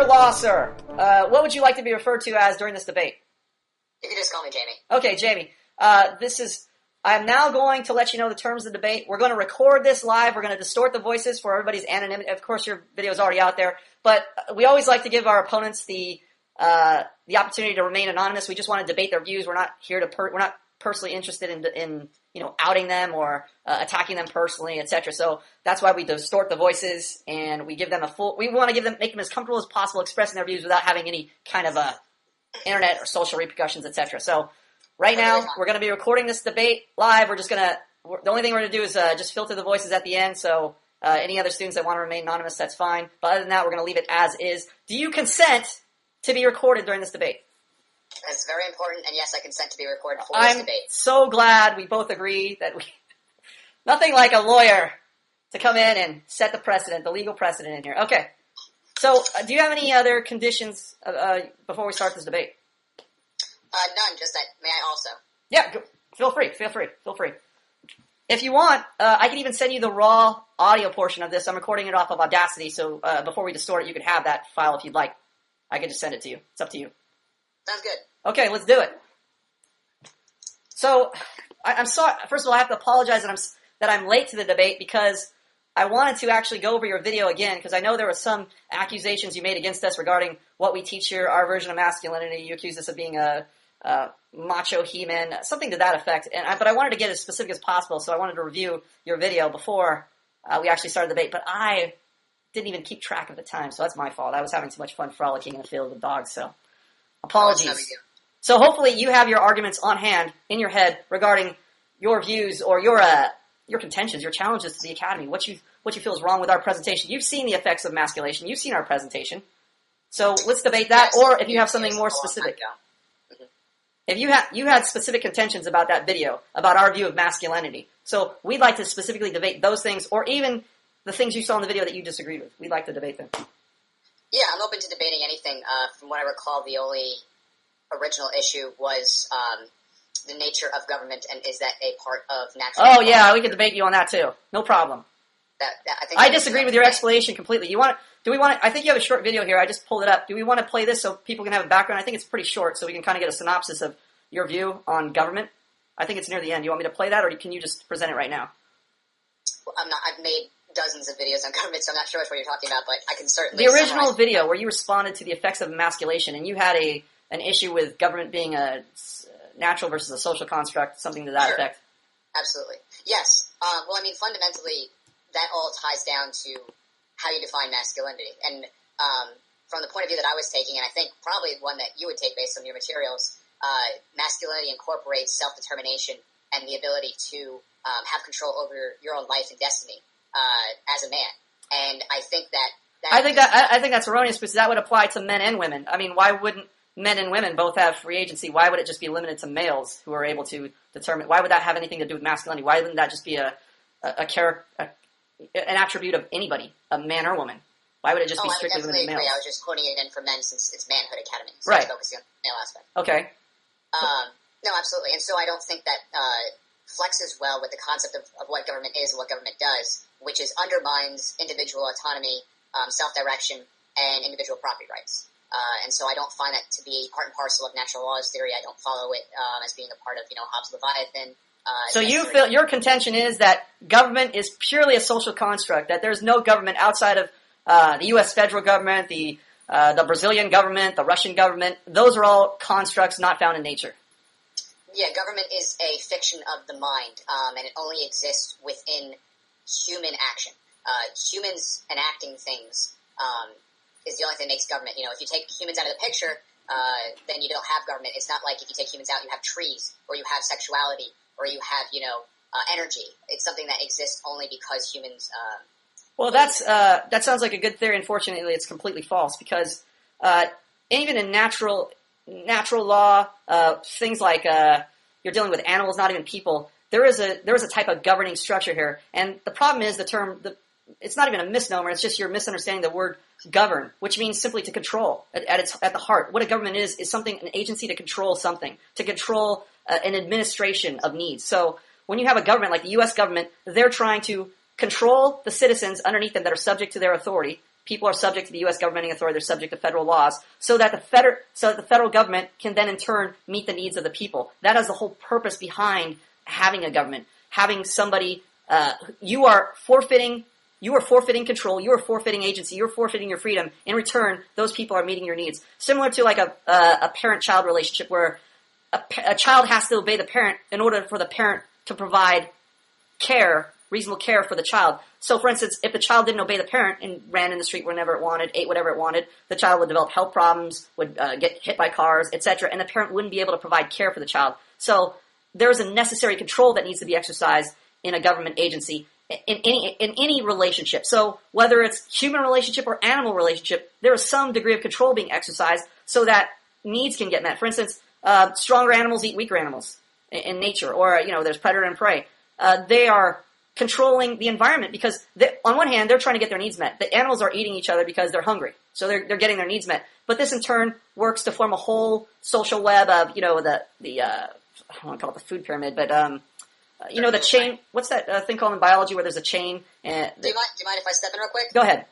Mr. Law, sir, what would you like to be referred to as during this debate? You can just call me Jamie. Okay, Jamie. I'm now going to let you know the terms of the debate. We're going to record this live. We're going to distort the voices for everybody's anonymity. Of course, your video is already out there, but we always like to give our opponents the opportunity to remain anonymous. We just want to debate their views. We're not here to we're not personally interested in outing them or attacking them personally, etc. So that's why we distort the voices and we give them we want to make them as comfortable as possible expressing their views without having any kind of internet or social repercussions, etc. So right now we're going to be recording this debate live. The only thing we're going to do is just filter the voices at the end. So any other students that want to remain anonymous, that's fine. But other than that, we're going to leave it as is. Do you consent to be recorded during this debate? That's very important, and yes, I consent to be recorded for this debate. I'm so glad we both agree that nothing like a lawyer to come in and set the precedent, the legal precedent in here. Okay. So, do you have any other conditions before we start this debate? None, just that, may I also? Yeah, feel free. If you want, I can even send you the raw audio portion of this. I'm recording it off of Audacity, so before we distort it, you can have that file if you'd like. I can just send it to you. It's up to you. Sounds good. Okay, let's do it. So, I'm sorry. First of all, I have to apologize that I'm late to the debate because I wanted to actually go over your video again because I know there were some accusations you made against us regarding what we teach here, our version of masculinity. You accused us of being a macho he-man, something to that effect. But I wanted to get as specific as possible, so I wanted to review your video before we actually started the debate. But I didn't even keep track of the time, so that's my fault. I was having too much fun frolicking in a field with dogs, so apologies. So hopefully you have your arguments on hand, in your head, regarding your views or your contentions, your challenges to the Academy, what you feel is wrong with our presentation. You've seen the effects of masculation. You've seen our presentation. So let's debate that, yes, or if you have something more specific. Mm-hmm. If you had specific contentions about that video, about our view of masculinity. So we'd like to specifically debate those things, or even the things you saw in the video that you disagreed with. We'd like to debate them. Yeah, I'm open to debating anything. From what I recall, the only original issue was the nature of government, and is that a part of natural law? Oh, yeah, we could debate you on that, too. No problem. I disagree with your explanation completely. I think you have a short video here. I just pulled it up. Do we want to play this so people can have a background? I think it's pretty short, so we can kind of get a synopsis of your view on government. I think it's near the end. Do you want me to play that, or can you just present it right now? Well, I've made dozens of videos on government, so I'm not sure which one you're talking about, but I can certainly The original video where you responded to the effects of emasculation, and you had an issue with government being a natural versus a social construct, something to that Sure. effect. Absolutely. Yes. Well, I mean, fundamentally, that all ties down to how you define masculinity. And from the point of view that I was taking, and I think probably one that you would take based on your materials, masculinity incorporates self-determination and the ability to have control over your own life and destiny as a man. And I think I think that's erroneous because that would apply to men and women. I mean, why wouldn't men and women both have free agency? Why would it just be limited to males who are able to determine? Why would that have anything to do with masculinity? Why wouldn't that just be an attribute of anybody, a man or woman? Why would it just be strictly limited to males? I was just quoting it in for men since it's Manhood Academy, so right. Focusing on the male aspect. Okay. No, absolutely. And so I don't think that flexes well with the concept of what government is and what government does, which is undermines individual autonomy, self-direction, and individual property rights. And so I don't find that to be part and parcel of natural laws theory. I don't follow it as being a part of, Hobbes' Leviathan. So you feel your contention is that government is purely a social construct, that there's no government outside of the U.S. federal government, the Brazilian government, the Russian government. Those are all constructs not found in nature. Yeah, government is a fiction of the mind, and it only exists within human action. Humans enacting things is the only thing that makes government. If you take humans out of the picture, then you don't have government. It's not like if you take humans out, you have trees, or you have sexuality, or you have, energy. It's something that exists only because humans... Well, that sounds like a good theory. Unfortunately, it's completely false because even in natural law, things like you're dealing with animals, not even people. There is a type of governing structure here, and the problem is it's not even a misnomer. It's just you're misunderstanding the word govern, which means simply to control. At the heart, what a government is something, an agency to control something, to control an administration of needs. So when you have a government like the U.S. government, they're trying to control the citizens underneath them that are subject to their authority, people are subject to the U.S. governing authority. They're subject to federal laws, so that the federal government can then in turn meet the needs of the people. That is the whole purpose behind having a government, having somebody. You are forfeiting control. You are forfeiting agency. You're forfeiting your freedom. In return, those people are meeting your needs. Similar to like a parent-child relationship where a child has to obey the parent in order for the parent to provide reasonable care for the child. So, for instance, if the child didn't obey the parent and ran in the street whenever it wanted, ate whatever it wanted, the child would develop health problems, would get hit by cars, etc., and the parent wouldn't be able to provide care for the child. So there's a necessary control that needs to be exercised in a government agency in any relationship. So whether it's human relationship or animal relationship, there is some degree of control being exercised so that needs can get met. For instance, stronger animals eat weaker animals in nature, or there's predator and prey. They are controlling the environment because on one hand they're trying to get their needs met. The animals are eating each other because they're hungry, so they're getting their needs met. But this in turn works to form a whole social web of the I don't want to call it the food pyramid, but the chain. What's that thing called in biology where there's a chain? Do you mind if I step in real quick? Go ahead.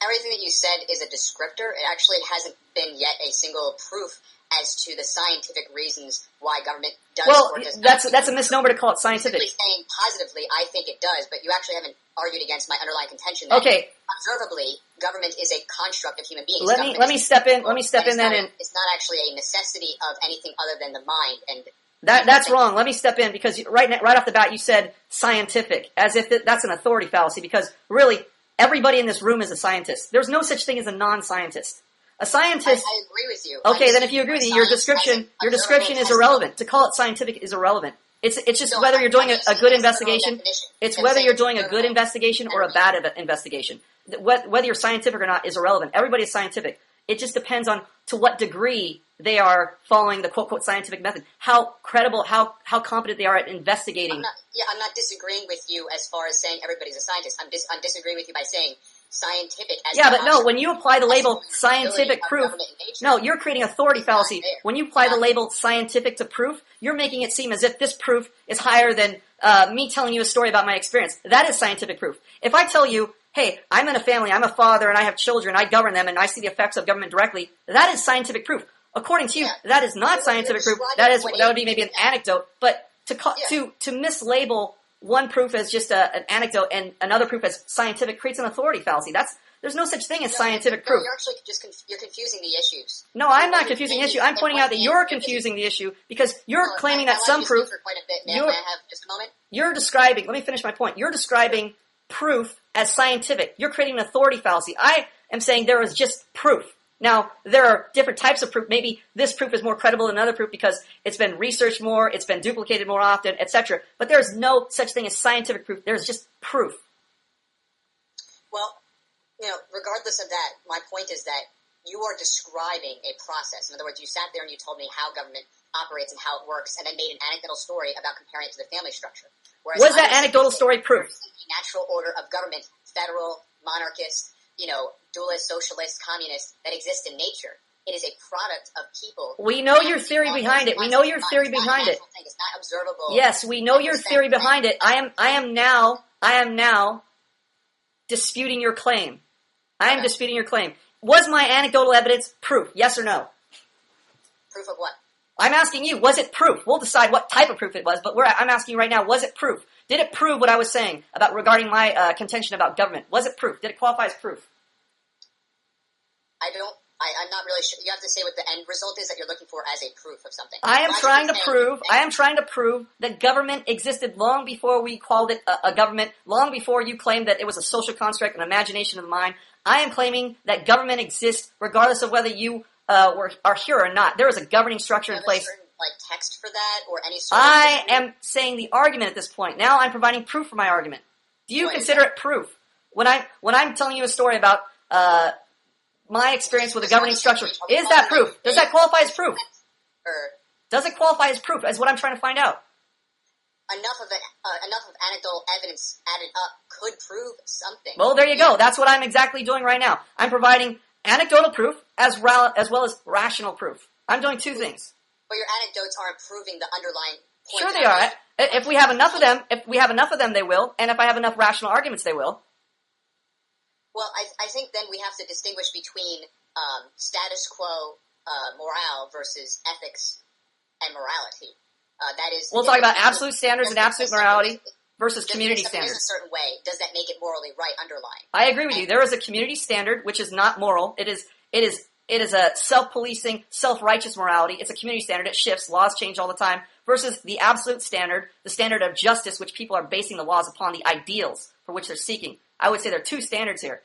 Everything that you said is a descriptor. It actually hasn't been yet a single proof as to the scientific reasons why government does or does not. That's a misnomer to call it scientific. Simply saying positively, I think it does, but you actually haven't argued against my underlying contention that observably, government is a construct of human beings. Let me step in then, and it's not actually a necessity of anything other than the mind. And that's wrong. Let me step in because right off the bat you said scientific, as if that's an authority fallacy. Because really, everybody in this room is a scientist. There's no such thing as a non-scientist. A scientist. I agree with you. Okay, then if you agree with me, your description is irrelevant. To call it scientific is irrelevant. It's just whether you're doing a good investigation. It's whether you're doing a good investigation or a bad investigation. Whether you're scientific or not is irrelevant. Everybody is scientific. It just depends on to what degree they are following the quote scientific method. How credible, how competent they are at investigating. I'm not disagreeing with you as far as saying everybody's a scientist. I'm disagreeing with you by saying scientific as but no, when you apply the label scientific proof, no, you're creating authority fallacy. When you apply the label scientific to proof, you're making it seem as if this proof is higher than me telling you a story about my experience. That is scientific proof. If I tell you, hey, I'm in a family, I'm a father, and I have children, I govern them, and I see the effects of government directly, that is scientific proof. According to you, that is not scientific proof. That would be maybe an anecdote. But to mislabel one proof as just an anecdote and another proof as scientific creates an authority fallacy. There's no such thing as scientific proof. You're actually you're confusing the issues. No, I'm not confusing the issue. I'm pointing out that you're confusing the issue because you're claiming that some proof. May I have just a moment? You're describing. Let me finish my point. You're describing proof as scientific. You're creating an authority fallacy. I am saying there is just proof. Now, there are different types of proof. Maybe this proof is more credible than another proof because it's been researched more, it's been duplicated more often, etc. But there's no such thing as scientific proof. There's just proof. Well, regardless of that, my point is that you are describing a process. In other words, you sat there and you told me how government operates and how it works, and then made an anecdotal story about comparing it to the family structure. Was that anecdotal story proof? The natural order of government, federal, monarchist, dualist, socialist, communist, that exists in nature. It is a product of people. We know your theory behind it. We know your theory behind it. It's not observable. Yes, we know your theory behind it. I am now disputing your claim. I am disputing your claim. Was my anecdotal evidence proof? Yes or no? Proof of what? I'm asking you, was it proof? We'll decide what type of proof it was, but I'm asking you right now, was it proof? Did it prove what I was saying regarding my contention about government? Was it proof? Did it qualify as proof? I'm not really sure. You have to say what the end result is that you're looking for as a proof of something. I am trying to prove that government existed long before we called it a government, long before you claimed that it was a social construct, an imagination of the mind. I am claiming that government exists regardless of whether you are here or not. There is a governing structure in place. Certain, text for that or any sort of I am saying the argument at this point. Now I'm providing proof for my argument. Do you consider it proof? When I'm telling you a story about my experience with a governing structure, is that proof? Does that qualify as proof? Does it qualify as proof? Is what I'm trying to find out. Enough of anecdotal evidence added up could prove something. Well, there you go. That's what I'm exactly doing right now. I'm providing anecdotal proof as well as rational proof. I'm doing two things. But your anecdotes aren't proving the underlying point. Sure they are. If we have enough of them, they will. And if I have enough rational arguments, they will. Well, I think then we have to distinguish between status quo morale versus ethics and morality. That is, We'll talk about absolute standards and absolute morality versus community just standards. a certain way, does that make it morally right underlying? I agree with you. There is a community standard which is not moral. It is a self-policing, self-righteous morality. It's a community standard. It shifts. Laws change all the time. Versus the absolute standard, the standard of justice, which people are basing the laws upon, the ideals for which they're seeking. I would say there are two standards here.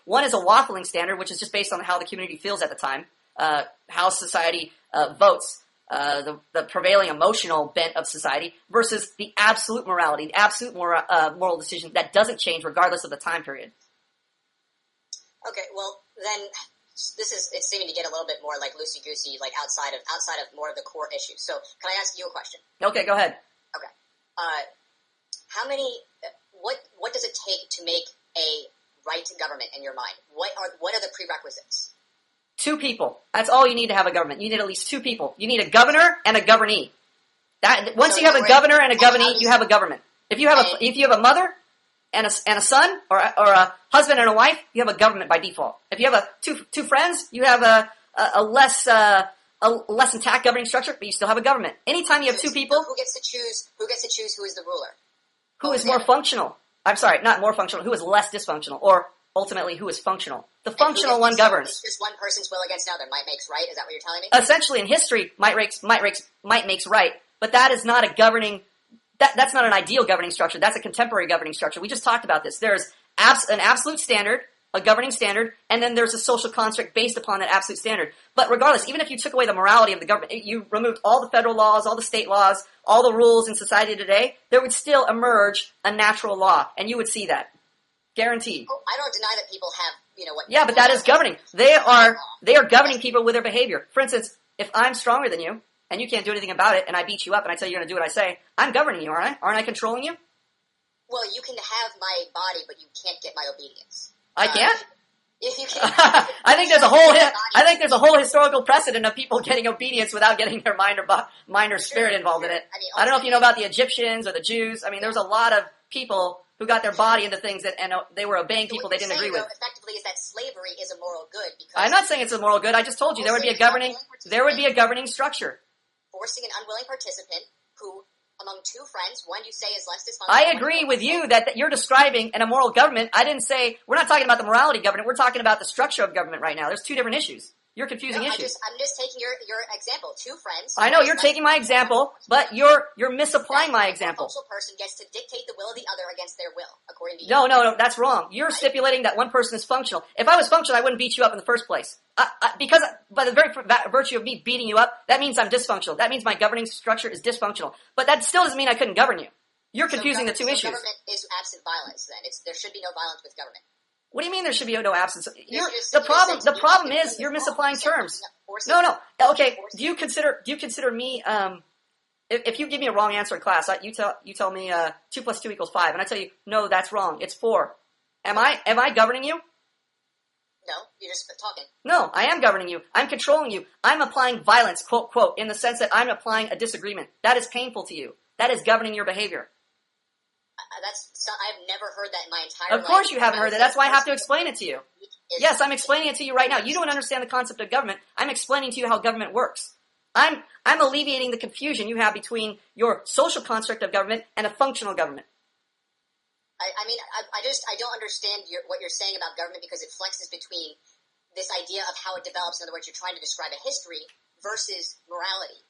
One is a waffling standard, which is just based on how the community feels at the time, how society votes, the prevailing emotional bent of society, versus the absolute morality, the absolute moral decision that doesn't change regardless of the time period. Okay, well then, it's seeming to get a little bit more like loosey-goosey, like outside of more of the core issues. So, can I ask you a question? Okay, go ahead. Okay. What does it take to make a right government in your mind? What are the prerequisites? Two people. That's all you need to have a government. You need at least two people. You need a governor and a governee. Once you have a governor and a governee, you have a government. If you have a mother and a son, or a husband and a wife, you have a government by default. If you have two friends, you have a less intact governing structure, but you still have a government. Anytime you have two people, who gets to choose who is the ruler? Who is more functional? I'm sorry, not more functional. Who is less dysfunctional, or ultimately who is functional? The functional one governs. It's just one person's will against another. Might makes right. Is that what you're telling me? Essentially, in history, might makes right, but that is not a governing. That's not an ideal governing structure. That's a contemporary governing structure. We just talked about this. There's an absolute standard, a governing standard, and then there's a social construct based upon that absolute standard. But regardless, even if you took away the morality of the government, you removed all the federal laws, all the state laws, all the rules in society today, there would still emerge a natural law, and you would see that. Guaranteed. Oh, I don't deny that people have, what... Yeah, but that is governing. They are governing people with their behavior. For instance, if I'm stronger than you, and you can't do anything about it, and I beat you up, and I tell you you're going to do what I say, I'm governing you, aren't I? Aren't I controlling you? Well, you can have my body, but you can't get my obedience. I can't? If you can, I think there's a whole historical precedent of people getting obedience without getting their mind or spirit involved in it. I don't know if you know about the Egyptians or the Jews. I mean, there's a lot of people who got their body into things and they were obeying people they didn't agree with. Effectively, is that slavery is a moral good? Because I'm not saying it's a moral good. I just told you there would be a governing structure. Forcing an unwilling participant who, among two friends, one you say is less dysfunctional. I agree with you that you're describing an immoral government. I didn't say, we're not talking about the morality government, we're talking about the structure of government right now. There's two different issues. You're confusing issues. I'm just taking your example. Two friends. I know, you're taking my example, but you're misapplying my example. A functional person gets to dictate the will of the other against their will, according to you. No, that's wrong. You're stipulating that one person is functional. If I was functional, I wouldn't beat you up in the first place. Because by the very virtue of me beating you up, that means I'm dysfunctional. That means my governing structure is dysfunctional. But that still doesn't mean I couldn't govern you. You're confusing the two issues. Government is absent violence then. There should be no violence with government. What do you mean there should be no absence? The problem is you're misapplying terms. No. Okay, do you consider me, if you give me a wrong answer in class, you tell me 2 + 2 = 5, and I tell you, no, that's wrong, it's 4. Am I governing you? No, you're just talking. No, I am governing you. I'm controlling you. I'm applying violence, quote, quote, in the sense that I'm applying a disagreement. That is painful to you. That is governing your behavior. I've never heard that in my entire life. Of course you haven't heard that. That's why I have to explain it to you. Yes, I'm explaining it to you right now. You don't understand the concept of government. I'm explaining to you how government works. I'm alleviating the confusion you have between your social construct of government and a functional government. I don't understand what you're saying about government because it flexes between this idea of how it develops. In other words, you're trying to describe a history versus morality.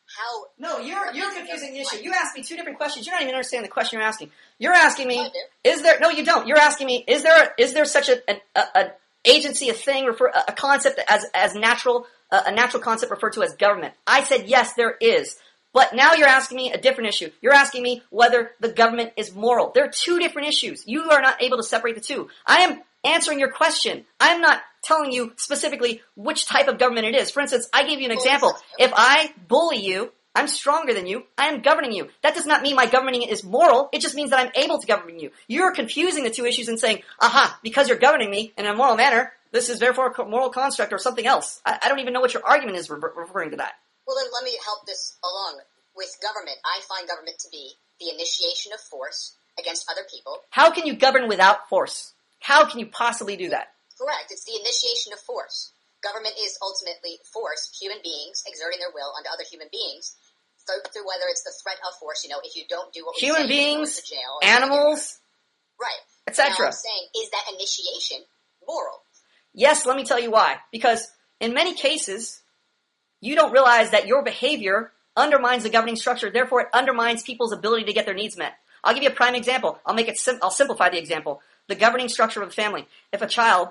No, you're confusing the issue. You asked me two different questions. You don't even understand the question you're asking. You're asking me, is there? No, you don't. You're asking me, is there such an agency, a thing, a concept as natural, a natural concept referred to as government? I said yes, there is. But now you're asking me a different issue. You're asking me whether the government is moral. There are two different issues. You are not able to separate the two. I am answering your question. I'm not telling you specifically which type of government it is. For instance, I gave you an example. If I bully you, I'm stronger than you, I am governing you. That does not mean my governing is moral. It just means that I'm able to govern you. You're confusing the two issues and saying, aha, because you're governing me in a moral manner, this is therefore a moral construct or something else. I don't even know what your argument is referring to that. Well, then let me help this along. With government, I find government to be the initiation of force against other people. How can you govern without force? How can you possibly do that? Correct. It's the initiation of force. Government is ultimately force, human beings exerting their will onto other human beings through whether it's the threat of force, if you don't do what we human say, beings, you go to jail, animals, right, etc. Now I'm saying, is that initiation moral? Yes, let me tell you why. Because in many cases, you don't realize that your behavior undermines the governing structure. Therefore, it undermines people's ability to get their needs met. I'll give you a prime example. I'll simplify the example. The governing structure of a family. If a child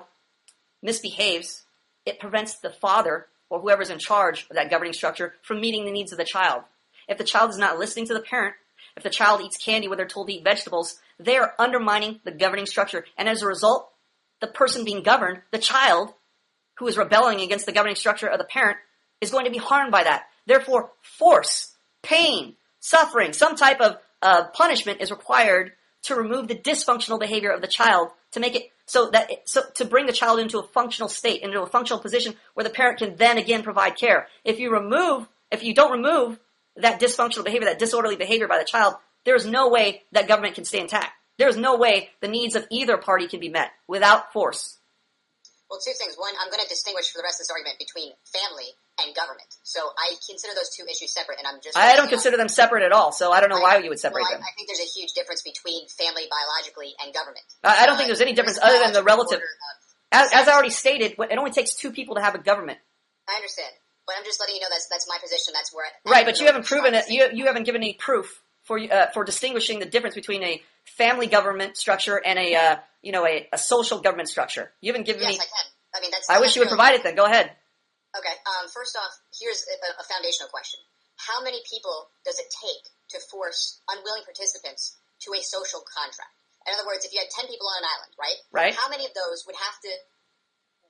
misbehaves, it prevents the father or whoever's in charge of that governing structure from meeting the needs of the child. If the child is not listening to the parent, if the child eats candy when they're told to eat vegetables, they are undermining the governing structure. And as a result, the person being governed, the child who is rebelling against the governing structure of the parent, is going to be harmed by that. Therefore, force, pain, suffering, some type of punishment is required to remove the dysfunctional behavior of the child to make it so to bring the child into a functional state, into a functional position where the parent can then again provide care. If you don't remove that dysfunctional behavior, that disorderly behavior by the child, there is no way that government can stay intact. There is no way the needs of either party can be met without force. Well, two things. One, I'm going to distinguish for the rest of this argument between family and government. So I consider those two issues separate, and I don't consider them separate at all, so I don't know why you would separate them. I think there's a huge difference between family biologically and government. I don't think there's any difference other than the relative. As I already stated, it only takes two people to have a government. I understand. But I'm just letting you know that's my position. That's where right. But you haven't proven it. You haven't given any proof for distinguishing the difference between a family government structure and a social government structure. You haven't given me. Yes, I can. I mean, I wish you would provide it. Then go ahead. Okay. First off, here's a foundational question: how many people does it take to force unwilling participants to a social contract? In other words, if you had 10 people on an island, right? Right. How many of those would have to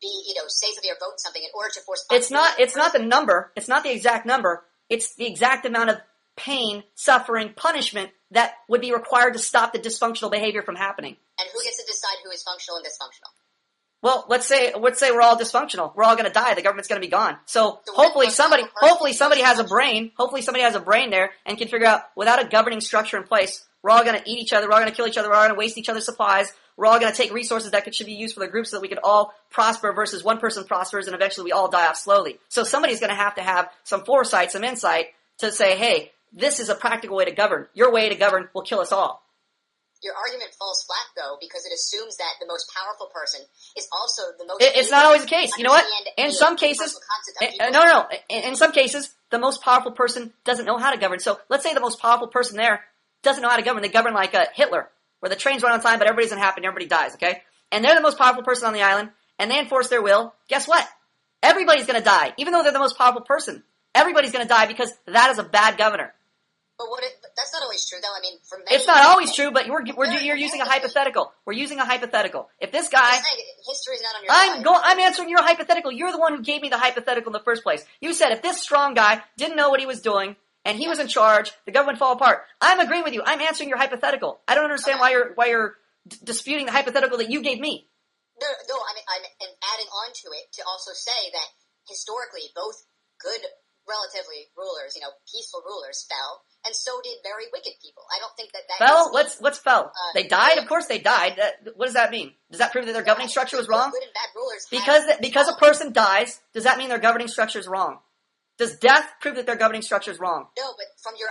be, say something or vote something in order to force? It's not the number. It's not the exact number. It's the exact amount of pain, suffering, punishment that would be required to stop the dysfunctional behavior from happening. And who gets to decide who is functional and dysfunctional? Well, let's say we're all dysfunctional. We're all going to die. The government's going to be gone. So hopefully somebody has a brain. Hopefully somebody has a brain there and can figure out, without a governing structure in place, we're all going to eat each other. We're all going to kill each other. We're all going to waste each other's supplies. We're all going to take resources that should be used for the group so that we could all prosper versus one person prospers and eventually we all die off slowly. So somebody's going to have some foresight, some insight to say, hey, this is a practical way to govern. Your way to govern will kill us all. Your argument falls flat, though, because it assumes that the most powerful person is also the most... It's not always the case. You know what? In some cases... No. In some cases, the most powerful person doesn't know how to govern. So let's say the most powerful person there doesn't know how to govern. They govern like Hitler, where the trains run on time, but everybody doesn't happen, everybody dies, okay? And they're the most powerful person on the island, and they enforce their will. Guess what? Everybody's going to die. Even though they're the most powerful person, everybody's going to die because that is a bad governor. But that's not always true, though. I mean, for many... It's not always true, but you're using a hypothetical. We're using a hypothetical. If this guy... History's not on your side. I'm answering your hypothetical. You're the one who gave me the hypothetical in the first place. You said if this strong guy didn't know what he was doing, and he was in charge, the government would fall apart. I'm agreeing with you. I'm answering your hypothetical. I don't understand why you're disputing the hypothetical that you gave me. No, I mean, I'm adding on to it to also say that historically both good, relatively rulers, peaceful rulers fell, and so did very wicked people. I don't think that fell. What's fell? They died. Of course, they died. What does that mean? Does that prove that their governing structure was wrong? Good and bad rulers because a person dies, does that mean their governing structure is wrong? Does death prove that their governing structure is wrong? No, but from your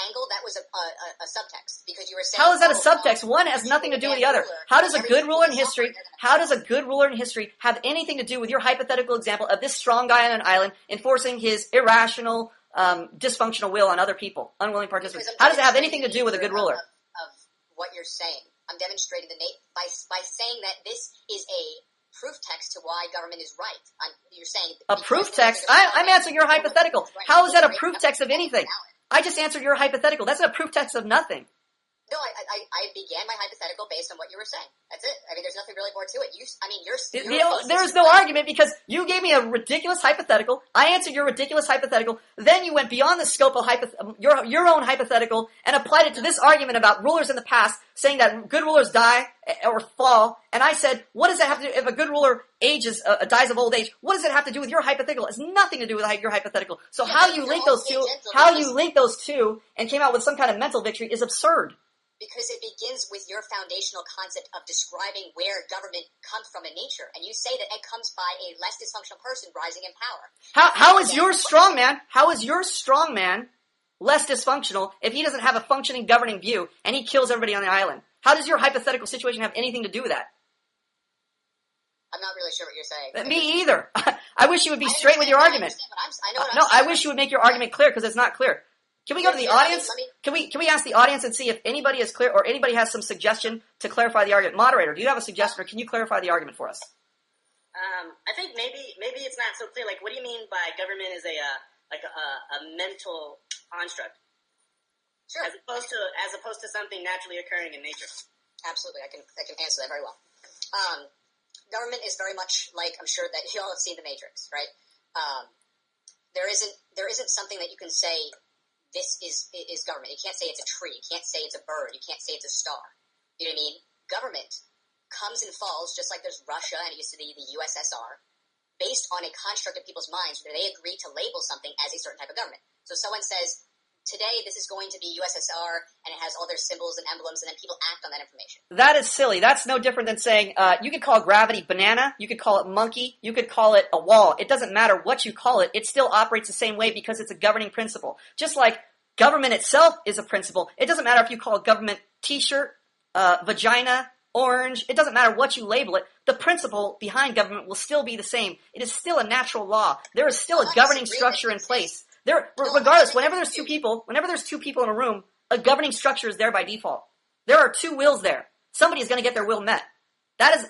angle, that was a subtext because you were saying. How is that a subtext? One has nothing to do with the other. How does a good ruler in history? How does a good ruler in history have anything to do with your hypothetical example of this strong guy on an island enforcing his irrational, dysfunctional will on other people, unwilling participants? How does it have anything to do with a good ruler? Of what you're saying, I'm demonstrating by saying that this is a proof text to why government is right. You're saying a proof text? I'm answering your hypothetical. How is that a proof text of anything? I just answered your hypothetical. That's a proof text of nothing. No, I began my hypothetical based on what you were saying. That's it. I mean, there's nothing really more to it. There's no argument because you gave me a ridiculous hypothetical. I answered your ridiculous hypothetical. Then you went beyond the scope of your own hypothetical and applied it to this argument about rulers in the past, saying that good rulers die or fall. And I said, what does that have to do if a good ruler dies of old age? What does it have to do with your hypothetical? It has nothing to do with your hypothetical. So how you link those two and came out with some kind of mental victory is absurd. Because it begins with your foundational concept of describing where government comes from in nature. And you say that it comes by a less dysfunctional person rising in power. How is your strongman, less dysfunctional if he doesn't have a functioning governing view and he kills everybody on the island? How does your hypothetical situation have anything to do with that? I'm not really sure what you're saying. Me either. I wish you would be straight with your argument. I wish you would make your argument clear because it's not clear. Can we go to the audience? Can we ask the audience and see if anybody is clear or anybody has some suggestion to clarify the argument? Moderator, do you have a suggestion or can you clarify the argument for us? I think maybe it's not so clear. Like, what do you mean by government is a mental construct? Sure. As opposed to something naturally occurring in nature. Absolutely, I can answer that very well. Government is very much like, I'm sure that you all have seen The Matrix, right? There isn't something that you can say this is government. You can't say it's a tree. You can't say it's a bird. You can't say it's a star. You know what I mean? Government comes and falls just like there's Russia and it used to be the USSR, based on a construct of people's minds where they agree to label something as a certain type of government. So someone says, today this is going to be USSR and it has all their symbols and emblems, and then people act on that information. That is silly. That's no different than saying you could call gravity banana, you could call it monkey, you could call it a wall. It doesn't matter what you call it. It still operates the same way because it's a governing principle. Just like government itself is a principle. It doesn't matter if you call government t-shirt, vagina, orange. It doesn't matter what you label it. The principle behind government will still be the same. It is still a natural law. There is still a governing structure in place. Regardless, whenever there's two people in a room, a governing structure is there by default. There are two wills there. Somebody is going to get their will met. That is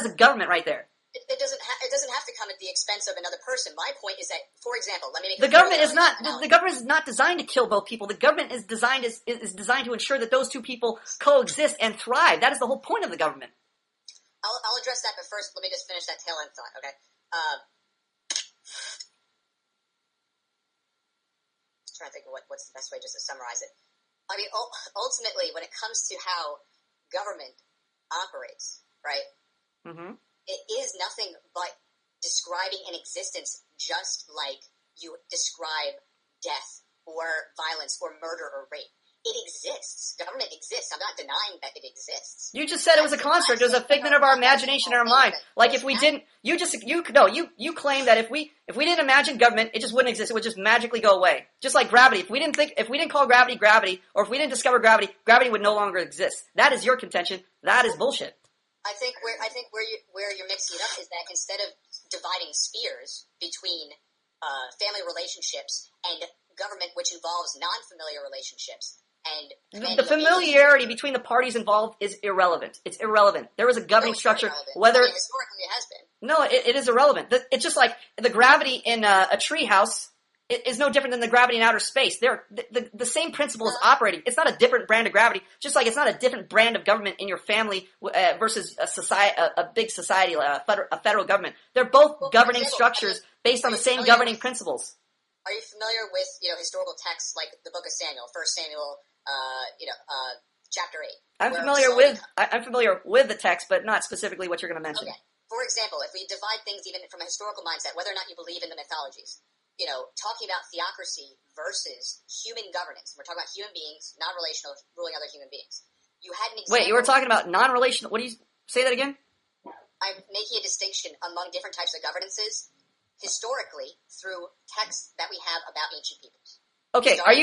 a government right there. It doesn't have to come at the expense of another person. My point is that, for example, let me make the government is not designed to kill both people. The government is designed to ensure that those two people coexist and thrive. That is the whole point of the government. I'll address that, but first let me just finish that tail end thought. Okay. Trying to think of what's the best way just to summarize it. I mean, ultimately, when it comes to how government operates, right? Mm-hmm. It is nothing but describing an existence just like you describe death or violence or murder or rape. It exists. Government exists. I'm not denying that it exists. You just said it was a construct. It was a figment of our imagination and our mind. Like if we didn't, you claim that if we didn't imagine government, it just wouldn't exist. It would just magically go away. Just like gravity. If we didn't call gravity gravity, or if we didn't discover gravity, gravity would no longer exist. That is your contention. That is bullshit. I think where you're mixing it up is that instead of dividing spheres between family relationships and government, which involves non-familiar relationships, and the familiarity between the parties involved is irrelevant. It's irrelevant. There is a governing structure. Whether historically it has been. No, it is irrelevant. It's just like the gravity in a tree house is no different than the gravity in outer space. The same principle is operating. It's not a different brand of gravity, just like it's not a different brand of government in your family versus a big society, a federal government. They're both governing structures based on the same governing principles. Are you familiar with historical texts like the Book of Samuel, 1 Samuel, chapter 8? I'm familiar with the text, but not specifically what you're going to mention. Okay. For example, if we divide things even from a historical mindset, whether or not you believe in the mythologies, talking about theocracy versus human governance. We're talking about human beings, non-relational, ruling other human beings. You had an example. Wait, you were talking about non-relational. What do you say that again? I'm making a distinction among different types of governances historically through texts that we have about ancient peoples. Okay, are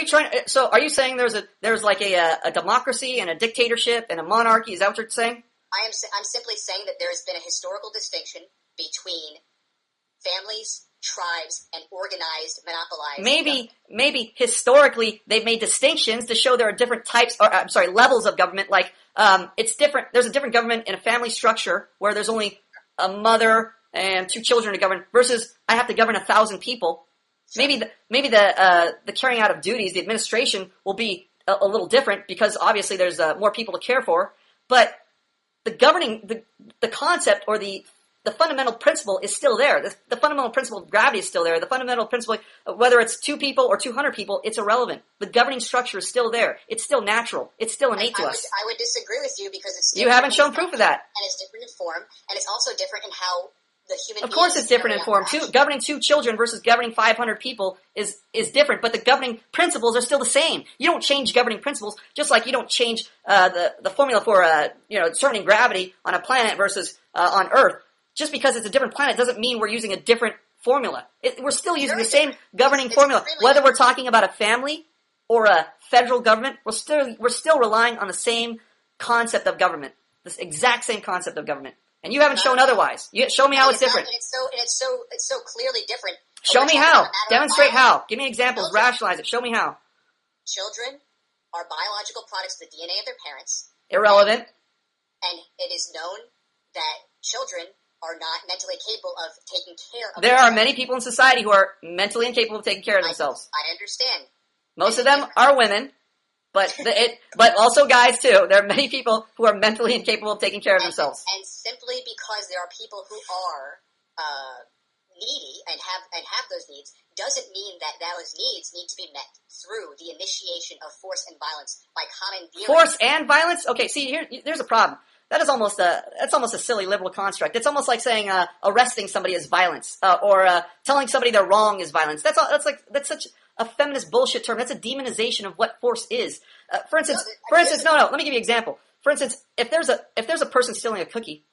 you saying there's like a democracy and a dictatorship and a monarchy? Is that what you're saying? I'm simply saying that there has been a historical distinction between families, tribes, and organized, monopolized. Maybe historically they've made distinctions to show there are different types, levels of government. Like it's different. There's a different government in a family structure where there's only a mother and 2 children to govern versus I have to govern 1,000 people. Maybe the carrying out of duties, the administration will be a little different because obviously there's more people to care for. But the governing, the concept or the fundamental principle is still there. The fundamental principle of gravity is still there. The fundamental principle, whether it's 2 people or 200 people, it's irrelevant. The governing structure is still there. It's still natural. It's still innate to us. I would disagree with you because it's you haven't shown proof of that. And it's different in form, and it's also different in how the human. Of course, it's different in form. Governing 2 children versus governing 500 people is different, but the governing principles are still the same. You don't change governing principles, just like you don't change the formula for determining gravity on a planet versus on Earth. Just because it's a different planet doesn't mean we're using a different formula. We're still using the same governing formula, whether we're talking about a family or a federal government. We're still relying on the same concept of government, this exact same concept of government. And you haven't shown otherwise. Show me how it's different. It's so clearly different. Show me how. Demonstrate how. Give me examples. Rationalize it. Show me how. Children are biological products of the DNA of their parents. Irrelevant. And it is known that children are not mentally capable of taking care of There are many people in society who are mentally incapable of taking care of themselves. I understand. Most of them are women, but also guys too. There are many people who are mentally incapable of taking care of themselves. And simply because there are people who are needy and have those needs doesn't mean that those needs need to be met through the initiation of force and violence by commandeering. Force and violence? Okay, see, there's a problem. That's almost a silly liberal construct. It's almost like saying arresting somebody is violence, or telling somebody they're wrong is violence. That's such a feminist bullshit term. That's a demonization of what force is. For instance, no. Let me give you an example. For instance, if there's a person stealing a cookie,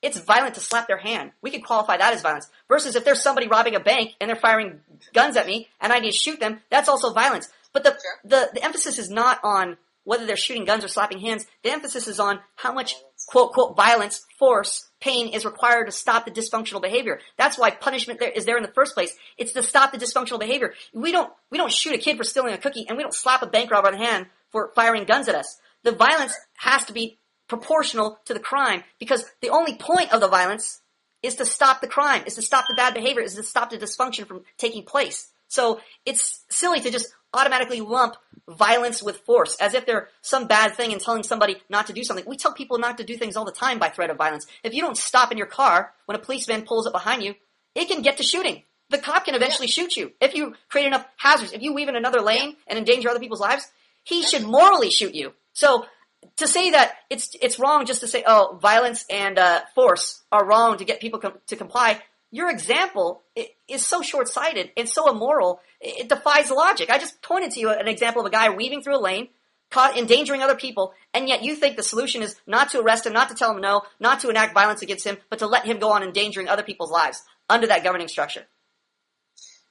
it's violent to slap their hand. We could qualify that as violence. Versus if there's somebody robbing a bank and they're firing guns at me and I need to shoot them, that's also violence. But the emphasis is not on whether they're shooting guns or slapping hands. The emphasis is on how much, quote, quote, violence, force, pain is required to stop the dysfunctional behavior. That's why punishment is there in the first place. It's to stop the dysfunctional behavior. We don't shoot a kid for stealing a cookie, and we don't slap a bank robber on the hand for firing guns at us. The violence has to be proportional to the crime, because the only point of the violence is to stop the crime, is to stop the bad behavior, is to stop the dysfunction from taking place. So it's silly to just automatically lump violence with force as if they're some bad thing and telling somebody not to do something. We tell people not to do things all the time by threat of violence. If you don't stop in your car when a policeman pulls up behind you, it can get to shooting. The cop can eventually shoot you. If you create enough hazards, if you weave in another lane and endanger other people's lives, he should morally shoot you. So to say that it's wrong just to say, oh, violence and force are wrong to get people to comply, your example is so short-sighted and so immoral, it defies logic. I just pointed to you an example of a guy weaving through a lane, caught endangering other people, and yet you think the solution is not to arrest him, not to tell him no, not to enact violence against him, but to let him go on endangering other people's lives under that governing structure.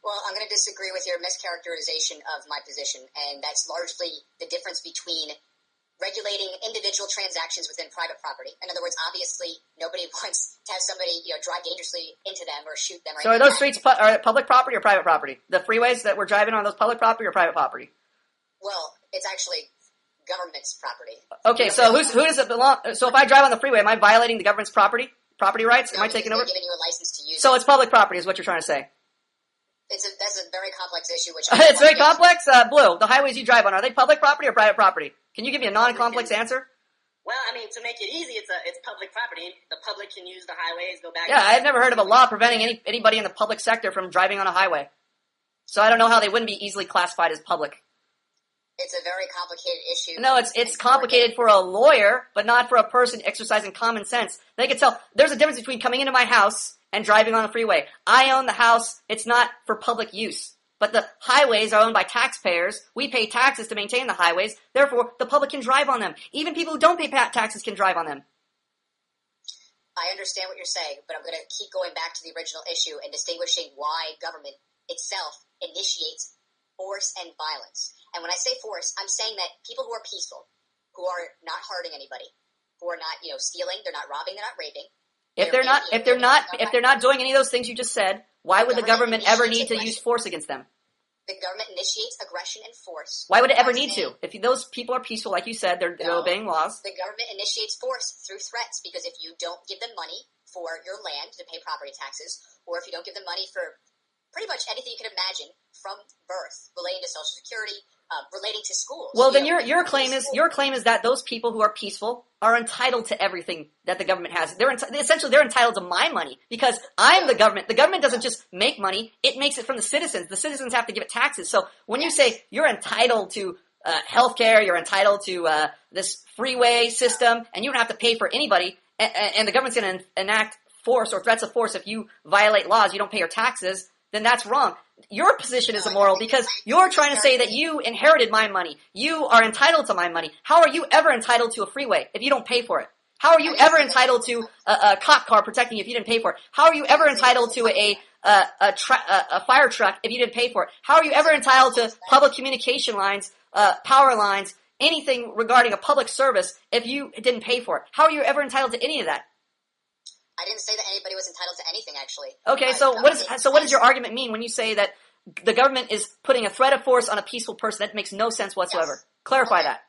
Well, I'm going to disagree with your mischaracterization of my position, and that's largely the difference between regulating individual transactions within private property. In other words, obviously, nobody wants to have somebody drive dangerously into them or shoot them. Or so are those streets are public property or private property? The freeways that we're driving on, those public property or private property? Well, it's actually government's property. Okay, so who does it belong? So if I drive on the freeway, am I violating the government's property rights? Am I taking over? Giving you a license to use. So it's public property, is what you're trying to say? That's a very complex issue. Which it's very complex. Blue, the highways you drive on, are they public property or private property? Can you give me a non-complex answer? Well, I mean, to make it easy, it's public property. The public can use the highways, go back. Yeah, I've never heard of a law preventing anybody in the public sector from driving on a highway. So I don't know how they wouldn't be easily classified as public. It's a very complicated issue. No, it's complicated for a lawyer, but not for a person exercising common sense. They can tell there's a difference between coming into my house and driving on the freeway. I own the house. It's not for public use. But the highways are owned by taxpayers. We pay taxes to maintain the highways. Therefore, the public can drive on them. Even people who don't pay taxes can drive on them. I understand what you're saying, but I'm going to keep going back to the original issue and distinguishing why government itself initiates force and violence. And when I say force, I'm saying that people who are peaceful, who are not hurting anybody, who are not, stealing, they're not robbing, they're not raping. If they're not doing any of those things you just said, why would the government ever need to use force against them? The government initiates aggression and force. Why would it ever need to? If those people are peaceful, like you said, they're obeying laws. The government initiates force through threats, because if you don't give them money for your land to pay property taxes, or if you don't give them money for pretty much anything you can imagine from birth, relating to Social Security, relating to schools. Well, then your claim is that those people who are peaceful are entitled to everything that the government has. They're entitled to my money because I'm the government. The government doesn't just make money; it makes it from the citizens. The citizens have to give it taxes. So when you say you're entitled to healthcare, you're entitled to this freeway system, and you don't have to pay for anybody, and the government's going to enact force or threats of force if you violate laws, you don't pay your taxes, then that's wrong. Your position is immoral because you're trying to say that you inherited my money. You are entitled to my money. How are you ever entitled to a freeway if you don't pay for it? How are you ever entitled to a cop car protecting you if you didn't pay for it? How are you ever entitled to a fire truck if you didn't pay for it? How are you ever entitled to public communication lines, power lines, anything regarding a public service if you didn't pay for it? How are you ever entitled to any of that? I didn't say that anybody was entitled to anything, actually. Okay, so what does your argument mean when you say that the government is putting a threat of force on a peaceful person? That makes no sense whatsoever. Yes. Clarify that.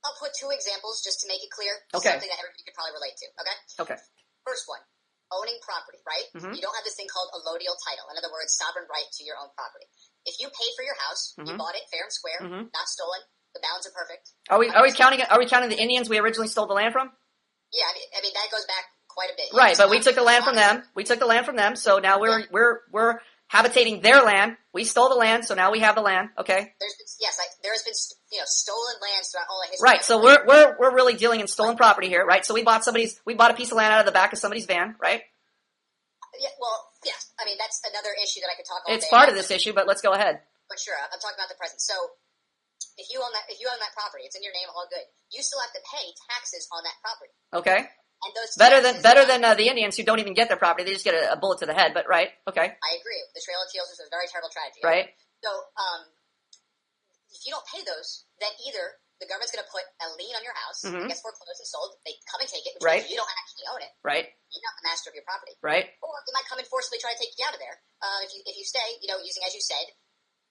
I'll put two examples just to make it clear. Okay. Something that everybody could probably relate to. Okay? Okay. First one, owning property, right? Mm-hmm. You don't have this thing called allodial title. In other words, sovereign right to your own property. If you paid for your house, you bought it fair and square, not stolen, the bounds are perfect. Are we counting the Indians we originally stole the land from? Yeah, I mean that goes back quite a bit. Right, but we took the land from them. We took the land from them, so now we're habitating their land. We stole the land, so now we have the land. Okay. There has been stolen lands throughout all of history. Right, so we're really dealing in stolen property here, right? So we bought a piece of land out of the back of somebody's van, right? Yeah, well, yes. I mean that's another issue that I could talk all day It's part about. of this issue, but let's go ahead. But sure, I'm talking about the present. So if you own that property, it's in your name, all good. You still have to pay taxes on that property. Okay. And those better than the Indians who don't even get their property; they just get a bullet to the head. But right, okay. I agree. The Trail of Teals is a very terrible tragedy. Right. So, if you don't pay those, then either the government's going to put a lien on your house, it gets foreclosed and sold. They come and take it, which means you don't actually own it. Right. You're not the master of your property. Right. Or they might come and forcibly try to take you out of there. If you stay, using, as you said,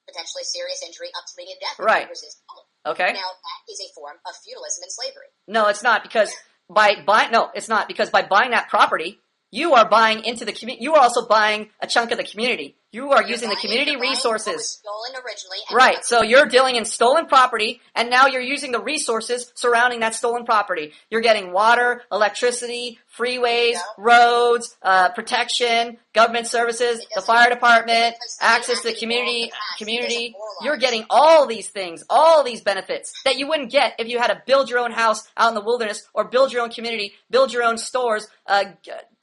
potentially serious injury up to leading to death. Right. Resist. Okay. Now that is a form of feudalism and slavery. No, it's not because by buying that property, you are buying into the community. You are also buying a chunk of the community. You are using the community resources. What was stolen originally. Right. So you're dealing in stolen property, and now you're using the resources surrounding that stolen property. You're getting water, electricity, freeways, roads, protection, government services, the fire department, access to the community. You're getting all these things, all these benefits that you wouldn't get if you had to build your own house out in the wilderness or build your own community, build your own stores,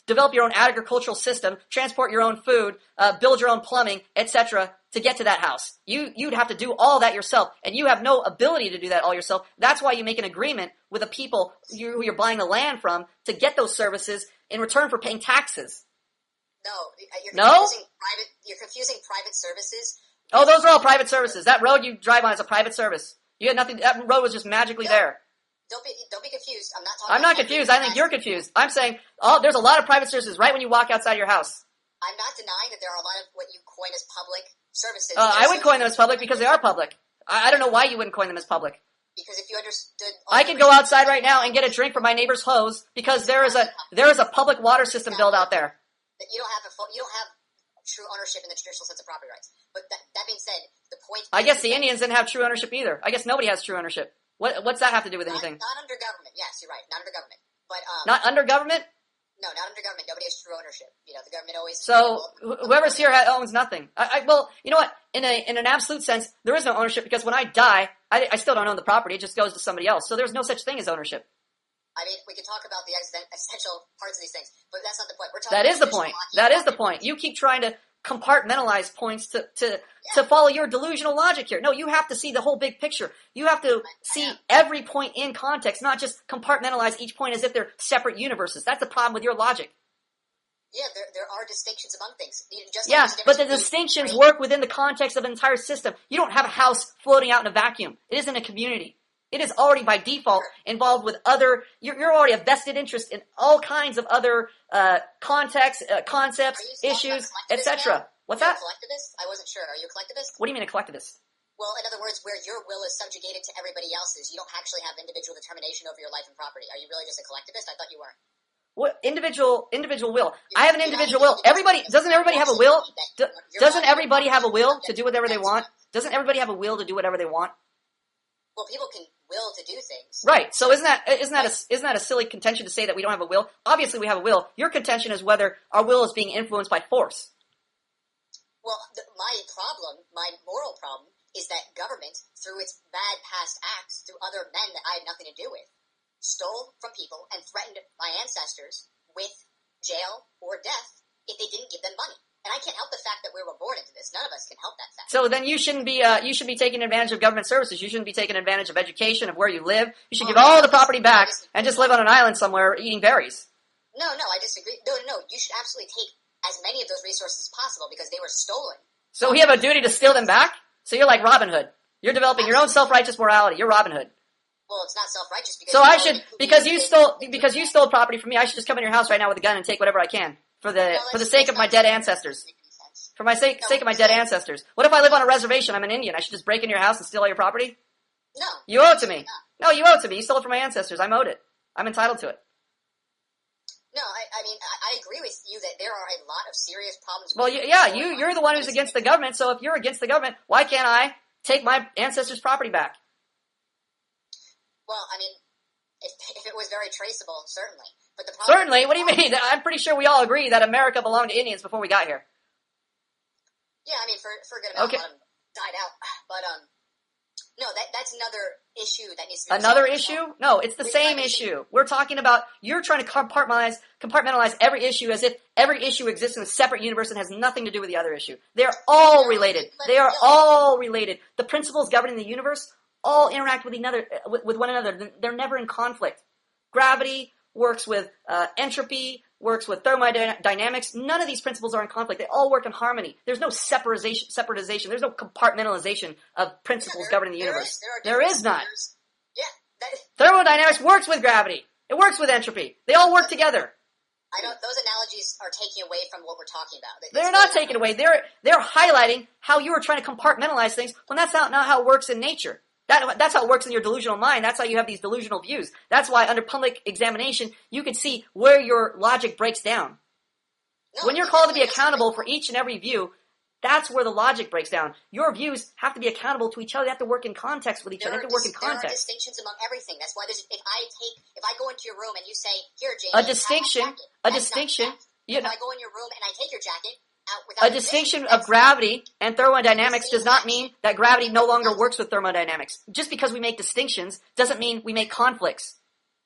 develop your own agricultural system, transport your own food, build your own plumbing, etc. to get to that house. You'd have to do all that yourself, and you have no ability to do that all yourself. That's why you make an agreement with the people who you're buying the land from to get those services in return for paying taxes. No, you're confusing private services. Oh, those are all private services. That road you drive on is a private service. You had nothing. That road was just magically there. Don't be confused. I'm not talking. I'm not confused. I think you're confused. I'm saying, there's a lot of private services right when you walk outside your house. I'm not denying that there are a lot of what you coin as public services. I would coin them as public because they are public. I don't know why you wouldn't coin them as public. Because if you understood, I could go outside right now and get a drink from my neighbor's hose because there is a public water system built out there. You don't have true ownership in the traditional sense of property rights. But that being said, the point. I guess the Indians didn't have true ownership either. I guess nobody has true ownership. What's that have to do with anything? Not under government. Yes, you're right. Not under government. But not under government? No, not under government. Nobody has true ownership. The government always. So whoever's here owns nothing. Well, you know what? In an absolute sense, there is no ownership because when I die, I still don't own the property. It just goes to somebody else. So there's no such thing as ownership. I mean, we can talk about the essential parts of these things, but that's not the point. That is the point. That is the point. You keep trying to compartmentalize points to follow your delusional logic here. No, you have to see the whole big picture. You have to see every point in context, not just compartmentalize each point as if they're separate universes. That's the problem with your logic. Yeah, there are distinctions among things. But the distinctions work within the context of an entire system. You don't have a house floating out in a vacuum. It isn't a community. It is already by default involved with other. You're already a vested interest in all kinds of other contexts, concepts, issues, etc. What's that? Are you a collectivist? I wasn't sure. Are you a collectivist? What do you mean a collectivist? Well, in other words, where your will is subjugated to everybody else's, you don't actually have individual determination over your life and property. Are you really just a collectivist? I thought you weren't. What individual will? I have an individual will. Doesn't everybody have a will? Doesn't everybody have a will to do whatever they want? Doesn't everybody have a will to do whatever they want? Well, people can will to do things. Right. So isn't that a silly contention to say that we don't have a will? Obviously we have a will. Your contention is whether our will is being influenced by force. Well, my moral problem is that government, through its bad past acts, through other men that I had nothing to do with, stole from people and threatened my ancestors with jail or death if they didn't give them money. And I can't help the fact that we were born into this. None of us can help that fact. So then you shouldn't be taking advantage of government services. You shouldn't be taking advantage of education, of where you live. You should give all the property back and just live on an island somewhere eating berries. No, I disagree. No, you should absolutely take as many of those resources as possible because they were stolen. So we have a duty to steal them back? So you're like Robin Hood. You're developing your own self-righteous morality. You're Robin Hood. Well, it's not self-righteous because... So I should, because you stole property from me, I should just come in your house right now with a gun and take whatever I can for the sake of my dead ancestors. For my sake of my dead ancestors. What if I live on a reservation? I'm an Indian. I should just break into your house and steal all your property? No. You owe it to me. No, you owe it to me. You stole it from my ancestors. I'm owed it. I'm entitled to it. No, I mean, I agree with you that there are a lot of serious problems. Well, you're the one who's against the government, so if you're against the government, why can't I take my ancestors' property back? Well, I mean, if it was very traceable, certainly. But the problem certainly? What do you mean? I'm pretty sure we all agree that America belonged to Indians before we got here. Yeah, I mean, for a good amount of them died out. But, no, that's another issue that needs to be Another issue? No, it's the same issue. We're talking about, you're trying to compartmentalize every issue as if every issue exists in a separate universe and has nothing to do with the other issue. They're all related. They are all related. The principles governing the universe all interact with one another. They're never in conflict. Gravity works with entropy, works with thermodynamics. None of these principles are in conflict. They all work in harmony. There's no separatization. There's no compartmentalization of principles governing the universe. There is not. Yeah. Thermodynamics works with gravity. It works with entropy. They all work together. I know those analogies are taking away from what we're talking about. They're not taking away. They're highlighting how you were trying to compartmentalize things when that's not how it works in nature. That's how it works in your delusional mind. That's how you have these delusional views. That's why under public examination, you can see where your logic breaks down. No, when you're called to be accountable for each and every view, that's where the logic breaks down. Your views have to be accountable to each other. They have to work in context with each other. They have to work in context. There are distinctions among everything. That's why if I go into your room and you say, "Here, Jamie," a distinction. If I go in your room and I take your jacket. A distinction of gravity and thermodynamics does not mean that gravity no longer works with thermodynamics. Just because we make distinctions doesn't mean we make conflicts.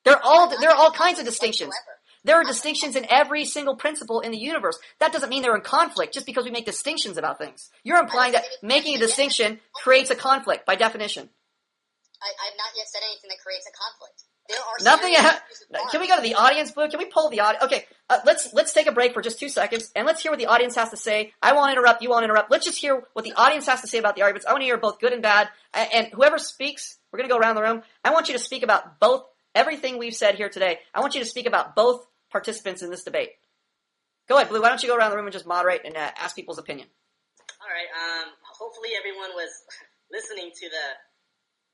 There are all kinds of distinctions. There are distinctions in every single principle in the universe. That doesn't mean they're in conflict just because we make distinctions about things. You're implying that making a distinction creates a conflict by definition. I've not yet said anything that creates a conflict. There are nothing. Can we go to the audience book? Can we pull the audience? Okay, let's take a break for just 2 seconds and let's hear what the audience has to say. I won't interrupt. You won't interrupt. Let's just hear what the audience has to say about the arguments. I want to hear both good and bad. And whoever speaks, we're going to go around the room. I want you to speak about everything we've said here today. I want you to speak about both participants in this debate. Go ahead, Blue. Why don't you go around the room and just moderate and ask people's opinion? All right. Hopefully everyone was listening to the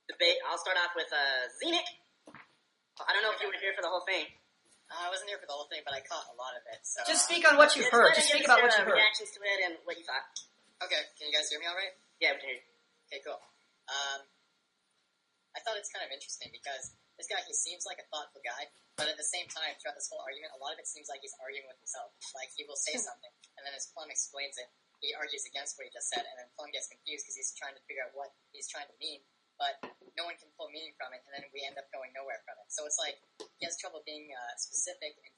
debate. I'll start off with Zenik. I don't know if you were here for the whole thing. I wasn't here for the whole thing, but I caught a lot of it. So just speak on what you heard. Just speak about what you heard. Reactions to it and what you thought. Okay, can you guys hear me all right? Yeah, we can hear you. Okay, cool. I thought it's kind of interesting because this guy, he seems like a thoughtful guy, but at the same time, throughout this whole argument, a lot of it seems like he's arguing with himself. Like, he will say something, and then as Plum explains it, he argues against what he just said, and then Plum gets confused because he's trying to figure out what he's trying to mean, but no one can pull meaning from it, and then we end up going nowhere from it. So it's like, he has trouble being specific and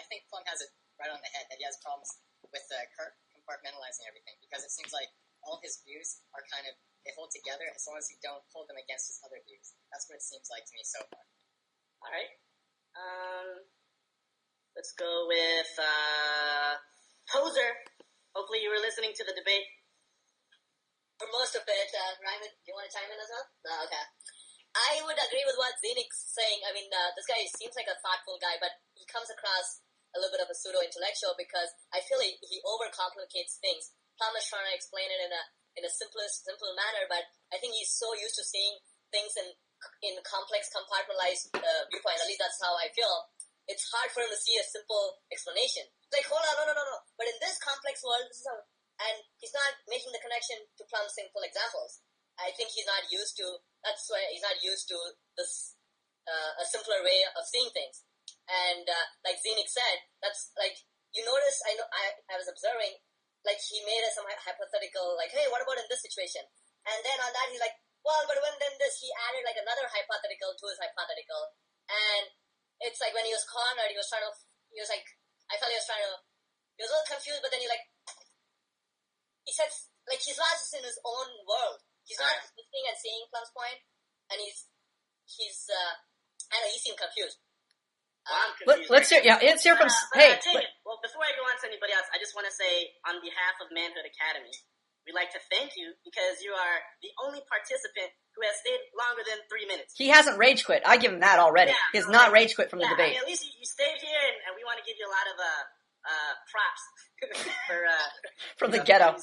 I think Plum has it right on the head, that he has problems with compartmentalizing everything, because it seems like all his views are kind of, they hold together as long as you don't hold them against his other views. That's what it seems like to me so far. Alright. Let's go with Poser. Hopefully you were listening to the debate. For most of it, Ryman, do you want to chime in as well? No, okay. I would agree with what Zenik's saying. I mean, this guy seems like a thoughtful guy, but he comes across a little bit of a pseudo-intellectual because I feel he overcomplicates things. Plum is trying to explain it in a simple manner, but I think he's so used to seeing things in complex, compartmentalized viewpoint. At least that's how I feel. It's hard for him to see a simple explanation. It's like, hold on, no. But in this complex world, this is how, and he's not making the connection to Plum's simple examples. I think he's not used to. That's why he's not used to this a simpler way of seeing things. And like Zenik said, that's like you notice. I was observing. Like, he made some hypothetical, like, hey, what about in this situation? And then on that, he's like, well, but when then this, he added, like, another hypothetical to his hypothetical. And it's like when he was cornered, he was like, I felt he was he was a little confused, but then he said, like, he's not just in his own world. He's not just listening and seeing Plum's point, and I don't know, he seemed confused. Well, I'm confused. Let's hear. Yeah, let's hear from. Hey, well, before I go on to anybody else, I just want to say, on behalf of Manhood Academy, we'd like to thank you because you are the only participant who has stayed longer than 3 minutes. he hasn't rage quit. I give him that already. Yeah, he has not rage quit from the I debate. mean, at least you stayed here, and we want to give you a lot of props for From the ghetto. for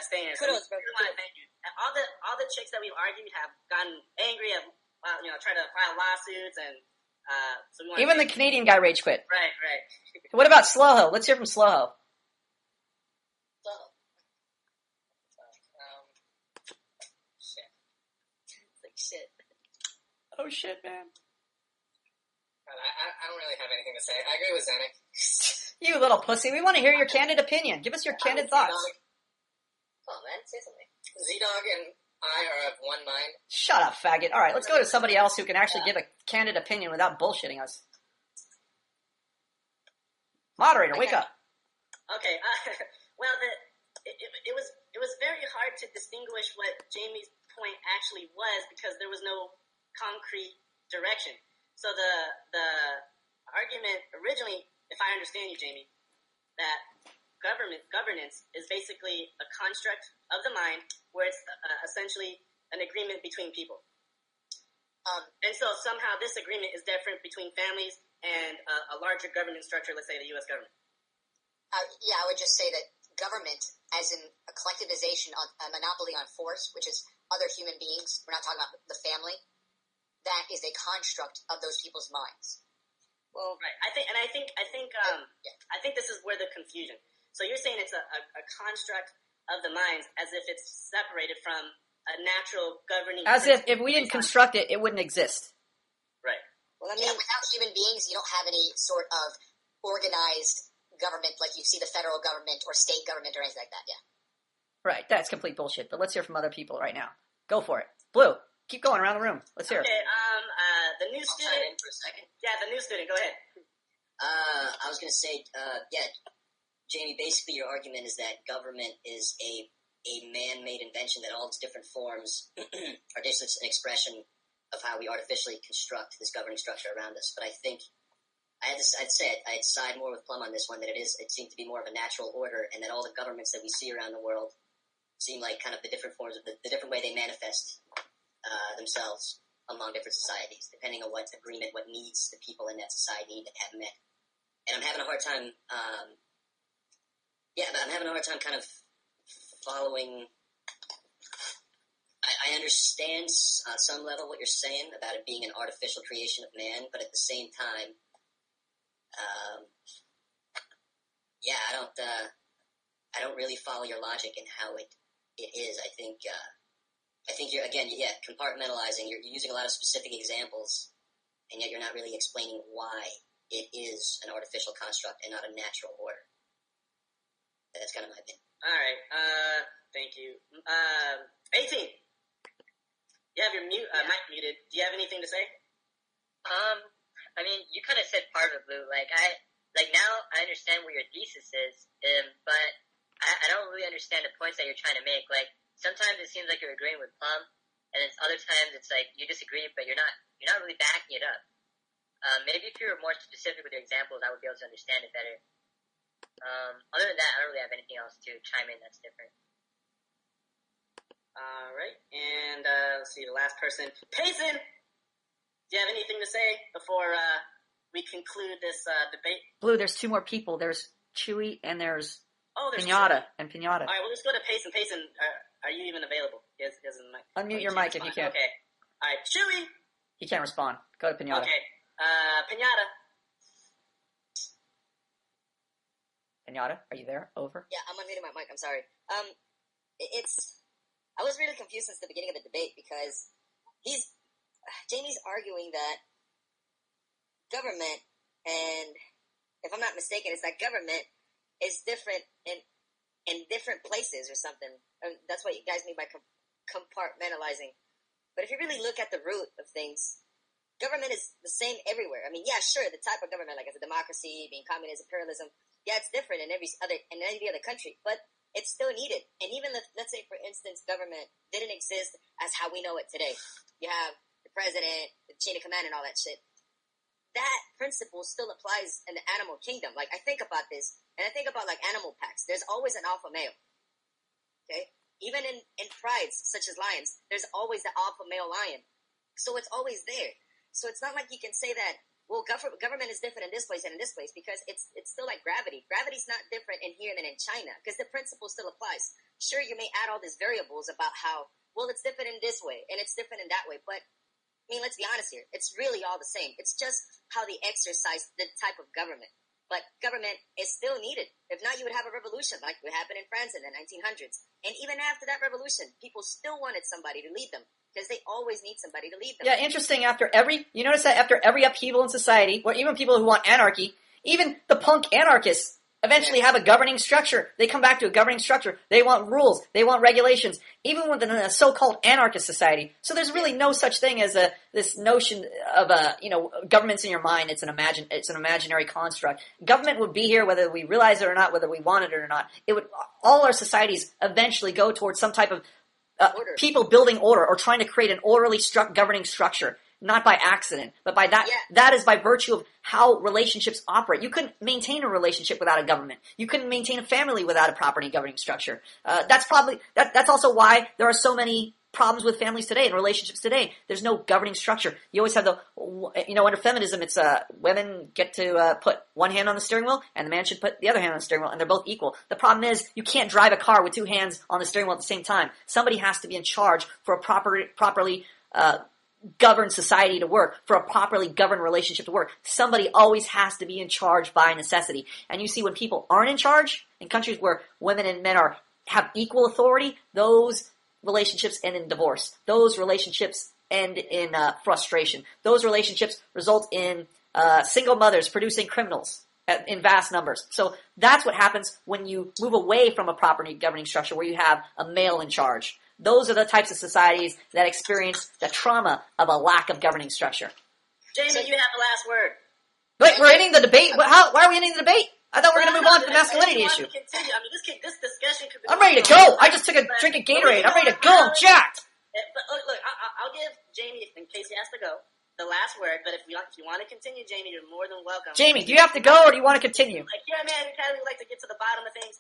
staying here. Kudos, So bro. we want to thank you. And all the chicks that we've argued have gotten angry, have tried to file lawsuits, and so we want Even the Canadian guy rage quit. right. What about Slowho? Let's hear from Slowho. So, Shit. it's like, shit. Oh shit, man! I don't really have anything to say. I agree with Zenik. You little pussy. We want to hear your candid opinion. Give us your candid thoughts. Come on, man, say something. Z-Dog and I are of one mind. Shut up, faggot. All right, let's go to somebody else who can actually give a candid opinion without bullshitting us. Moderator, wake up. Okay. Well, it was very hard to distinguish what Jamie's point actually was because there was no concrete direction. So the argument originally, if I understand you, Jamie, that governance is basically a construct of the mind where it's essentially an agreement between people. And so somehow this agreement is different between families and a larger government structure, let's say the U.S. government. I would just say that government, as in a collectivization, a monopoly on force, which is other human beings, we're not talking about the family, that is a construct of those people's minds. Well, right. I think this is where the confusion. So you're saying it's a construct of the minds as if it's separated from a natural governing. As if we didn't construct it, it wouldn't exist. Right. Well, I mean, Without human beings, you don't have any sort of organized government like you see the federal government or state government or anything like that. Yeah. Right, that's complete bullshit. But let's hear from other people right now. Go for it. Blue, keep going around the room. Let's hear it. Okay. The new I'll student. chime in for a second. Yeah, the new student. Go ahead. I was going to say, Jamie, basically your argument is that government is a man-made invention, that all its different forms are just an expression of how we artificially construct this governing structure around us. But I think I'd side more with Plum on this one, that it seemed to be more of a natural order, and that all the governments that we see around the world seem like kind of the different forms of the different way they manifest themselves among different societies, depending on what agreement, what needs the people in that society need to have met. And I'm having a hard time, kind of following. I understand on some level what you're saying about it being an artificial creation of man, but at the same time, I don't really follow your logic in how it is. I think you're compartmentalizing. You're using a lot of specific examples, and yet you're not really explaining why it is an artificial construct and not a natural order. That's kind of my opinion. All right. Thank you. 18. You have your mic muted. Do you have anything to say? I mean, you kind of said part of it, Blue. Now I understand what your thesis is, but I don't really understand the points that you're trying to make. Like, sometimes it seems like you're agreeing with Plum, and then other times it's like you disagree, but you're not really backing it up. Maybe if you were more specific with your examples, I would be able to understand it better. Other than that, I don't really have anything else to chime in that's different. All right. And let's see, the last person. Payson! Do you have anything to say before we conclude this debate? Blue, there's two more people. There's Chewy and there's There's Pinata. Chewy. And Pinata. All right, we'll just go to Payson. Payson, are you even available? He has a mic. Unmute your mic if you can. Okay. All right, Chewy! He can't respond. Go to Pinata. Okay. Pinata. Pinata, are you there? Over. yeah, I'm unmuting my mic. I'm sorry. I was really confused since the beginning of the debate because Jamie's arguing that government, and if I'm not mistaken, it's that government is different in different places or something. That's what you guys mean by compartmentalizing. But if you really look at the root of things, government is the same everywhere. I mean, yeah, sure, the type of government, like as a democracy, being communism, imperialism, yeah, it's different in every other country, but it's still needed. And even if, let's say, for instance, government didn't exist as how we know it today. You have the president, the chain of command, and all that shit. That principle still applies in the animal kingdom. Like, I think about this, and I think about, like, animal packs. There's always an alpha male. Okay? Even in prides, such as lions, there's always the alpha male lion. So it's always there. So it's not like you can say that, well, government is different in this place and in this place, because it's still like gravity. Gravity's not different in here than in China, because the principle still applies. Sure, you may add all these variables about how, well, it's different in this way, and it's different in that way, but, I mean, let's be honest here. It's really all the same. It's just how they exercise the type of government. But government is still needed. If not, you would have a revolution like what happened in France in the 1900s. And even after that revolution, people still wanted somebody to lead them, because they always need somebody to lead them. Yeah, interesting. You notice that after every upheaval in society, or even people who want anarchy, even the punk anarchists eventually have a governing structure. They come back to a governing structure. They want rules. They want regulations, even within a so-called anarchist society. So there's really no such thing as this notion of government's in your mind. It's an imaginary construct. Government would be here whether we realize it or not, whether we want it or not. All our societies eventually go towards some type of people building order or trying to create an orderly governing structure. Not by accident, but by that. Yeah. That is by virtue of how relationships operate. You couldn't maintain a relationship without a government. You couldn't maintain a family without a property governing structure. That's also why there are so many problems with families today and relationships today. There's no governing structure. You always have under feminism, it's women get to put one hand on the steering wheel, and the man should put the other hand on the steering wheel, and they're both equal. The problem is you can't drive a car with two hands on the steering wheel at the same time. Somebody has to be in charge for a properly governed society to work, for a properly governed relationship to work. Somebody always has to be in charge by necessity. And you see when people aren't in charge, in countries where women and men have equal authority, those relationships end in divorce. Those relationships end in frustration. Those relationships result in single mothers producing criminals in vast numbers. So that's what happens when you move away from a property governing structure where you have a male in charge. Those are the types of societies that experience the trauma of a lack of governing structure. Jamie, you have the last word. Wait, we're ending the debate? Why are we ending the debate? I thought we were going to move on to the masculinity issue. This discussion could I'm ready to go. I just took a drink of Gatorade. I'm ready to go. I'm jacked. But look, I'll give Jamie, in case he has to go, the last word. But if you want to continue, Jamie, you're more than welcome. Jamie, do you have to go or do you want to continue? Like, yeah, man, we kind of like to get to the bottom of things.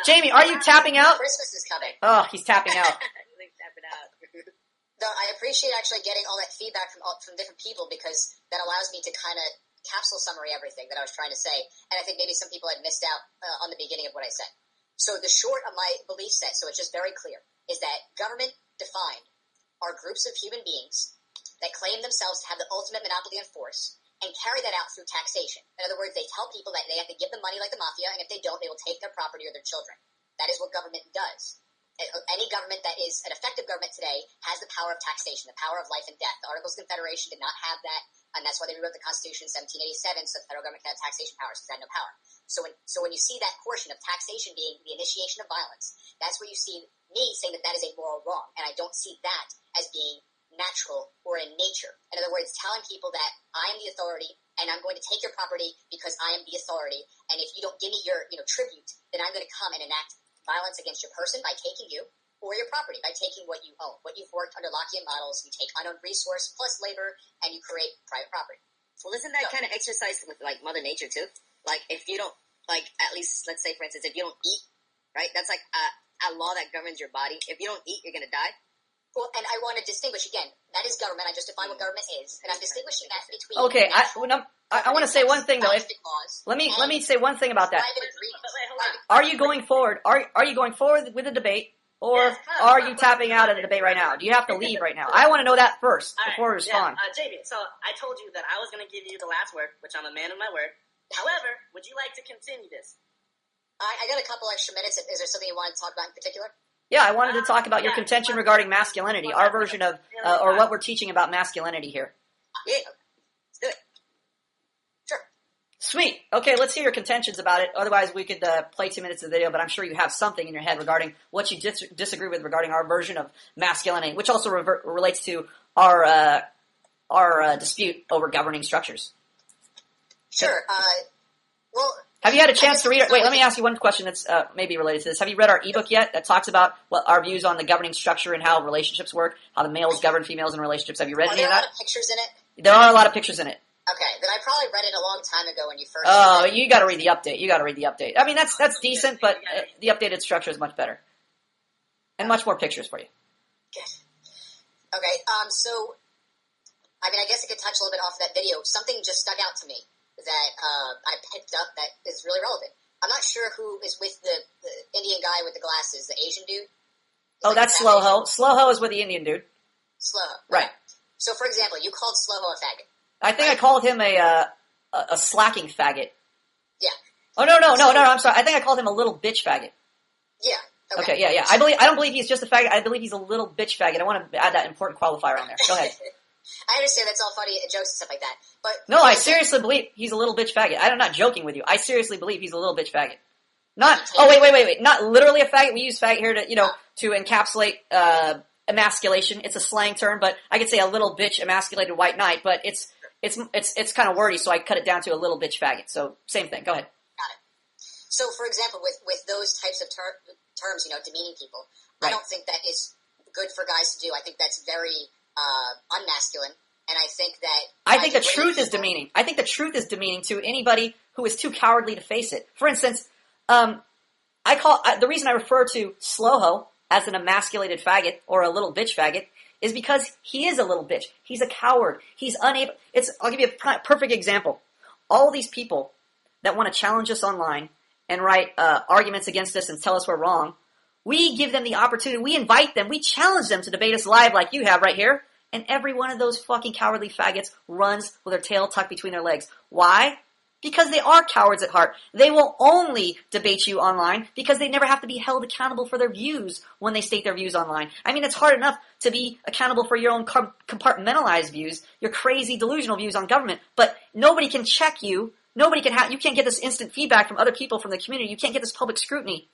Jamie, are you tapping out? Christmas is coming. Oh, he's tapping out. Tapping out. No, I appreciate actually getting all that feedback from different people, because that allows me to kind of capsule summary everything that I was trying to say. And I think maybe some people had missed out on the beginning of what I said. So the short of my belief set, so it's just very clear, is that government defined are groups of human beings that claim themselves to have the ultimate monopoly on force and carry that out through taxation. In other words, they tell people that they have to give them money like the mafia, and if they don't, they will take their property or their children. That is what government does. Any government that is an effective government today has the power of taxation, the power of life and death. The Articles of Confederation did not have that, and that's why they rewrote the Constitution in 1787, so the federal government can have taxation powers, because it had no power. So when you see that portion of taxation being the initiation of violence, that's where you see me saying that is a moral wrong, and I don't see that as being natural or in nature. In other words, telling people that I am the authority and I'm going to take your property because I am the authority, and if you don't give me your tribute, then I'm going to come and enact violence against your person by taking you, or your property by taking what you own, what you've worked under Lockean models. You take unowned resource plus labor, and you create private property. Well, isn't that kind of exercised with like Mother Nature too? Like if you don't, like at least let's say for instance, if you don't eat, right? That's like a law that governs your body. If you don't eat, you're gonna die. Well, and I want to distinguish again. That is government. I just define what government is, and I'm distinguishing that between. Okay, I want to say one thing though. Let me say one thing about that. Are you going forward? Are you going forward with the debate, or are you tapping out of the debate right now? Do you have to leave right now? I want to know that first before we respond. JB, so I told you that I was going to give you the last word, which I'm a man of my word. However, would you like to continue this? I got a couple extra minutes. Is there something you wanted to talk about in particular? Yeah, I wanted to talk about your contention regarding masculinity, our version of, or what we're teaching about masculinity here. Yeah, let's do it. Sure. Sweet. Okay, let's hear your contentions about it. Otherwise, we could play 2 minutes of the video, but I'm sure you have something in your head regarding what you disagree with regarding our version of masculinity, which also relates to our our dispute over governing structures. Sure. Well, have you had a chance to read it? Wait, let me ask you one question that's maybe related to this. Have you read our ebook yet that talks about what our views on the governing structure and how relationships work, how the males govern females in relationships? Have you read any of that? Are there a lot of pictures in it? There are a lot of pictures in it. Okay, then I probably read it a long time ago when you first. Oh, you got to read the update. You got to read the update. I mean, that's decent, but the updated structure is much better and much more pictures for you. Good. Okay. So, I mean, I guess I could touch a little bit off that video. Something just stuck out to me that I picked up that is really relevant. I'm not sure who is with the Indian guy with the glasses, the Asian dude. Oh, that's Slow-Ho. Slow-Ho is with the Indian dude. Slow-Ho. Right. So, for example, you called Slow-Ho a faggot. I think I called him a slacking faggot. Yeah. Oh, no, I'm sorry. I think I called him a little bitch faggot. Yeah. Okay, yeah. I don't believe he's just a faggot. I believe he's a little bitch faggot. I want to add that important qualifier on there. Go ahead. I understand that's all funny jokes and stuff like that. But no, I seriously believe he's a little bitch faggot. I'm not joking with you. I seriously believe he's a little bitch faggot. Not, oh, wait. Not literally a faggot. We use faggot here to encapsulate, emasculation. It's a slang term, but I could say a little bitch emasculated white knight, but it's kind of wordy, so I cut it down to a little bitch faggot. So same thing. Go ahead. Got it. So, for example, with those types of terms, demeaning people, right. I don't think that is good for guys to do. I think that's very unmasculine, and I think that I think the truth is demeaning. I think the truth is demeaning to anybody who is too cowardly to face it. For instance, the reason I refer to Slow-Ho as an emasculated faggot or a little bitch faggot is because he is a little bitch. He's a coward. He's unable. I'll give you a perfect example. All these people that want to challenge us online and write arguments against us and tell us we're wrong, we give them the opportunity. We invite them. We challenge them to debate us live like you have right here. And every one of those fucking cowardly faggots runs with their tail tucked between their legs. Why? Because they are cowards at heart. They will only debate you online because they never have to be held accountable for their views when they state their views online. I mean, it's hard enough to be accountable for your own compartmentalized views, your crazy delusional views on government, but nobody can check you. You can't get this instant feedback from other people from the community. You can't get this public scrutiny.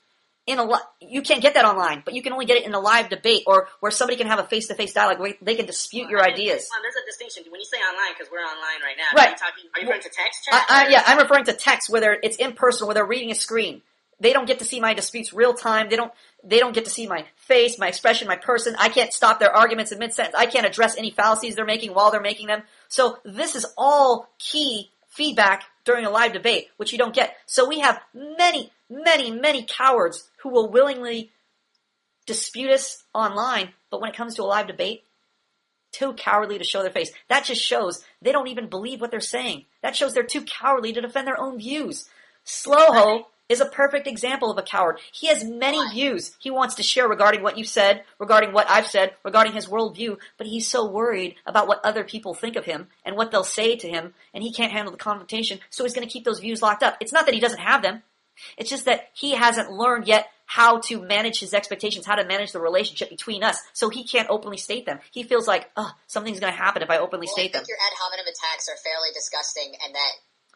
You can't get that online, but you can only get it in a live debate or where somebody can have a face-to-face dialogue where they can dispute your ideas. There's a distinction. When you say online, because we're online right now, right. Are you referring to text chat? Yeah, I'm referring to text, whether it's in person, where they're reading a screen. They don't get to see my disputes real time. They don't get to see my face, my expression, my person. I can't stop their arguments in mid-sentence. I can't address any fallacies they're making while they're making them. So this is all key feedback during a live debate, which you don't get. So we have many, many, many cowards who will willingly dispute us online, but when it comes to a live debate, too cowardly to show their face. That just shows they don't even believe what they're saying. That shows they're too cowardly to defend their own views. Slow-Ho is a perfect example of a coward. He has many views he wants to share regarding what you said, regarding what I've said, regarding his worldview, but he's so worried about what other people think of him and what they'll say to him, and he can't handle the confrontation, so he's going to keep those views locked up. It's not that he doesn't have them. It's just that he hasn't learned yet how to manage his expectations, how to manage the relationship between us, so he can't openly state them. He feels like, something's going to happen if I openly state them. I think your ad hominem attacks are fairly disgusting, and that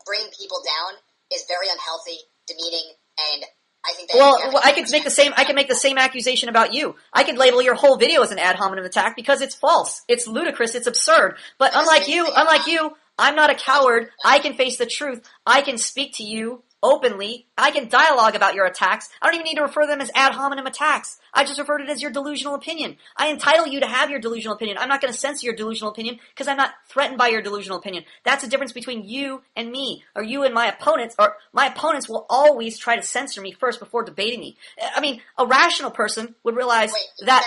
bringing people down is very unhealthy, demeaning, and I think that... Well, I could make the same accusation about you. I could label your whole video as an ad hominem attack because it's false. It's ludicrous. It's absurd. But unlike you, I'm not a coward. I can face the truth. I can speak to you openly. I can dialogue about your attacks. I don't even need to refer to them as ad hominem attacks. I just refer to it as your delusional opinion. I entitle you to have your delusional opinion. I'm not going to censor your delusional opinion because I'm not threatened by your delusional opinion. That's the difference between you and me, or you and my opponents, or my opponents will always try to censor me first before debating me. I mean, a rational person would realize that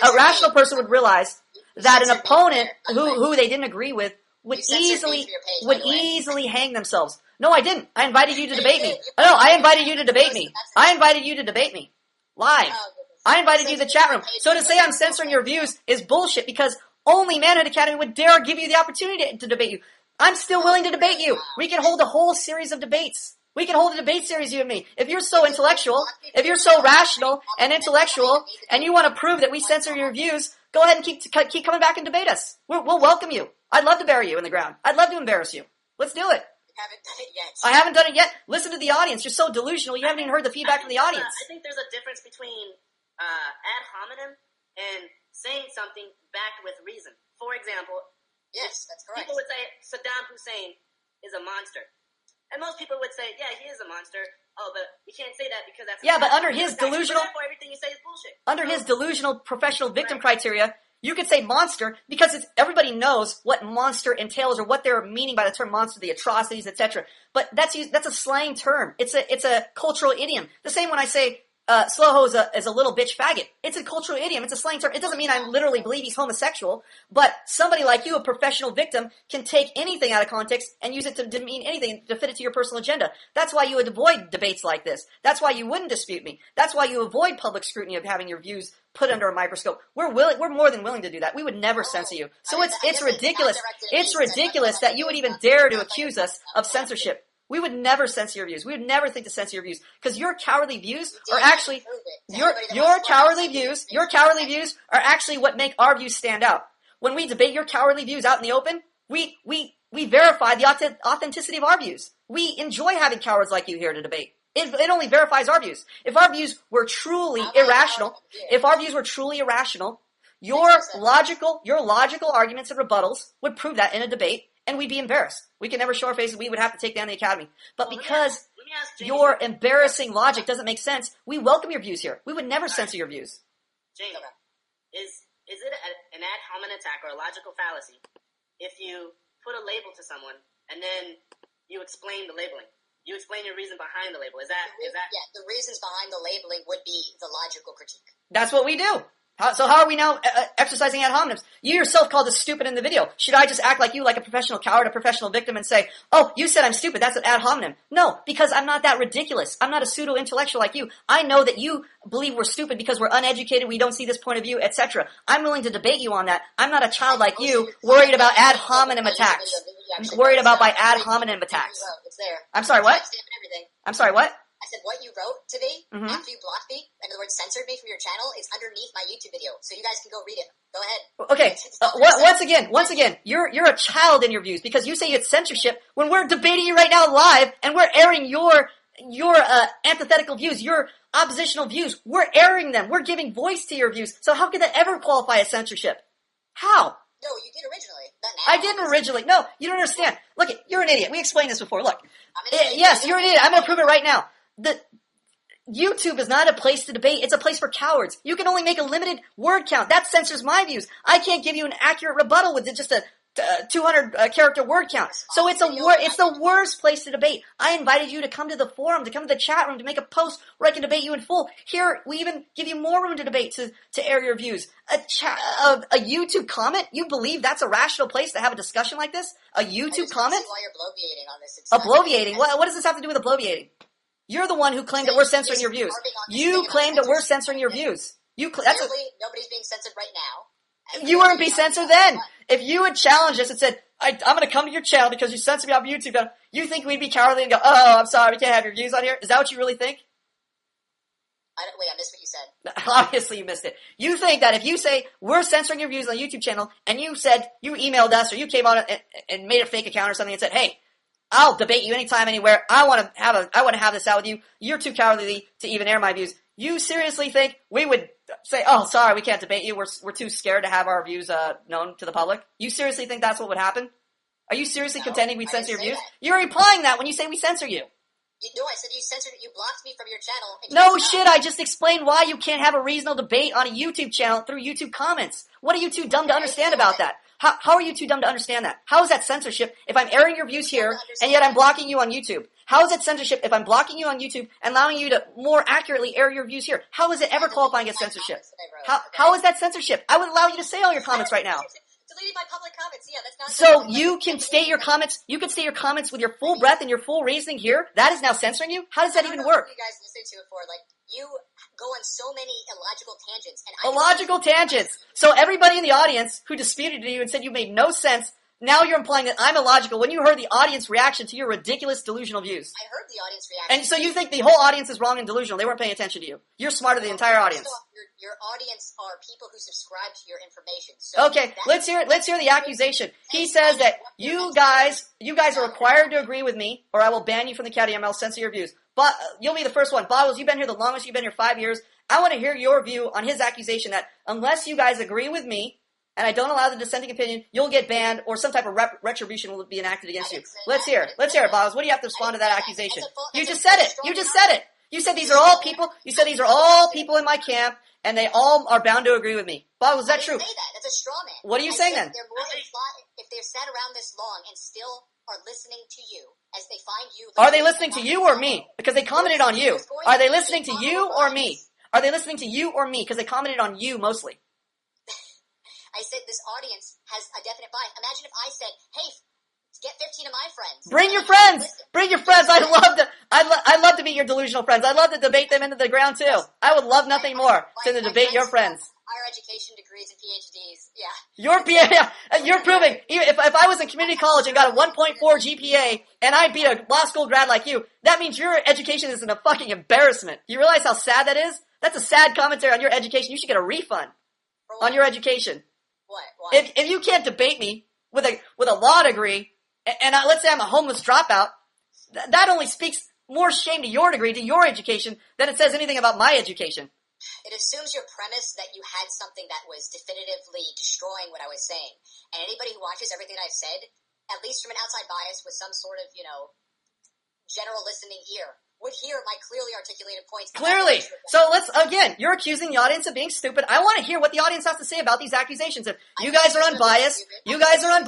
an opponent who they didn't agree with would easily hang themselves. No, I didn't. I invited you to debate me. No, I invited you to debate me. I invited you to debate me. Live. I invited you to the chat room. So to say I'm censoring your views is bullshit because only Manhood Academy would dare give you the opportunity to debate you. I'm still willing to debate you. We can hold a whole series of debates. We can hold a debate series, you and me. If you're so intellectual, if you're so rational and intellectual, and you want to prove that we censor your views, go ahead and keep coming back and debate us. We'll welcome you. I'd love to bury you in the ground. I'd love to embarrass you. Let's do it. Haven't done it yet. I haven't done it yet. Listen to the audience. You're so delusional. You haven't even heard the feedback from the audience. I think there's a difference between ad hominem and saying something backed with reason. For example, Yes, that's correct. People would say Saddam Hussein is a monster. And most people would say, yeah, he is a monster. Oh, but you can't say that because that's Yeah, but under his delusional, therefore everything you say is bullshit. under his delusional professional victim criteria, you could say monster because everybody knows what monster entails or what they're meaning by the term monster, the atrocities, etc. But that's a slang term. It's a cultural idiom. The same when I say Sloho is a little bitch faggot. It's a cultural idiom. It's a slang term. It doesn't mean I literally believe he's homosexual, but somebody like you, a professional victim, can take anything out of context and use it to demean anything to fit it to your personal agenda. That's why you would avoid debates like this. That's why you wouldn't dispute me. That's why you avoid public scrutiny of having your views put under a microscope. We're more than willing to do that. We would never censor you. So it's ridiculous. It's ridiculous that you would even dare to accuse us of censorship. We would never censor your views. We would never think to censor your views because your cowardly views are actually your cowardly views are actually what make our views stand out. When we debate your cowardly views out in the open, we verify the authenticity of our views. We enjoy having cowards like you here to debate. It only verifies our views. If our views were truly irrational, your logical arguments and rebuttals would prove that in a debate. And we'd be embarrassed. We could never show our faces. We would have to take down the academy. But because let me ask James, your embarrassing logic doesn't make sense, we welcome your views here. We would never censor your views. James, is it an ad hominem attack or a logical fallacy if you put a label to someone and then you explain the labeling? You explain your reason behind the label. Is that? Yeah, the reasons behind the labeling would be the logical critique. That's what we do. So how are we now exercising ad hominems? You yourself called us stupid in the video. Should I just act like you, like a professional coward, a professional victim, and say, oh, you said I'm stupid, that's an ad hominem? No, because I'm not that ridiculous. I'm not a pseudo-intellectual like you. I know that you believe we're stupid because we're uneducated, we don't see this point of view, etc. I'm willing to debate you on that. I'm not a child like you, worried about ad hominem attacks. I'm worried about by ad hominem attacks. It's there. I'm sorry, what? I'm sorry, what? I said, what you wrote to me after you blocked me, in other words, censored me from your channel, is underneath my YouTube video. So you guys can go read it. Go ahead. Okay. Once again, you're a child in your views because you say it's censorship when we're debating you right now live and we're airing your antithetical views, your oppositional views. We're airing them. We're giving voice to your views. So how could that ever qualify as censorship? How? No, you did originally. I didn't originally. No, you don't understand. Look, you're an idiot. We explained this before. Look. Yes, you're an idiot. I'm going to prove it right now. YouTube is not a place to debate. It's a place for cowards. You can only make a limited word count. That censors my views. I can't give you an accurate rebuttal with just a 200 character word count. So it's the worst place to debate. I invited you to come to the forum, to come to the chat room, to make a post where I can debate you in full. Here, we even give you more room to debate, to air your views. A YouTube comment? You believe that's a rational place to have a discussion like this? A YouTube comment? Why you're bloviating on this? Bloviating? What does this have to do with bloviating? You're the one who claimed that we're censoring your views. You claimed that we're censoring your views. Nobody's being censored right now. You weren't being censored then. If you had challenged us and said, I'm going to come to your channel because you censored me off YouTube, you think we'd be cowardly and go, oh, I'm sorry, we can't have your views on here? Is that what you really think? I missed what you said. Obviously you missed it. You think that if you say, we're censoring your views on the YouTube channel, and you emailed us, or you came on and made a fake account or something and said, hey, I'll debate you anytime, anywhere. I want to have this out with you. You're too cowardly to even air my views. You seriously think we would say, oh, sorry, we can't debate you. We're too scared to have our views known to the public? You seriously think that's what would happen? Are you seriously contending we'd censor your views? You're implying that when you say we censor you. No, I said you censored it. You blocked me from your channel. No shit, I just explained why you can't have a reasonable debate on a YouTube channel through YouTube comments. What are you too dumb to understand about that? How are you too dumb to understand that? How is that censorship if I'm airing your views here and yet I'm blocking you on YouTube? How is it censorship if I'm blocking you on YouTube and allowing you to more accurately air your views here? How is it ever qualifying as censorship? How is that censorship? I would allow you to say all your comments right now. Deleting my public comments, yeah, that's not. So you can state your comments. You can state your comments with your full breath and your full reasoning here. That is now censoring you. How does that even work? You guys listened to it for you go on so many illogical tangents. Illogical tangents. So everybody in the audience who disputed you and said you made no sense, now you're implying that I'm illogical when you heard the audience reaction to your ridiculous delusional views. I heard the audience reaction. And so you think the whole audience is wrong and delusional. They weren't paying attention to you. You're smarter than the entire audience. Your audience are people who subscribe to your information. So okay, let's hear the accusation. He says that you guys are required to agree with me or I will ban you from the academy and I'll censor your views. But you'll be the first one. Bottles, you've been here the longest. You've been here 5 years. I want to hear your view on his accusation that unless you guys agree with me, and I don't allow the dissenting opinion, you'll get banned or some type of retribution will be enacted against you. Let's hear it. Let's hear it, Boz. What do you have to respond to that accusation? You just said it. You just said it. You said these are all people. You said these are all people in my camp, and they all are bound to agree with me. Boz, was that true? I didn't say that. That's a straw man. What are you saying then? They're more implied if they've sat around this long and still are listening to you as they find you. Are they listening to you or me? Because they commented on you. Are they listening to you or me? Are they listening to you or me? Because they commented on you mostly. I said this audience has a definite bias. Imagine if I said, "Hey, get 15 of my friends." Bring your friends. Bring your friends. I'd love to meet your delusional friends. I'd love to debate them into the ground too. I would love nothing more than to debate your friends. Higher education degrees and PhDs. Yeah. You're proving. If I was in community college and got a 1.4 GPA and I beat a law school grad like you, that means your education is a fucking embarrassment. You realize how sad that is? That's a sad commentary on your education. You should get a refund on your education. What? Why? If you can't debate me with a law degree, and let's say I'm a homeless dropout, that only speaks more shame to your degree, to your education, than it says anything about my education. It assumes your premise that you had something that was definitively destroying what I was saying. And anybody who watches everything I've said, at least from an outside bias with some sort of, general listening ear, would hear my clearly articulated points. Clearly. So you're accusing the audience of being stupid. I want to hear what the audience has to say about these accusations. If you guys are unbiased, you guys are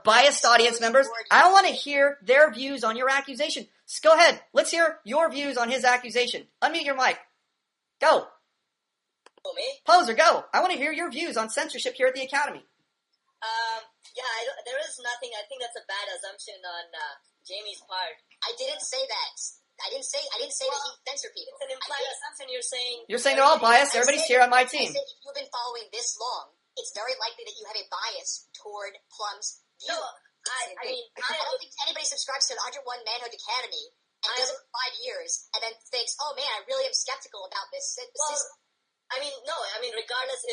biased audience members. I want to hear their views on your accusation. So go ahead. Let's hear your views on his accusation. Unmute your mic. Go. Me? Poser, go. I want to hear your views on censorship here at the Academy. There is nothing. I think that's a bad assumption on Jamie's part. I didn't say that. I didn't say that he censored people. It's an implied assumption. You're saying they're all biased. Everybody's here on my team. I said if you've been following this long, it's very likely that you have a bias toward Plum's view. No, I don't think anybody subscribes to the 101 Manhood Academy and does it for 5 years and then thinks, "Oh man, I really am skeptical about this system." Regardless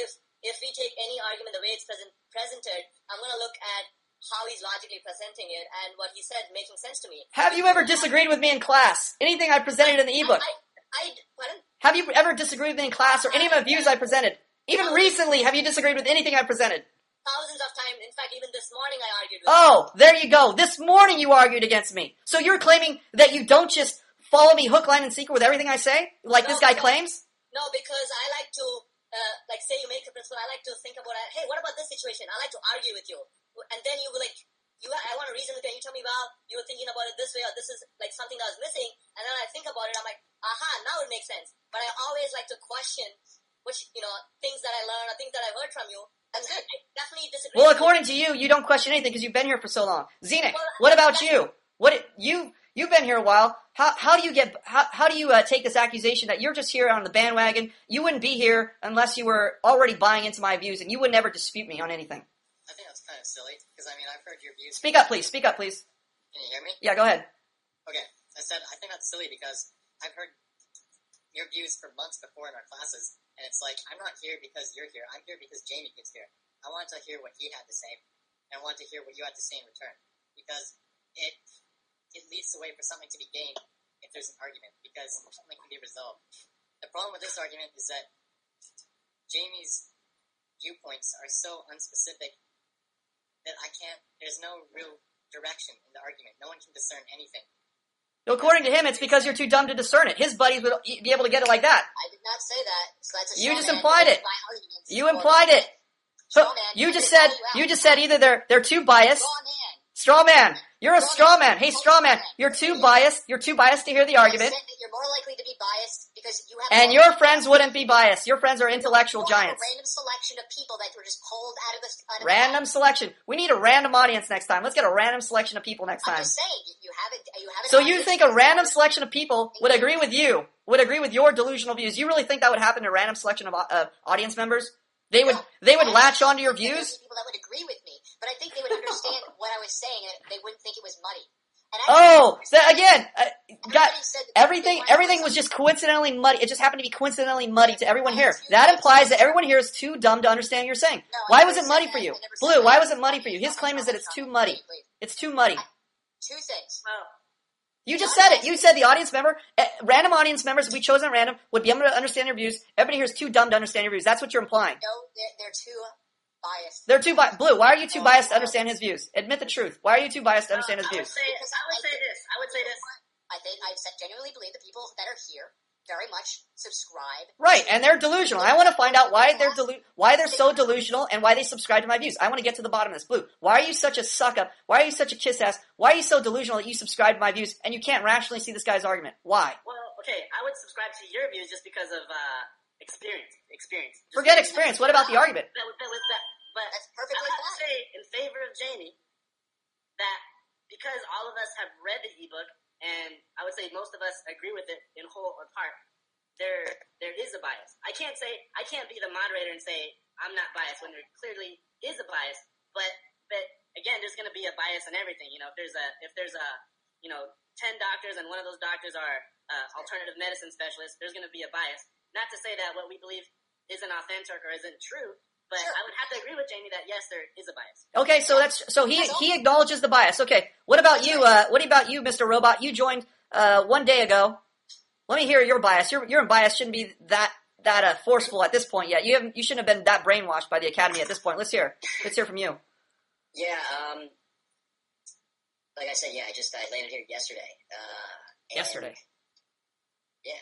if we take any argument the way it's presented, I'm going to look at how he's logically presenting it and what he said making sense to me. Have you ever disagreed with me in class? Anything I presented in the ebook? Pardon? Have you ever disagreed with me in class or any of the views I presented? Even recently, have you disagreed with anything I presented? Thousands of times. In fact, even this morning I argued with you. There you go. This morning you argued against me. So you're claiming that you don't just follow me hook, line, and sinker with everything I say? Like this guy claims? No, because I like to, say you make a principle, I like to think about, hey, what about this situation? I like to argue with you. And then you will I want to reason with you, and you tell me, well, you were thinking about it this way, or this is like something that was missing, and then I think about it, I'm like, aha, now it makes sense. But I always like to question things that I learned or things that I heard from you. And I definitely disagree. Well, according to you, you don't question anything because you've been here for so long. Zenit, what about you? You've been here a while. How do you take this accusation that you're just here on the bandwagon? You wouldn't be here unless you were already buying into my views, and you would never dispute me on anything. I think that's kind of silly because I've heard your views. Speak up, please. Can you hear me? Yeah, go ahead. Okay, I said I think that's silly because I've heard your views for months before in our classes, and it's like I'm not here because you're here. I'm here because Jamie gets here. I wanted to hear what he had to say, and I wanted to hear what you had to say in return because it leads the way for something to be gained if there's an argument, because something can be resolved. The problem with this argument is that Jamie's viewpoints are so unspecific that there's no real direction in the argument. No one can discern anything. According to him, it's because you're too dumb to discern it. His buddies would be able to get it like that. I did not say that. So that's a you just man. implied it. You implied it. So you just said either they're too biased. Straw man. You're a straw man. Hey, straw man. You're too biased. You're too biased to hear the argument. I said that you're more likely to be biased because you have. And your friends wouldn't be biased. Your friends are intellectual giants. A random selection of people that were just pulled out of the. Random selection. We need a random audience next time. Let's get a random selection of people next time. I'm just saying you haven't. So you think a random selection of people would agree with you? Would agree with your delusional views? You really think that would happen to a random selection of audience members? They would latch onto your views? People that would agree with me, but I think they would understand what I was saying, and they wouldn't think it was muddy. Everything was just coincidentally muddy. It just happened to be coincidentally muddy to everyone here. That implies that everyone here is too dumb to understand what you're saying. Why was it muddy for you? Blue, why was it muddy for you? His claim is that it's too muddy. It's too muddy. Two things. You just said it. You said the audience member, random audience members, we chose at random, would be able to understand your views. Everybody here is too dumb to understand your views. That's what you're implying. No, they're too biased. They're too biased. Blue, why are you too biased to understand his views? Admit the truth. Why are you too biased to understand his I would views? say this. I genuinely believe the people that are here very much subscribe. Right, and they're delusional. I want to find out why they're so delusional and why they subscribe to my views. I want to get to the bottom of this. Blue, why are you such a suck-up? Why are you such a kiss-ass? Why are you so delusional that you subscribe to my views and you can't rationally see this guy's argument? Why? Well, okay, I would subscribe to your views just because of experience. Forget experience. What about the argument? But That's perfectly I have to fine. say, in favor of Jamie, that because all of us have read the ebook, and I would say most of us agree with it in whole or part, there is a bias. I can't be the moderator and say I'm not biased when there clearly is a bias. But again, there's going to be a bias in everything. You know, if there's a 10 doctors and one of those doctors are alternative medicine specialists, there's going to be a bias. Not to say that what we believe isn't authentic or isn't true, but Sure. I would have to agree with Jamie that yes, there is a bias. Okay, so he acknowledges the bias. Okay, what about you? What about you, Mr. Robot? You joined 1 day ago. Let me hear your bias. Your bias shouldn't be that forceful at this point yet. You shouldn't have been that brainwashed by the Academy at this point. Let's hear from you. Yeah, like I said, I landed here yesterday. Yesterday. Yeah.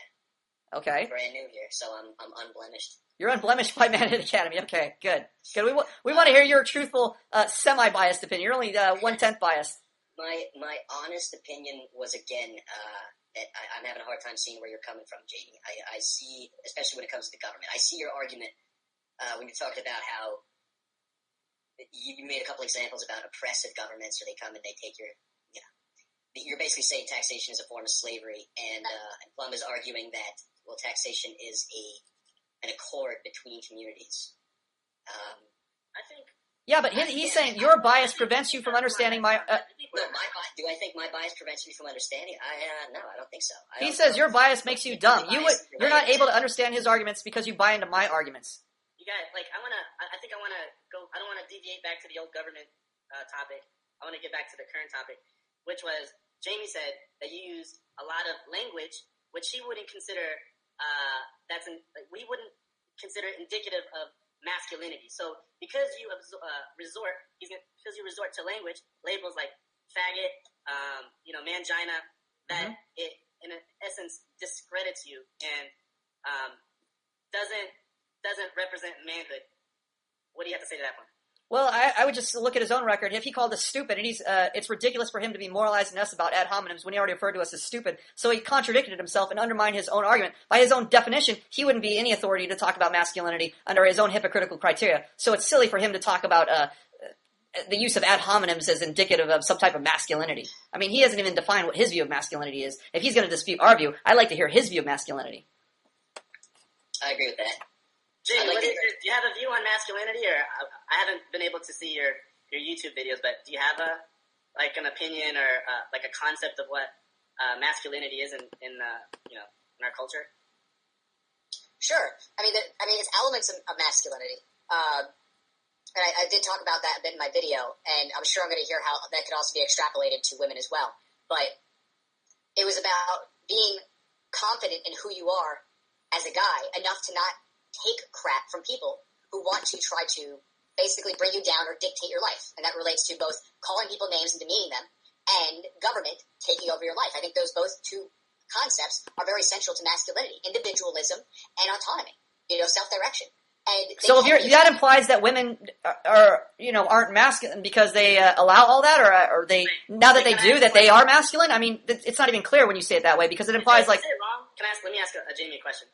Okay. Brand new here, so I'm unblemished. You're unblemished by Manhood Academy. Okay, good. We want to hear your truthful, semi-biased opinion. You're only 1/10 biased. My honest opinion was, again, that I'm having a hard time seeing where you're coming from, Jamie. I see, especially when it comes to the government, I see your argument when you talked about how you made a couple examples about oppressive governments, or they come and they take you're basically saying taxation is a form of slavery, and Plum is arguing that, well, taxation is an accord between communities. I think. Yeah, but he's saying your bias prevents you from understanding my. Do I think my bias prevents me from understanding? No, I don't think so. He says your bias makes you dumb. You're not able to understand his arguments because you buy into my arguments. You guys, I think I want to go. I don't want to deviate back to the old government topic. I want to get back to the current topic, which was Jamie said that you used a lot of language which he wouldn't consider. We wouldn't consider indicative of masculinity. So because you resort to language labels like faggot, mangina, that it in essence discredits you and doesn't represent manhood. What do you have to say to that point? Well, I would just look at his own record. If he called us stupid, and it's ridiculous for him to be moralizing us about ad hominems when he already referred to us as stupid. So he contradicted himself and undermined his own argument. By his own definition, he wouldn't be any authority to talk about masculinity under his own hypocritical criteria. So it's silly for him to talk about the use of ad hominems as indicative of some type of masculinity. I mean, he hasn't even defined what his view of masculinity is. If he's going to dispute our view, I'd like to hear his view of masculinity. I agree with that. Jamie, do you have a view on masculinity, or I haven't been able to see your YouTube videos, but do you have an opinion or a concept of what masculinity is in our culture? Sure. I mean, it's elements of masculinity. And I did talk about that a bit in my video, and I'm sure I'm going to hear how that could also be extrapolated to women as well. But it was about being confident in who you are as a guy, enough to not take crap from people who want to try to basically bring you down or dictate your life. And that relates to both calling people names and demeaning them, and government taking over your life. I think those both two concepts are very central to masculinity: individualism and autonomy, self-direction. And so that implies that women aren't masculine because they allow all that, or they, now that they do, that they are masculine. I mean, it's not even clear when you say it that way, because it implies Is it wrong? Let me ask Jamie a question.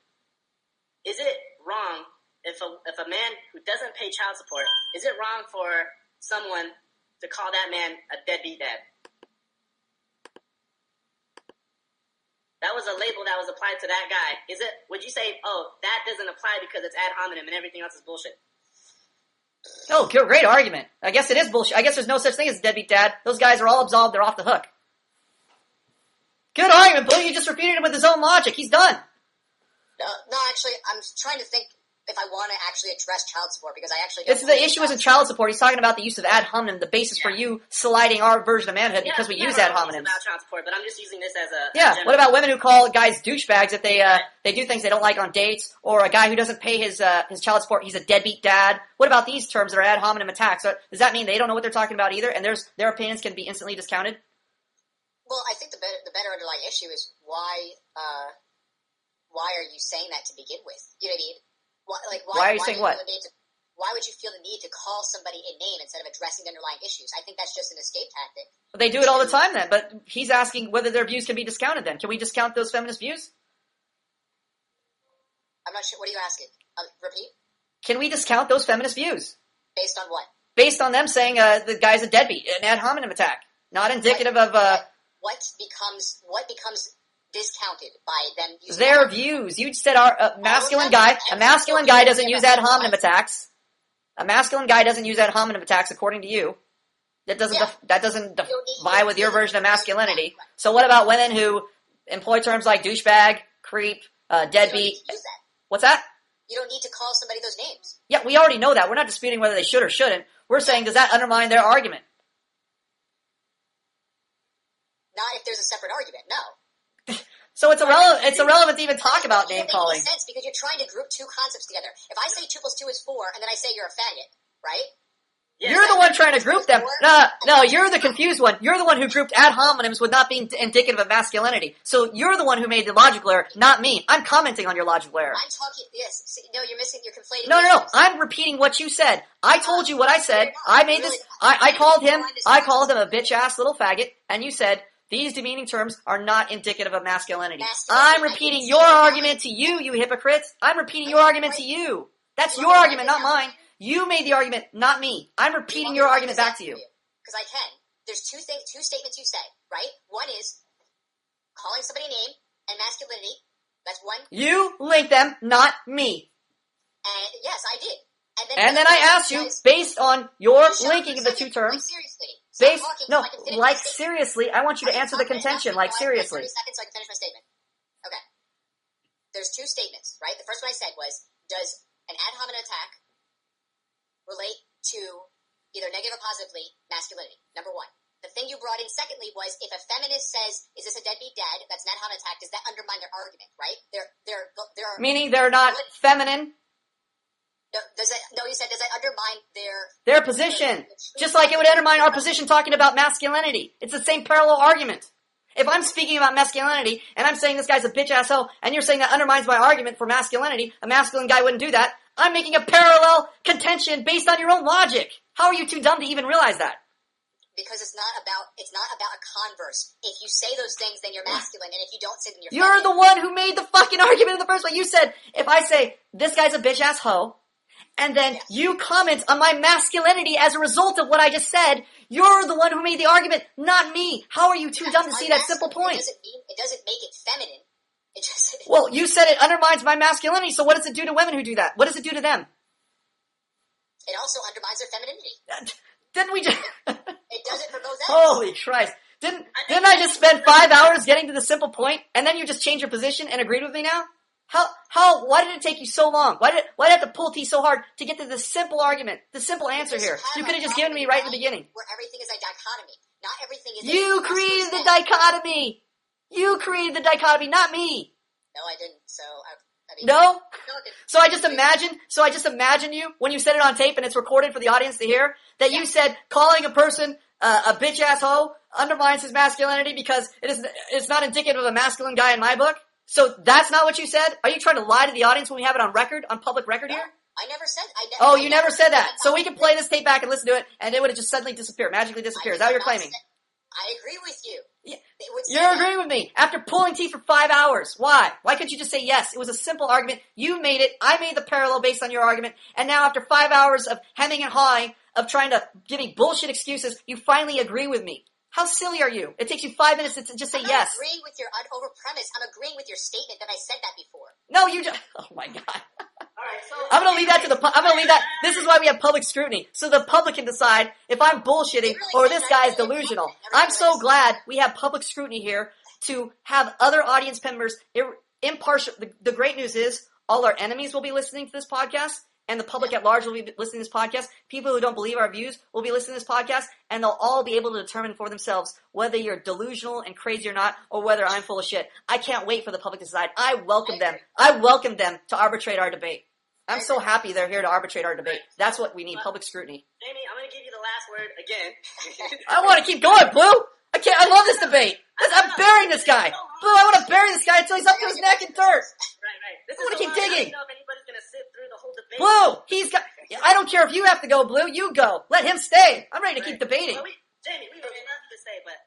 Is it wrong if a man who doesn't pay child support, is it wrong for someone to call that man a deadbeat dad? That was a label that was applied to that guy. Would you say, that doesn't apply because it's ad hominem and everything else is bullshit? Oh, great argument. I guess it is bullshit. I guess there's no such thing as deadbeat dad. Those guys are all absolved. They're off the hook. Good argument, Blue. You just repeated it with his own logic. He's done. No, actually, I'm trying to think want to actually address child support, because I actually It's the issue isn't child support. He's talking about the use of ad hominem, the basis for you sliding our version of manhood because we use ad hominems. About child support, but I'm just using this as a Yeah. What about women who call guys douchebags if they do things they don't like on dates, or a guy who doesn't pay his child support? He's a deadbeat dad. What about these terms that are ad hominem attacks? So does that mean they don't know what they're talking about either, and their opinions can be instantly discounted? Well, I think the better underlying issue is why are you saying that to begin with? You know what I mean? Why are you saying what? Why would you feel the need to call somebody a name instead of addressing the underlying issues? I think that's just an escape tactic. They do it all the time then, but he's asking whether their views can be discounted then. Can we discount those feminist views? I'm not sure. What are you asking? Repeat? Can we discount those feminist views? Based on what? Based on them saying the guy's a deadbeat, an ad hominem attack. Not indicative of... What becomes discounted by them using their views. You said a masculine guy doesn't use ad hominem attacks. A masculine guy doesn't use ad hominem attacks, according to you. That doesn't vie with your version of masculinity. So what about women who employ terms like douchebag, creep, deadbeat? What's that? You don't need to call somebody those names. Yeah, we already know that. We're not disputing whether they should or shouldn't. We're saying, does that undermine their argument? Not if there's a separate argument, no. So it's irrelevant to even talk about name calling. It doesn't make any sense because you're trying to group two concepts together. If I say 2 + 2 is 4, and then I say you're a faggot, right? You're the one trying to group them. No, you're the confused one. You're the one who grouped ad hominems with not being indicative of masculinity. So you're the one who made the logical error, not me. I'm commenting on your logical error. I'm talking, yes. See, no, you're conflating. No. I'm repeating what you said. I told you what I said. I made this, I called him a bitch-ass little faggot, and you said, these demeaning terms are not indicative of masculinity. I'm repeating your argument to you, you hypocrites. I'm repeating your argument to you. That's your argument, not mine. You made the argument, not me. I'm repeating your argument back to you. Because I can. There's two statements you said, right? One is calling somebody a name and masculinity. That's one. You linked them, not me. And yes, I did. And then I asked you, based on your linking of the two terms. Seriously, I want you to answer the contention, seriously. 30 seconds so I can finish my statement. Okay. There's two statements, right? The first one I said was, does an ad hominem attack relate to either negative or positively masculinity? Number one. The thing you brought in secondly was, if a feminist says, is this a deadbeat dad, that's an ad hominem attack, does that undermine their argument, right? Meaning they're not feminine? No, you said, does that undermine their position? Just like it would undermine our position talking about masculinity. It's the same parallel argument. If I'm speaking about masculinity, and I'm saying this guy's a bitch asshole, and you're saying that undermines my argument for masculinity, a masculine guy wouldn't do that, I'm making a parallel contention based on your own logic. How are you too dumb to even realize that? Because it's not about a converse. If you say those things, then you're masculine, and if you don't say them, you're feminine. The one who made the fucking argument in the first place. You said, if I say, this guy's a bitch ass hoe, and then you comment on my masculinity as a result of what I just said, you're the one who made the argument, not me. How are you too dumb to see that simple point? It doesn't make it feminine. Well, you said it undermines my masculinity, so what does it do to women who do that? What does it do to them? It also undermines their femininity. Didn't we just... It does it for both ends. Holy Christ. Didn't I just spend 5 hours getting to the simple point, and then you just changed your position and agreed with me now? Why did it take you so long? Why did I have to pull teeth so hard to get to the simple argument, the simple answer here? You could have just given me right in the beginning. Where everything is a dichotomy. Not everything is You created the dichotomy! You created the dichotomy, not me! No, I didn't, so... No? So I just imagine you, when you said it on tape and it's recorded for the audience to hear, that you said calling a person a bitch ass hoe undermines his masculinity because it's not indicative of a masculine guy in my book? So that's not what you said? Are you trying to lie to the audience when we have it on record, on public record here? I never said... you never said that. So we can play this tape back and listen to it, and it would have just suddenly disappeared, magically disappeared. Is that what you're claiming? I agree with you. Yeah. You're agreeing with me. After pulling teeth for 5 hours. Why? Why couldn't you just say yes? It was a simple argument. You made it. I made the parallel based on your argument. And now after 5 hours of hemming and hawing, of trying to give me bullshit excuses, you finally agree with me. How silly are you? It takes you 5 minutes to just say yes. I'm not agreeing with your over premise. I'm agreeing with your statement that I said that before. No, you just... Oh my God. All right, so I'm gonna leave that to I'm gonna leave that. This is why we have public scrutiny, so the public can decide if I'm bullshitting or this guy is delusional. I'm so glad we have public scrutiny here to have other audience members impartial. The great news is All our enemies will be listening to this podcast, and the public at large will be listening to this podcast. People who don't believe our views will be listening to this podcast, and they'll all be able to determine for themselves whether you're delusional and crazy or not, or whether I'm full of shit. I can't wait for the public to decide. I welcome them. I welcome them to arbitrate our debate. I'm so happy they're here to arbitrate our debate. That's what we need, public scrutiny. Jamie, I'm going to give you the last word again. I want to keep going, Blue. I love this debate. I'm burying this guy. Blue, I want to bury this guy until he's up to his neck in dirt. Right. I want to keep digging. I don't know if anybody's going to sit through the whole debate. Blue, I don't care if you have to go, Blue. You go. Let him stay. I'm ready to keep debating. Well, Jamie, we have nothing to say, but...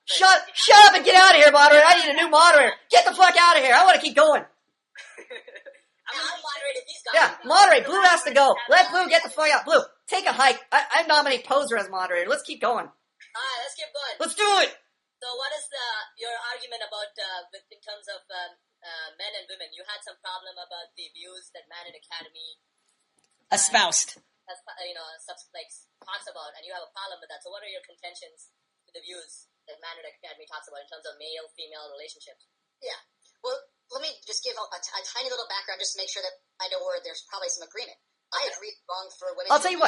Shut up and get out of here, moderator. I need a new moderator. Get the fuck out of here. I want to keep going. I'll moderate if these guys. Yeah, moderate. Blue has to go. Let Blue get the fuck out. Blue, take a hike. I nominate Poser as moderator. Let's keep going. Alright, let's keep going. Let's do it. So what is your argument about in terms of men and women? You had some problem about the views that Man in Academy Espoused. has, talks about, and you have a problem with that. So what are your contentions with the views that Man in Academy talks about in terms of male-female relationships? Yeah. Well, let me just give a tiny little background just to make sure that I know where there's probably some agreement. I agree it's wrong for women. I'll tell you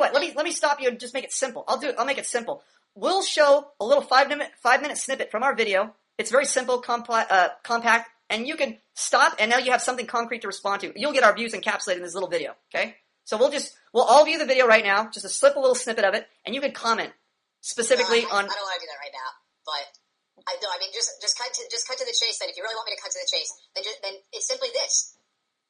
what. Let me stop you and just make it simple. I'll make it simple. We'll show a little 5-minute snippet from our video. It's very simple, compact, and you can stop, and now you have something concrete to respond to. You'll get our views encapsulated in this little video, okay? So we'll all view the video right now, just a little snippet of it, and you can comment specifically on... I don't want to do that right now, but... just cut to the chase then. If you really want me to cut to the chase, then it's simply this.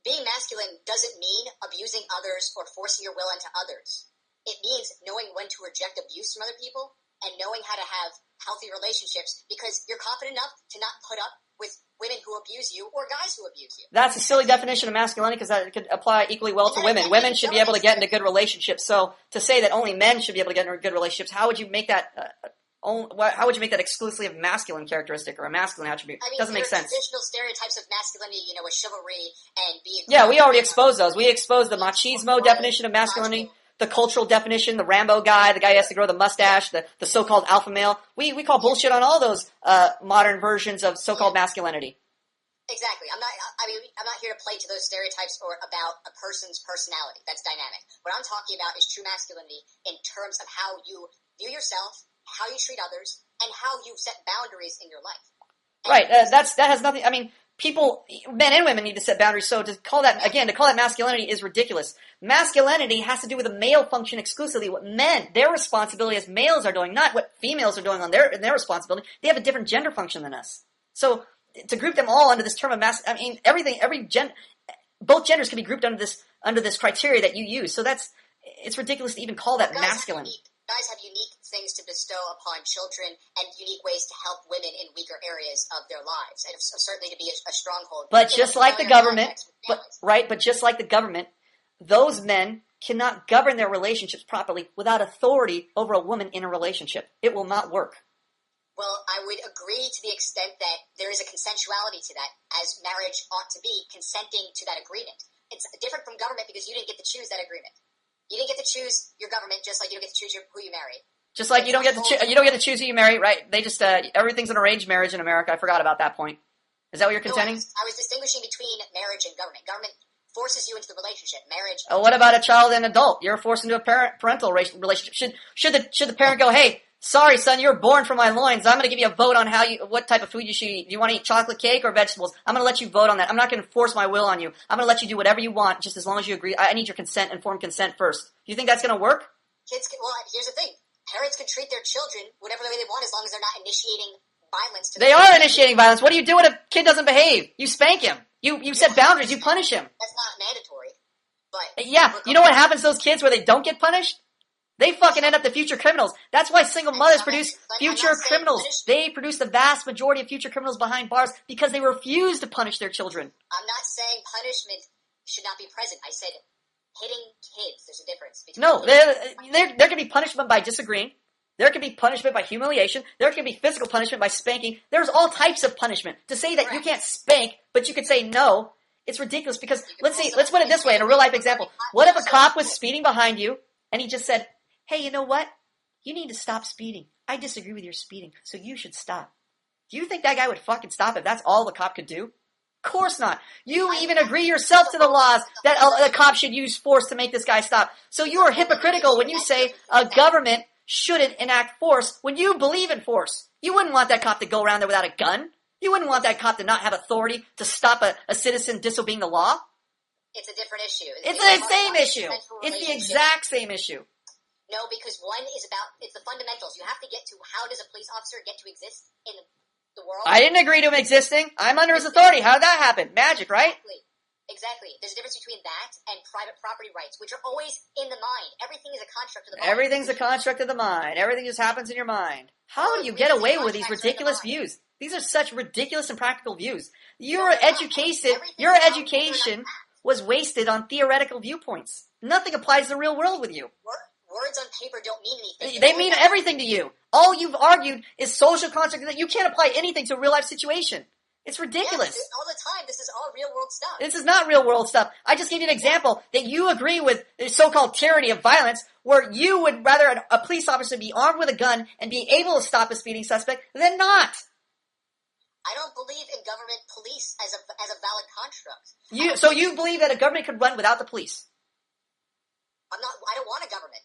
Being masculine doesn't mean abusing others or forcing your will onto others. It means knowing when to reject abuse from other people and knowing how to have healthy relationships because you're confident enough to not put up with women who abuse you or guys who abuse you. That's a silly definition of masculinity because that could apply equally well to women. Women should be able to get into good relationships. So to say that only men should be able to get into good relationships, how would you make that... how would you make that exclusively a masculine characteristic or a masculine attribute? Doesn't make sense. Traditional stereotypes of masculinity, with chivalry and being... Yeah, we already exposed those. We exposed the machismo definition of masculinity, the cultural definition, the Rambo guy, the guy who has to grow the mustache, the so-called alpha male. We call bullshit on all those modern versions of so-called masculinity. Exactly. I'm not here to play to those stereotypes or about a person's personality. That's dynamic. What I'm talking about is true masculinity in terms of how you view yourself, how you treat others, and how you set boundaries in your life. Right. That has nothing. I mean, people, men and women need to set boundaries. So to call that masculinity is ridiculous. Masculinity has to do with a male function exclusively. What men, their responsibility as males are doing, not what females are doing on their responsibility. They have a different gender function than us. So to group them all under this term of both genders can be grouped under this criteria that you use. So it's ridiculous to even call that masculine. Guys have unique things to bestow upon children and unique ways to help women in weaker areas of their lives, and certainly to be a stronghold. But just like the government, but just like the government, those men cannot govern their relationships properly without authority over a woman in a relationship. It will not work. Well, I would agree to the extent that there is a consensuality to that, as marriage ought to be, consenting to that agreement. It's different from government because you didn't get to choose that agreement. You didn't get to choose your government, just like you don't get to choose who you marry. Just like you don't get to choose who you marry, right? They just everything's an arranged marriage in America. I forgot about that point. Is that what you're contending? No, I was distinguishing between marriage and government. Government forces you into the relationship. Marriage. Oh, what about a child and adult? You're forced into a parental relationship. Should the parent go, hey, sorry, son, you were born from my loins. I'm going to give you a vote on what type of food you should eat. Do you want to eat chocolate cake or vegetables? I'm going to let you vote on that. I'm not going to force my will on you. I'm going to let you do whatever you want, just as long as you agree. I need your consent, informed consent first. Do you think that's going to work? Well, here's the thing. Parents can treat their children whatever way they want as long as they're not initiating violence. They are initiating violence. What do you do when a kid doesn't behave? You spank him. You set boundaries. You punish him. That's not mandatory. But yeah, you know what happens to those kids where they don't get punished? They fucking end up the future criminals. That's why single mothers produce future criminals. They produce the vast majority of future criminals behind bars because they refuse to punish their children. I'm not saying punishment should not be present. I said hitting kids. There's a difference between No, there can be punishment by disagreeing. There can be punishment by humiliation. There can be physical punishment by spanking. There's all types of punishment. To say that you can't spank, but you could say no, it's ridiculous because let's put it this way in a real life example. What if a cop was speeding behind you and he just said, hey, you know what? You need to stop speeding. I disagree with your speeding, so you should stop. Do you think that guy would fucking stop if that's all the cop could do? course not. You even agree yourself to the laws that a cop should use force to make this guy stop. So you are hypocritical when you say a government shouldn't enact force when you believe in force. You wouldn't want that cop to go around there without a gun. You wouldn't want that cop to not have authority to stop a citizen disobeying the law. It's a different issue. It's the same issue. It's the exact same issue. No, because one is it's the fundamentals. You have to get to how does a police officer get to exist in the world? I didn't agree to him existing. I'm under his authority. How did that happen? Magic, right? Exactly. There's a difference between that and private property rights, which are always in the mind. Everything is a construct of the mind. Everything's a construct of the mind. Everything just happens in your mind. How do you get away with these ridiculous views? These are such ridiculous and practical views. Your education was wasted on theoretical viewpoints. Nothing applies to the real world with you. Words on paper don't mean anything. They mean everything to you. All you've argued is social construct that you can't apply anything to a real life situation. It's ridiculous. Yes, all the time. This is all real world stuff. This is not real world stuff. I just gave you an example that you agree with the so-called tyranny of violence, where you would rather a police officer be armed with a gun and be able to stop a speeding suspect than not. I don't believe in government police as a valid construct. So you believe that a government could run without the police? I don't want a government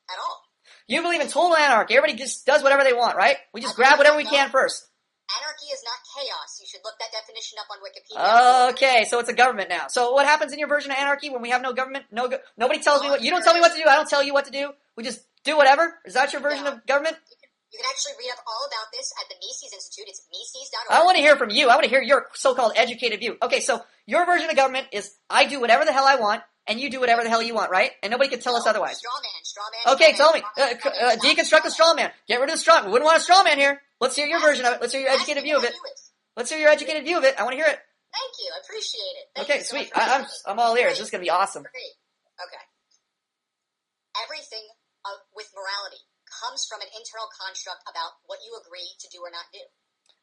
at all. You believe in total anarchy. Everybody just does whatever they want, right? We just grab whatever we can first. Anarchy is not chaos. You should look that definition up on Wikipedia. Okay, so it's a government now. So what happens in your version of anarchy when we have no government? Nobody tells me what. You don't tell me what to do. I don't tell you what to do. We just do whatever. Is that your version of government? You can actually read up all about this at the Mises Institute. It's Mises.org. I want to hear from you. I want to hear your so-called educated view. Okay, so your version of government is I do whatever the hell I want, and you do whatever the hell you want, right? And nobody can tell us otherwise. Straw man. Okay, tell me. Deconstruct the straw man. Get rid of the straw man. We wouldn't want a straw man here. Let's hear your version of it. Let's hear your educated view of it. Let's hear your educated view of it. I want to hear it. Thank you. I appreciate it. Okay, sweet. I'm all ears. This is going to be awesome. Great. Okay. Everything with morality comes from an internal construct about what you agree to do or not do.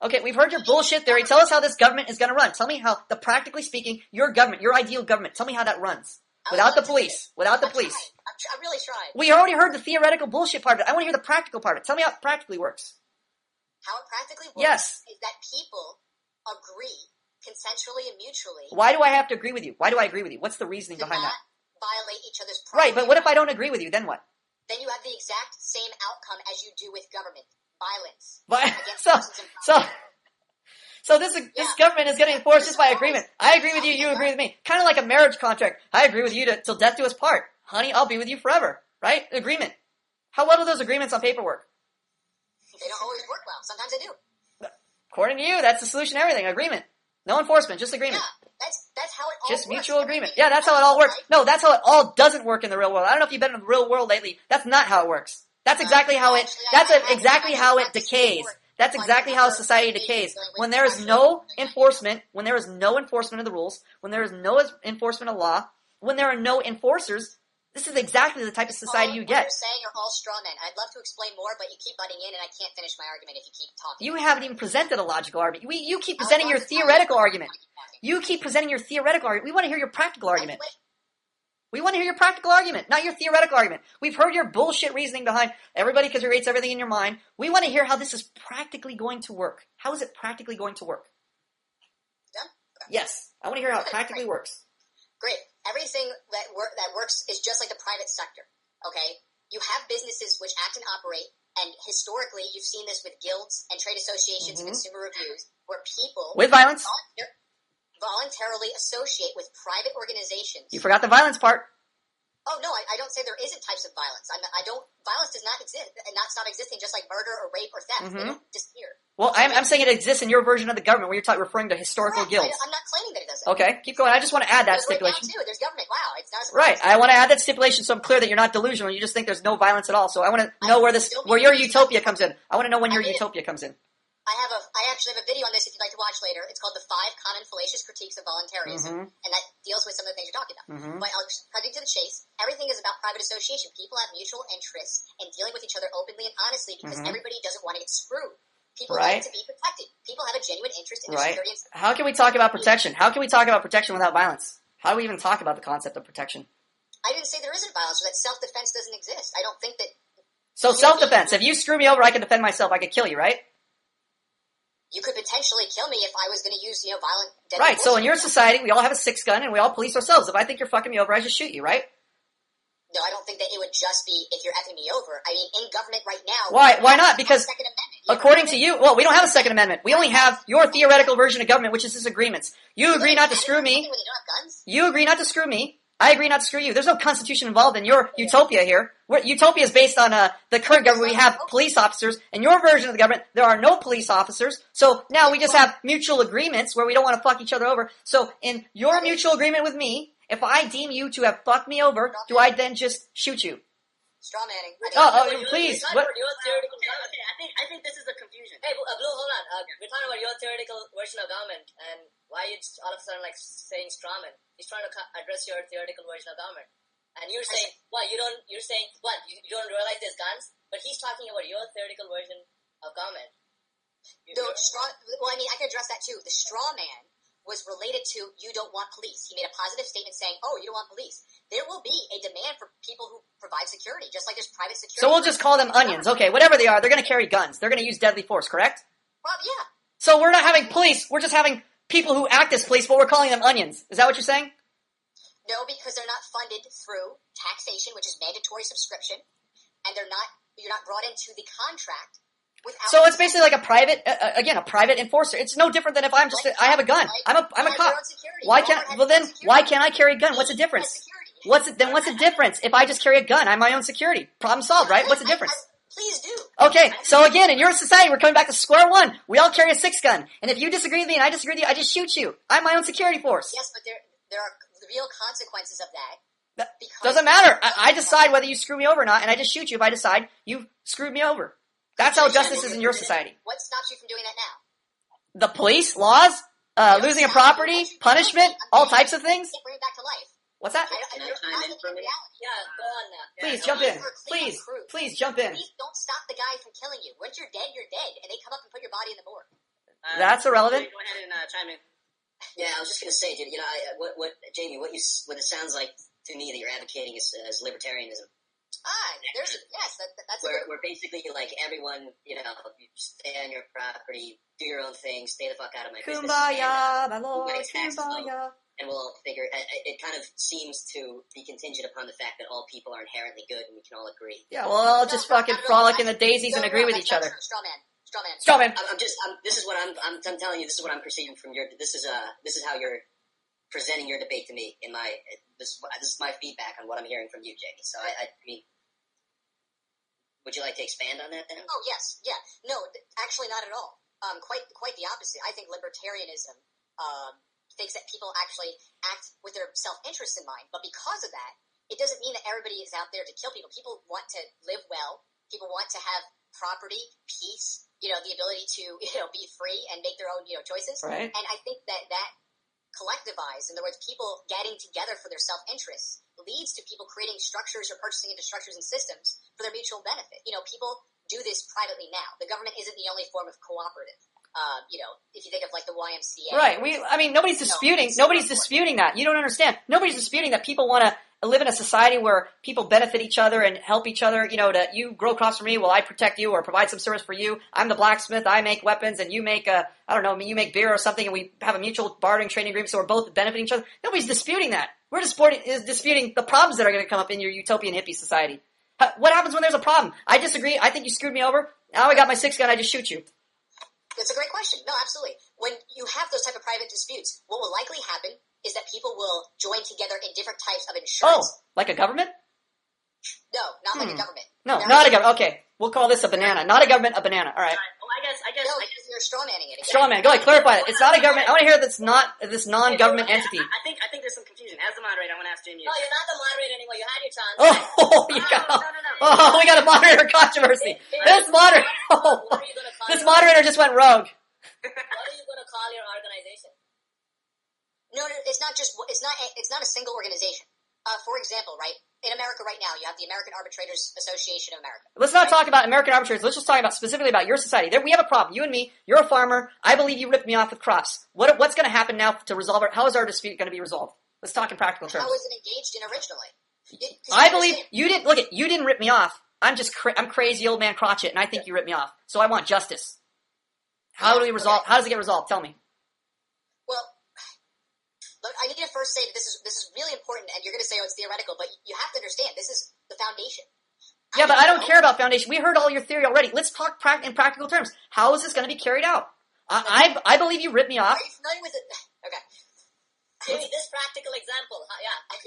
Okay, we've heard your bullshit theory. Tell us how this government is going to run. Tell me how, practically speaking, your government, your ideal government, tell me how that runs. Without the police. Without the police. I really tried. We already heard the theoretical bullshit part of it. I want to hear the practical part of it. Tell me how it practically works. How it practically works yes. is that people agree consensually and mutually. Why do I have to agree with you? Why do I agree with you? What's the reasoning behind that? To not violate each other's property. Right, but what if I don't agree with you? Then what? Then you have the exact same outcome as you do with government. Violence. So this government is going to enforce this by agreement. I agree with you, you agree with me. Kind of like a marriage contract. I agree with you till death do us part. Honey, I'll be with you forever. Right? Agreement. How well do those agreements on paper work? They don't always work well. Sometimes they do. According to you, that's the solution to everything. Agreement. No enforcement, just agreement. Yeah, that's how it all just works. Mutual agreement. Yeah, that's how it all works. No, that's how it all doesn't work in the real world. I don't know if you've been in the real world lately. That's not how it works. That's exactly how it decays. That's exactly how society decays. When there is no enforcement, of the rules, when there is no enforcement of law, when there are no enforcers, this is exactly the type of society you get. What you're saying are all straw men. I'd love to explain more, but you keep butting in, and I can't finish my argument if you keep talking. You haven't even presented a logical argument. You keep presenting your theoretical argument. You keep presenting your theoretical argument. We want to hear your practical argument. We want to hear your practical argument, not your theoretical argument. We've heard your bullshit reasoning behind everybody creates everything in your mind. We want to hear how this is practically going to work. How is it practically going to work? Done? Okay. Yes. I want to hear how it practically works. Great. Everything that works is just like the private sector, okay? You have businesses which act and operate, and historically you've seen this with guilds and trade associations and consumer reviews, where people... With violence. ...voluntarily associate with private organizations. You forgot the violence part. Oh, no, I don't say there isn't types of violence. Violence does not exist, and not stop existing, just like murder or rape or theft. They don't disappear. Well, I'm saying it exists in your version of the government, where you're referring to historical guilds. I'm not claiming that it doesn't. Okay, keep going. I just want to add that stipulation. Right now, too. There's government. Wow, it's not a surprise. Right, I want to add that stipulation so I'm clear that you're not delusional. You just think there's no violence at all. So I want to know where your utopia comes in. I want to know when your utopia comes in. I actually have a video on this if you'd like to watch later. It's called The 5 Common Fallacious Critiques of Voluntarism, and that deals with some of the things you're talking about. But I'll cut to the chase. Everything is about private association. People have mutual interests in dealing with each other openly and honestly because everybody doesn't want to get screwed. People like to be protected. People have a genuine interest in their security. How can we talk about protection? How can we talk about protection without violence? How do we even talk about the concept of protection? I didn't say there isn't violence or that self-defense doesn't exist. I don't think that... So self-defense. If you screw me over, I can defend myself. I could kill you, right? you could potentially kill me if I was going to use, violent, deadly Right, so force. in your society, we all have a 6-gun, and we all police ourselves. If I think you're fucking me over, I just shoot you, right? No, I don't think that it would just be if you're effing me over. I mean, in government right now... Why not? we have a Because Second Amendment. according to you, well, we don't have a Second Amendment. We only have your theoretical version of government, which is disagreements. You agree not to screw me. When they don't have guns? You agree not to screw me. I agree not to screw you. There's no constitution involved in your utopia here. Utopia is based on the current government. We have police officers. In your version of the government, there are no police officers. So now we just have mutual agreements where we don't want to fuck each other over. So in your mutual agreement with me, if I deem you to have fucked me over, do I then just shoot you? Straw manning. Please. What? Your theoretical Okay, I think this is a confusion. Hey, Blue, hold on. We're talking about your theoretical version of government, and why you all of a sudden saying strawman? He's trying to address your theoretical version of government, and you're saying what? You're saying what? You don't realize there's guns, but he's talking about your theoretical version of government. Well, I mean, I can address that too. The straw man was related to you don't want police. He made a positive statement saying, "Oh, you don't want police." There will be a demand for people who provide security, just like there's private security. So we'll just call them onions. Okay, whatever they are, they're going to carry guns. They're going to use deadly force, correct? Well, yeah. So we're not having police. We're just having people who act as police, but we're calling them onions. Is that what you're saying? No, because they're not funded through taxation, which is mandatory subscription, and you're not brought into the contract without. So it's basically like a private, a private enforcer. It's no different than if I'm just, I have a gun. I'm a cop. Why can't I carry a gun? What's the difference? What's the difference? If I just carry a gun, I'm my own security. Problem solved, right? What's the difference? Please do. Okay, so again, in your society, we're coming back to square one. We all carry a 6-gun, and if you disagree with me and I disagree with you, I just shoot you. I'm my own security force. Yes, but there are real consequences of that. Doesn't matter. I decide whether you screw me over or not, and I just shoot you if I decide you screwed me over. That's how justice is in your society. What stops you from doing that now? The police, laws, losing a property, punishment, all types of things. You can't bring it back to life. What's that? Can I chime in for a minute? Yeah, go on now. Please jump in. Please jump in. Please don't stop the guy from killing you. Once you're dead, and they come up and put your body in the morgue. That's irrelevant. Go ahead and chime in. Yeah, I was just gonna say, dude. Jamie, what it sounds like to me that you're advocating is libertarianism. That's where basically like everyone, you stay on your property, do your own thing, stay the fuck out of my business. Kumbaya, my lord, kumbaya. And we'll all figure. It kind of seems to be contingent upon the fact that all people are inherently good, and we can all agree. Yeah, well, I'll just fucking frolic in the daisies and agree with each other. Straw man. This is what I'm telling you. This is what I'm perceiving from your. This is how you're presenting your debate to me. This is my feedback on what I'm hearing from you, Jamie. So I mean, would you like to expand on that then? Oh yes, yeah. No, actually not at all. Quite the opposite. I think libertarianism thinks that people actually act with their self-interest in mind, but because of that, it doesn't mean that everybody is out there to kill people. People want to live well. People want to have property, peace, the ability to, be free and make their own, choices. Right. And I think that collectivized, in other words, people getting together for their self-interests leads to people creating structures or purchasing into structures and systems for their mutual benefit. People do this privately now. The government isn't the only form of cooperative. If you think of like the YMCA. Right. Nobody's disputing that. You don't understand. Nobody's disputing that people want to live in a society where people benefit each other and help each other. That you grow crops for me, well, I protect you or provide some service for you. I'm the blacksmith. I make weapons, and you make you make beer or something, and we have a mutual bartering trading agreement, so we're both benefiting each other. Nobody's disputing that. We're disputing the problems that are going to come up in your utopian hippie society. What happens when there's a problem? I disagree. I think you screwed me over. Now I got my 6-gun. I just shoot you. That's a great question. No, absolutely. When you have those type of private disputes, what will likely happen is that people will join together in different types of insurance. Oh, like a government? No, not like a government. No, not a government. Okay, we'll call this a banana. Not a government, a banana. All right. Well, I guess you're strawmanning it. Straw man. Go ahead, clarify it. It's not a government. I want to hear this non-government entity. I think there's some confusion. As the moderator, I want to ask Jamie. No, you're not the moderator anymore. You had your chance. Oh, we got a moderator controversy. This moderator just went rogue. What are you going to call your organization? No, it's not a single organization. For example, right, in America right now, you have the American Arbitrators Association of America. Let's not talk about American arbitrators. Let's just talk specifically about your society. We have a problem. You and me, you're a farmer. I believe you ripped me off with crops. What's going to happen now to resolve it? How is our dispute going to be resolved? Let's talk in practical terms. How was it engaged in originally? I believe you didn't. Look, you didn't rip me off. I'm crazy old man Crotchet, and I think you ripped me off. So I want justice. How do we resolve? How does it get resolved? Tell me. Well, look, I need to first say that this is really important, and you're going to say, oh, it's theoretical, but you have to understand this is the foundation. Yeah, but I don't care about foundation. We heard all your theory already. Let's talk in practical terms. How is this going to be carried out? I believe you ripped me off. Are you familiar with it? Okay. Jamie, this practical example.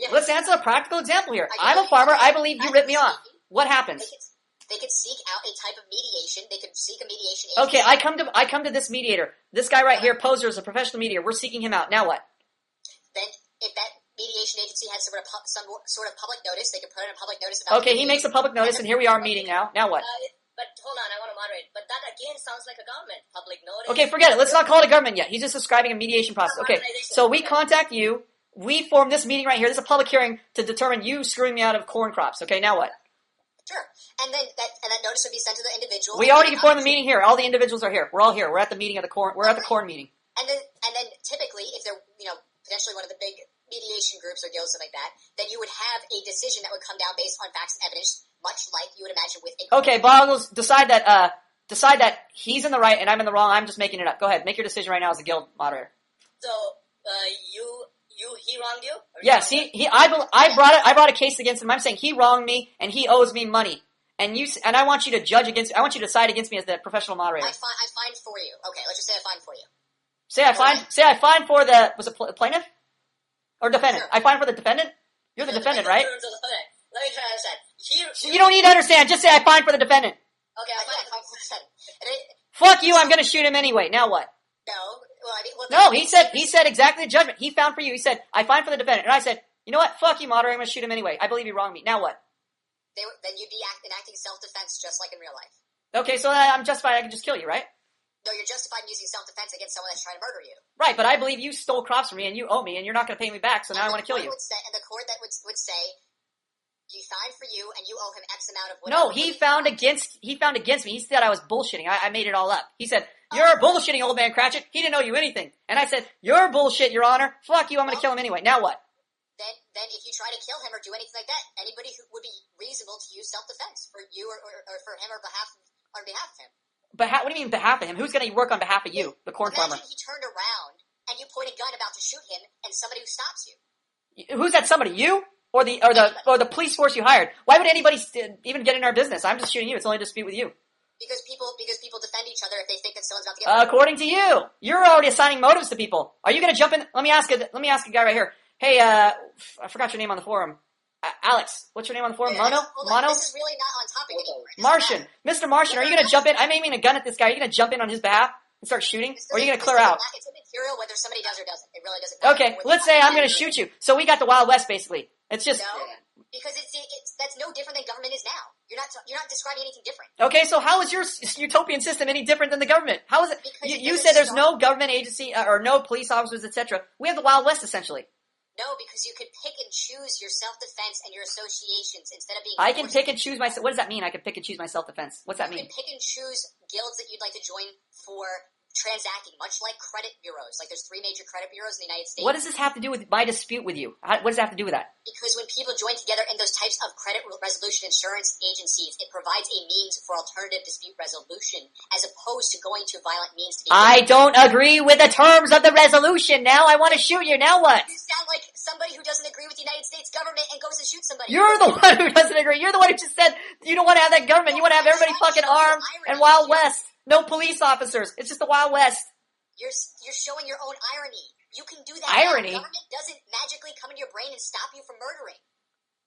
Yeah. Let's answer a practical example here. I'm a farmer. I believe you ripped me off. What happens? They could seek out a type of mediation. They could seek a mediation Okay, agency. I come to this mediator. This guy right here, Poser, is a professional mediator. We're seeking him out. Now what? Then, if that mediation agency has some sort of public notice, they could put in a public notice about. Okay, he makes a public notice, and here we are meeting now. Now what? But hold on, I want to moderate. But that again sounds like a government public notice. Okay, forget it. Let's not call it a government yet. He's just describing a mediation process. Okay, so we contact you. We form this meeting right here. This is a public hearing to determine you screwing me out of corn crops. Okay, now what? Sure. And then that notice would be sent to the individual. We already formed the meeting here. All the individuals are here. We're all here. We're at the meeting of the corn. We're at the corn meeting. And then typically, if they're potentially one of the big mediation groups or guilds, something like that, then you would have a decision that would come down based on facts and evidence, much like you would imagine with. Okay, Boggles, decide that he's in the right and I'm in the wrong. I'm just making it up. Go ahead, make your decision right now as a guild moderator. So he wronged you? Yes, I brought a case against him. I'm saying he wronged me and he owes me money. And I want you to decide against me as the professional moderator. I find for you. Okay, let's just say I find for you. Say I find for the plaintiff or defendant. Sure. I find for the defendant. You're the defendant, right? Let me try to understand. You don't need to understand. Just say I find for the defendant. Okay, I find for the defendant. Fuck you! I'm gonna shoot him anyway. Now what? No. No, he said exactly the judgment. He found for you. He said, I find for the defendant. And I said, you know what? Fuck you, moderator. I'm going to shoot him anyway. I believe you wronged me. Now what? Then you'd be enacting self-defense just like in real life. Okay, so I'm justified. I can just kill you, right? No, you're justified in using self-defense against someone that's trying to murder you. Right, but I believe you stole crops from me and you owe me and you're not going to pay me back, so now I want to kill you. And the court that would say, you find for you and you owe him X amount of whatever. No, he found against me. He said I was bullshitting. I made it all up. He said, you're bullshitting, old man Cratchit. He didn't owe you anything. And I said, you're bullshit, Your Honor. Fuck you, I'm going to kill him anyway. Now what? Then if you try to kill him or do anything like that, anybody who would be reasonable to use self-defense for you or for him or on behalf of him. But what do you mean behalf of him? Who's going to work on behalf of you, the corn farmer? Imagine he turned around and you point a gun about to shoot him and somebody who stops you. Who's that somebody? You? Or the police force you hired? Why would anybody even get in our business? I'm just shooting you. It's only a dispute with you. Because people defend each other if they think that someone's about to get according to you, you're already assigning motives to people. Are you going to jump in? Let me ask a guy right here. Hey, I forgot your name on the forum. Alex, what's your name on the forum? Mono? This is really not on topic anymore. Martian. Mr. Martian, are you going to jump in? I'm aiming a gun at this guy. Are you going to jump in on his behalf and start shooting? Or are you going to clear out? It's immaterial whether somebody does or doesn't. It really doesn't matter. Okay, let's say I'm going to shoot you. So we got the Wild West, basically. It's just... No, because that's no different than government is now. You're not describing anything different. Okay, so how is your utopian system any different than the government? How is it? You said there's no government agency or no police officers, etc. We have the Wild West, essentially. No, because you could pick and choose your self-defense and your associations instead of being... I can pick and choose my... What does that mean, I can pick and choose my self-defense? What's that mean? You can pick and choose guilds that you'd like to join for transacting, much like credit bureaus. Like, there's 3 major credit bureaus in the United States. What does this have to do with my dispute with you? What does that have to do with that? Because when people join together in those types of credit resolution insurance agencies, it provides a means for alternative dispute resolution, as opposed to going to violent means to be... I don't agree with the terms of the resolution. Now I want to shoot you. Now what? You sound like somebody who doesn't agree with the United States government and goes to shoot somebody. You're the one who doesn't agree. You're the one who just said you don't want to have that government. You want to have everybody fucking armed and Wild West. No police officers. It's just the Wild West. You're showing your own irony. You can do that. Irony? Now. Government doesn't magically come into your brain and stop you from murdering.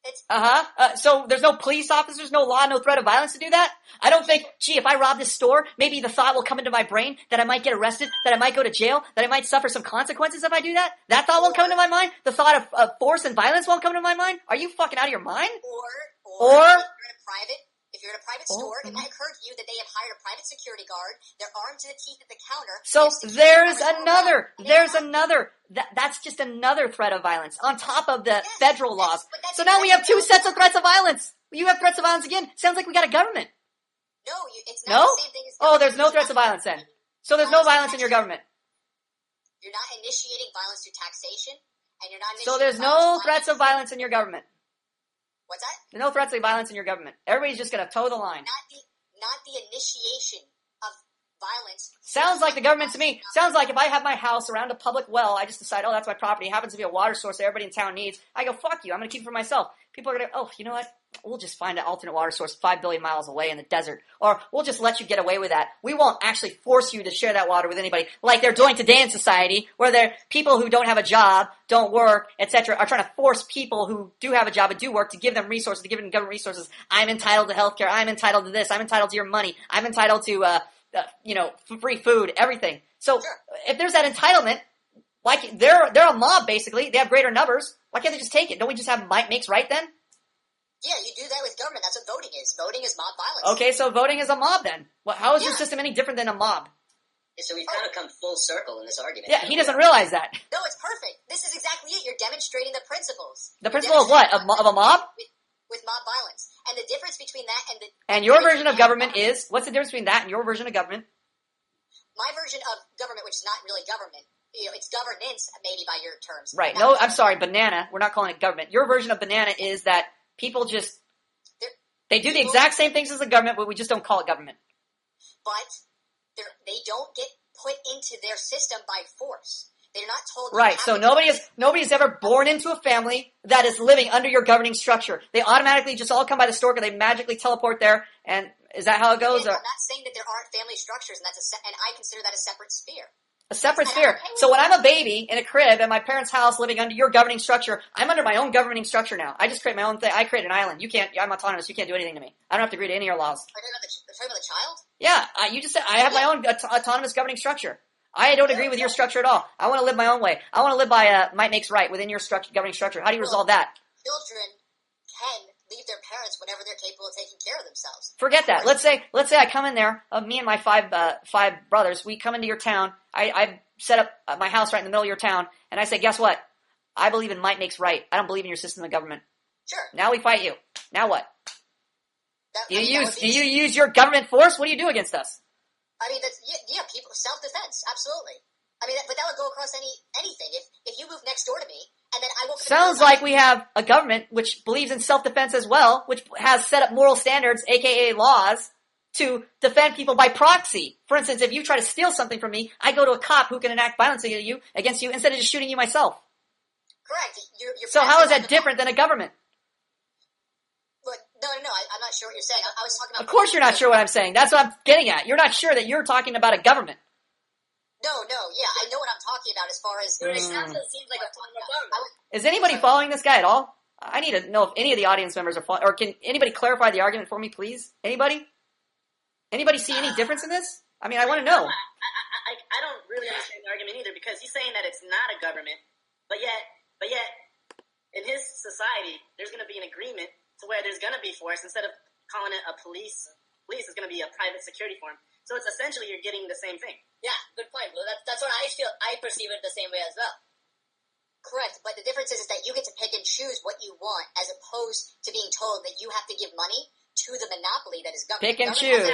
It's... So there's no police officers, no law, no threat of violence to do that? I don't think, if I rob this store, maybe the thought will come into my brain that I might get arrested, that I might go to jail, that I might suffer some consequences if I do that? That thought won't come into my mind? The thought of force and violence won't come into my mind? Are you fucking out of your mind? Or if you're in a private store, it might occur to you that they have hired a private security guard. They're armed to the teeth at the counter. So there's another. That's just another threat of violence on top of the federal laws. So now we have 2 sets of threats of violence. You have threats of violence again. Sounds like we got a government. No, it's not the same thing as government. Oh, there's no threats of violence then. So there's no violence in your government. You're not initiating violence through taxation, and you're not initiating... So there's no threats of violence in your government. What's that? There's no threats of violence in your government. Everybody's just going to toe the line. Not the initiation of violence. Sounds like the government to me. Sounds like if I have my house around a public well, I just decide, oh, that's my property. It happens to be a water source that everybody in town needs. I go, fuck you. I'm going to keep it for myself. People are going to, oh, you know what? We'll just find an alternate water source 5 billion miles away in the desert. Or we'll just let you get away with that. We won't actually force you to share that water with anybody like they're doing today in society, where they're people who don't have a job, don't work, etc., are trying to force people who do have a job and do work to give them resources, to give them government resources. I'm entitled to healthcare. I'm entitled to this. I'm entitled to your money. I'm entitled to, free food, everything. So if there's that entitlement, like they're a mob basically, they have greater numbers. Why can't they just take it? Don't we just have might makes right then? Yeah, you do that with government. That's what voting is. Voting is mob violence. Okay, so voting is a mob then. Well, how is your system any different than a mob? So we've kind of come full circle in this argument. Yeah, he doesn't realize that. No, it's perfect. This is exactly it. You're demonstrating the principles. The principle of what? Of a mob? With mob violence. And the difference between that and the... And your version of government is... What's the difference between that and your version of government? My version of government, which is not really government, it's governance, maybe by your terms. Right. No, I'm sorry, banana. We're not calling it government. Your version of banana is that people just... They do the exact same things as the government, but we just don't call it government. But they don't get put into their system by force. They're not told... Right, so nobody's ever born into a family that is living under your governing structure. They automatically just all come by the stork, or they magically teleport there, and is that how it goes? I'm not saying that there aren't family structures, and and I consider that a separate sphere. A separate sphere. So when I'm a baby in a crib at my parents' house living under your governing structure, I'm under my own governing structure now. I just create my own thing. I create an island. I'm autonomous. You can't do anything to me. I don't have to agree to any of your laws. Are you talking about the child? Yeah, you just said I have my own autonomous governing structure. I don't agree with your structure at all. I want to live my own way. I want to live by might makes right within your governing structure. How do you resolve that? Children can leave their parents whenever they're capable of taking care of themselves. Forget that. Let's say I come in there, me and my five brothers, we come into your town. I set up my house right in the middle of your town, and I say, guess what? I believe in might makes right. I don't believe in your system of government. Sure. Now we fight you. Now what? Do you use your government force? What do you do against us? I mean, people, self-defense, absolutely. I mean, but that would go across anything. If you move next door to me, and then I will... Sounds like we have a government which believes in self-defense as well, which has set up moral standards, aka laws, to defend people by proxy. For instance, if you try to steal something from me, I go to a cop who can enact violence against you instead of just shooting you myself. Correct. So how is that different than a government? Look, no, I'm not sure what you're saying. I was talking about... Of course you're not sure what I'm saying. That's what I'm getting at. You're not sure that you're talking about a government. No, yeah, I know what I'm talking about as far as... It seems like a government. Is anybody following this guy at all? I need to know if any of the audience members are following, or can anybody clarify the argument for me, please? Anybody? Anybody see any difference in this? I mean, I want to know. I don't really understand the argument either, because he's saying that it's not a government, but yet, in his society, there's going to be an agreement to where there's going to be force. Instead of calling it a police is going to be a private security form. So it's essentially you're getting the same thing. Yeah, good point, Blue. That's what I feel. I perceive it the same way as well. Correct, but the difference is that you get to pick and choose what you want, as opposed to being told that you have to give money to the monopoly that is government. Pick and choose.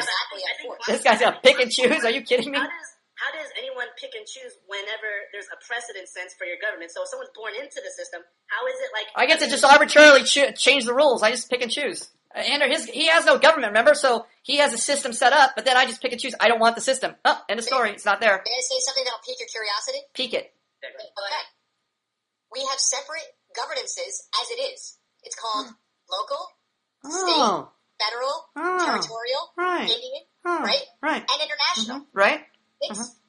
This guy's got pick and choose. Are you kidding me? How does anyone pick and choose whenever there's a precedent sense for your government? So if someone's born into the system, how is it like... I get to just arbitrarily change the rules. I just pick and choose. And he has no government, remember? So he has a system set up, but then I just pick and choose. I don't want the system. Oh, end of story. It's not there. May I say something that'll pique your curiosity? Pique it. Okay. We have separate governances as it is. It's called local, state, federal, territorial, Indian, right? And international. Right.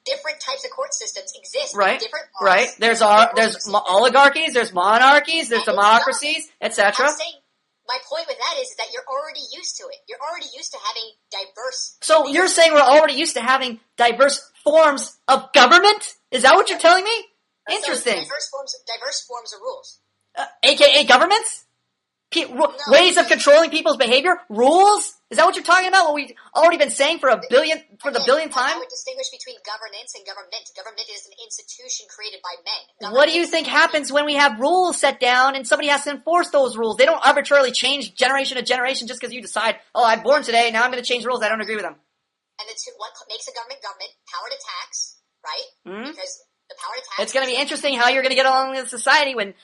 Different types of court systems exist. Right. Different laws. Right. There's oligarchies, there's monarchies, there's democracies, etc. My point with that is that you're already used to it. You're already used to having diverse... So you're saying we're already used to having diverse forms of government? Is that what you're telling me? Interesting. So diverse forms of rules. AKA governments? Ways of controlling people's behavior? Rules? Is that what you're talking about? What we've already been saying for the billionth time? I would distinguish between governance and government. Government is an institution created by men. What do you think happens when we have rules set down and somebody has to enforce those rules? They don't arbitrarily change generation to generation just because you decide, oh, I'm born today, now I'm going to change rules. I don't agree with them. And what makes a government power to tax, right? Because the power to tax... It's going to be interesting how you're going to get along with society when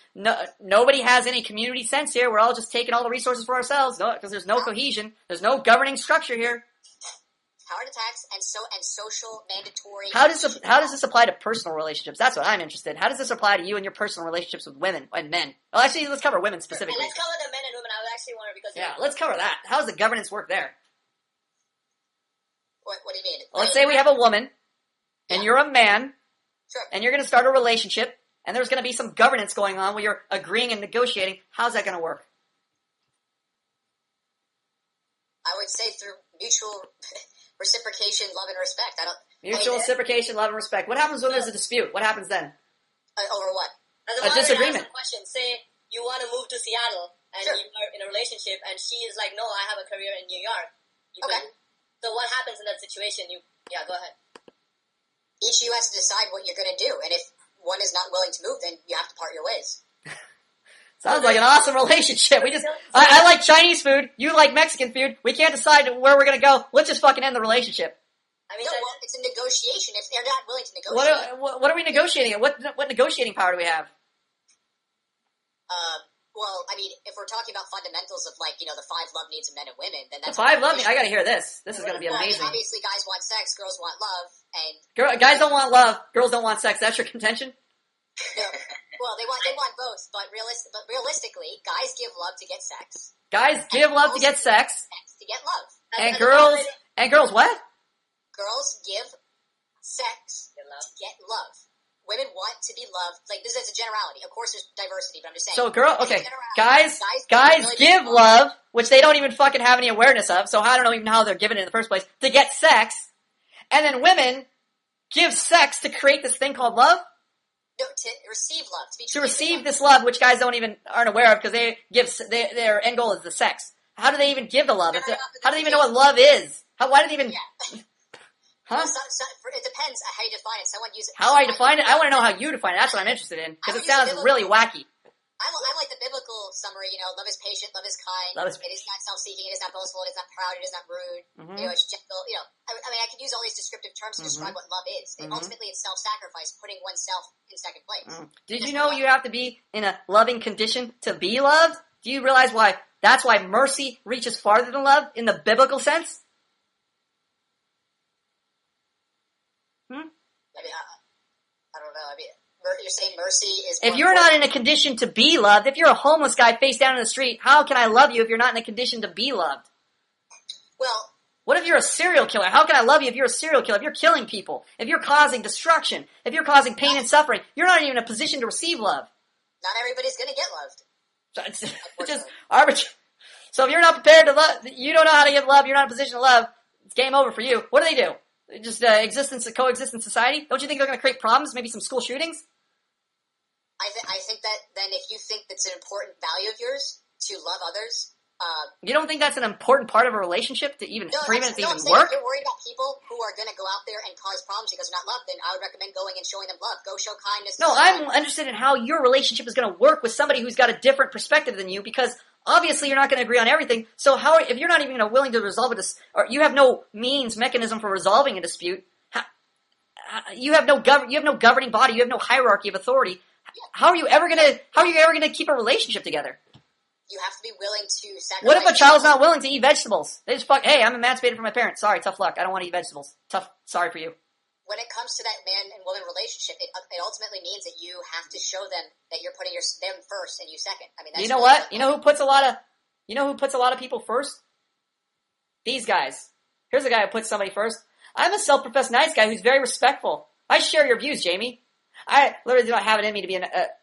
nobody has any community sense here. We're all just taking all the resources for ourselves because there's no cohesion. There's no governing structure here. heart attacks, and social mandatory. How does this apply to personal relationships? That's what I'm interested in. How does this apply to you and your personal relationships with women and men? Well, actually, let's cover women specifically. And let's cover the men and women. I would actually want to because Let's cover that. How does the governance work there? What do you mean? Well, let's say we have a woman, and you're a man, Sure. and you're going to start a relationship, and there's going to be some governance going on where you're agreeing and negotiating. How's that going to work? I would say through mutual reciprocation, love, and respect. Mutual reciprocation, love, and respect. What happens when there's a dispute? What happens then? Over what? As A disagreement. Question. Say you want to move to Seattle and Sure. you are in a relationship, and she is like, "No, I have a career in New York." Okay. So what happens in that situation? Go ahead. Each of you has to decide what you're going to do, and if one is not willing to move, then you have to part your ways. Sounds like an awesome relationship. I like Chinese food. You like Mexican food. We can't decide where we're going to go. Let's just fucking end the relationship. I mean, No, well, it's a negotiation. If they're not willing to negotiate, What are we negotiating? What negotiating power do we have? well, I mean, if we're talking about fundamentals of the 5 love needs of men and women, then The that's 5 love needs. I got to hear this. This is going to be Well, I mean, amazing. obviously, guys want sex, girls want love, and Guys don't want love. Girls don't want sex. That's your contention? well, they want both. But realistically, guys give love to get sex, Guys give love to get sex, sex to get love. and girls what? Girls give sex to get love. Women want to be loved. Like, this is a generality. Of course, there's diversity, but I'm just saying. So Generality. guys really give love, which they don't even fucking have any awareness of, so I don't know even how they're giving it in the first place, to get sex, and then women give sex to create this thing called love? No, to receive love. To receive this love, which guys aren't aware of, because their end goal is the sex. How do they even give the love? How do they even know what love is? Why do they even... Yeah. Huh? It depends how you define it. Someone uses How I define it? I want to know how you define it. That's what I'm interested in, because it sounds really wacky. I like the biblical summary. Love is patient, love is kind. Love is it is not self-seeking. It is not boastful. It is not proud. It is not rude. Mm-hmm. It's gentle. I mean, I could use all these descriptive terms to describe what love is. And ultimately, it's self-sacrifice, putting oneself in second place. Did you know you have to be in a loving condition to be loved? Do you realize why? That's why mercy reaches farther than love in the biblical sense? I mean, I don't know. I mean, you're saying mercy is. If you're not in a condition to be loved, if you're a homeless guy face down in the street, how can I love you if you're not in a condition to be loved? Well, what if you're a serial killer? How can I love you if you're a serial killer? If you're killing people, if you're causing destruction, if you're causing pain and suffering, you're not even in a position to receive love. Not everybody's going to get loved. So it's just arbitrary. So if you're not prepared to love, you don't know how to give love, you're not in a position to love, it's game over for you. What do? Just coexist in society? Don't you think they're going to create problems? Maybe some school shootings? I think that then if you think that's an important value of yours to love others, you don't think that's an important part of a relationship to even work? If you're worried about people who are going to go out there and cause problems because they're not loved, then I would recommend going and showing them love. Go show kindness. No, I'm interested in how your relationship is going to work with somebody who's got a different perspective than you, because obviously you're not going to agree on everything. So if you're not even willing to resolve or you have no mechanism for resolving a dispute, you have no governing body, you have no hierarchy of authority. How are you ever going to keep a relationship together? You have to be willing to sacrifice. What if a child's not willing to eat vegetables? They just hey, I'm emancipated from my parents. Sorry, tough luck. I don't want to eat vegetables. Sorry for you. When it comes to that man and woman relationship, it ultimately means that you have to show them that you're putting them first and you second. I mean, that's you know what? You know who puts a lot of people first? These guys. Here's a guy who puts somebody first. I'm a self-professed nice guy who's very respectful. I share your views, Jamie. I literally do not have it in me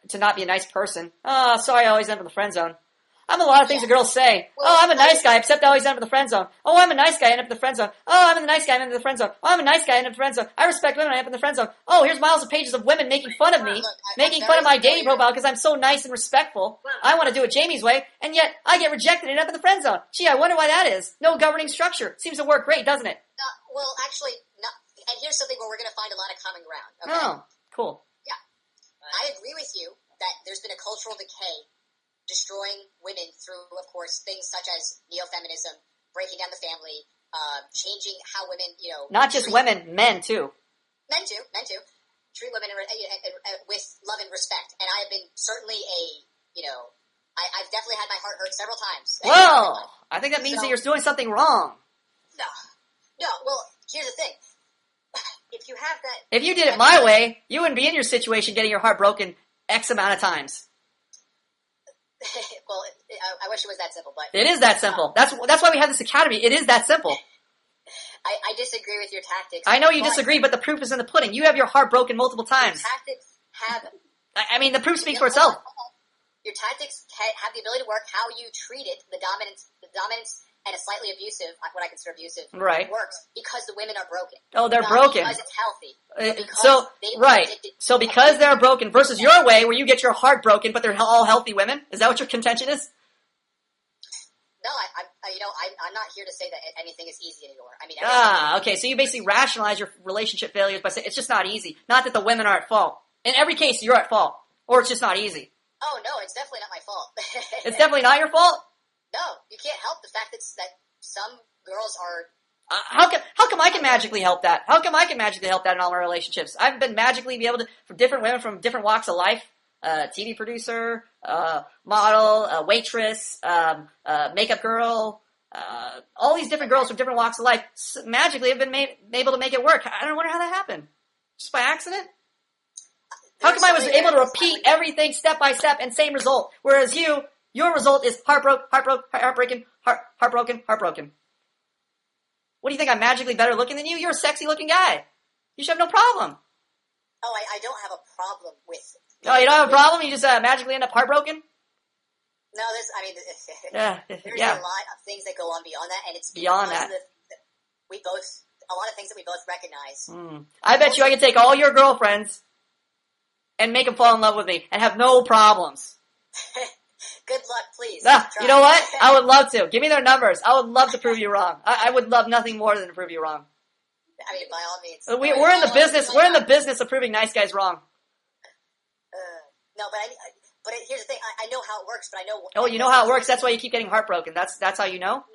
to not be a nice person. Oh, sorry, I always end up in the friend zone. I'm a lot of things that girls say. Well, I'm a nice guy, except I always end up in the friend zone. Oh, I'm a nice guy, I end up in the friend zone. Oh, I'm a nice guy, I end up in the friend zone. Oh, I'm a nice guy, I end up in the friend zone. I respect women, I end up in the friend zone. Oh, here's miles of pages of women making fun of me, making fun of my dating profile because I'm so nice and respectful. I want to do it Jamie's way, and yet I get rejected and end up in the friend zone. Gee, I wonder why that is. No governing structure. Seems to work great, doesn't it? Well, actually, no. And here's something where we're going to find a lot of common ground. Okay? Oh, cool. Yeah. I agree with you that there's been a cultural decay destroying women through, of course, things such as neo-feminism, breaking down the family, changing how women, not just women, men too. Men too. Treat women with love and respect. And I have been certainly I've definitely had my heart hurt several times. Well, I think that means that you're doing something wrong. No. Well, have that. If you did it my way, you wouldn't be in your situation getting your heart broken X amount of times. Well, I wish it was that simple, but it is that simple. That's why we have this academy. It is that simple. I disagree with your tactics. I know you disagree, but the proof is in the pudding. You have your heart broken multiple times. Your tactics have. I mean, the proof speaks for itself. Your tactics have the ability to work. How you treat it, the dominance, and a slightly abusive, what I consider abusive, right, works because the women are broken. Oh, they're not broken. Because it's healthy. So, right. So because they're broken versus your way where you get your heart broken, but they're all healthy women? Is that what your contention is? No, I'm not here to say that anything is easy anymore. I mean, okay. So you basically rationalize your relationship failures by saying it's just not easy. Not that the women are at fault. In every case, you're at fault. Or it's just not easy. Oh, no, it's definitely not my fault. It's definitely not your fault? No, you can't help the fact that some girls are... How come I can magically help that? How come I can magically help that in all my relationships? I've been magically be able to, for different women from different walks of life, TV producer, model, waitress, makeup girl, all these different girls from different walks of life magically have been able to make it work. I don't wonder how that happened. Just by accident? How come I was able to repeat everything step by step and same result, whereas your result is heartbroken. What do you think? I'm magically better looking than you? You're a sexy looking guy. You should have no problem. Oh, I don't have a problem with. Oh, you don't have a problem? You just magically end up heartbroken? No, there's a lot of things that go on beyond that, and it's beyond that. A lot of things that we both recognize. I bet you I could take all your girlfriends and make them fall in love with me and have no problems. Good luck, please. You know what? I would love to. Give me their numbers. I would love to prove you wrong. I would love nothing more than to prove you wrong. I mean, by all means. We're in the business. We're in the business of proving nice guys wrong. No, but here's the thing. I know how it works, but I know. Oh, you know how it works. That's why you keep getting heartbroken. That's how you know.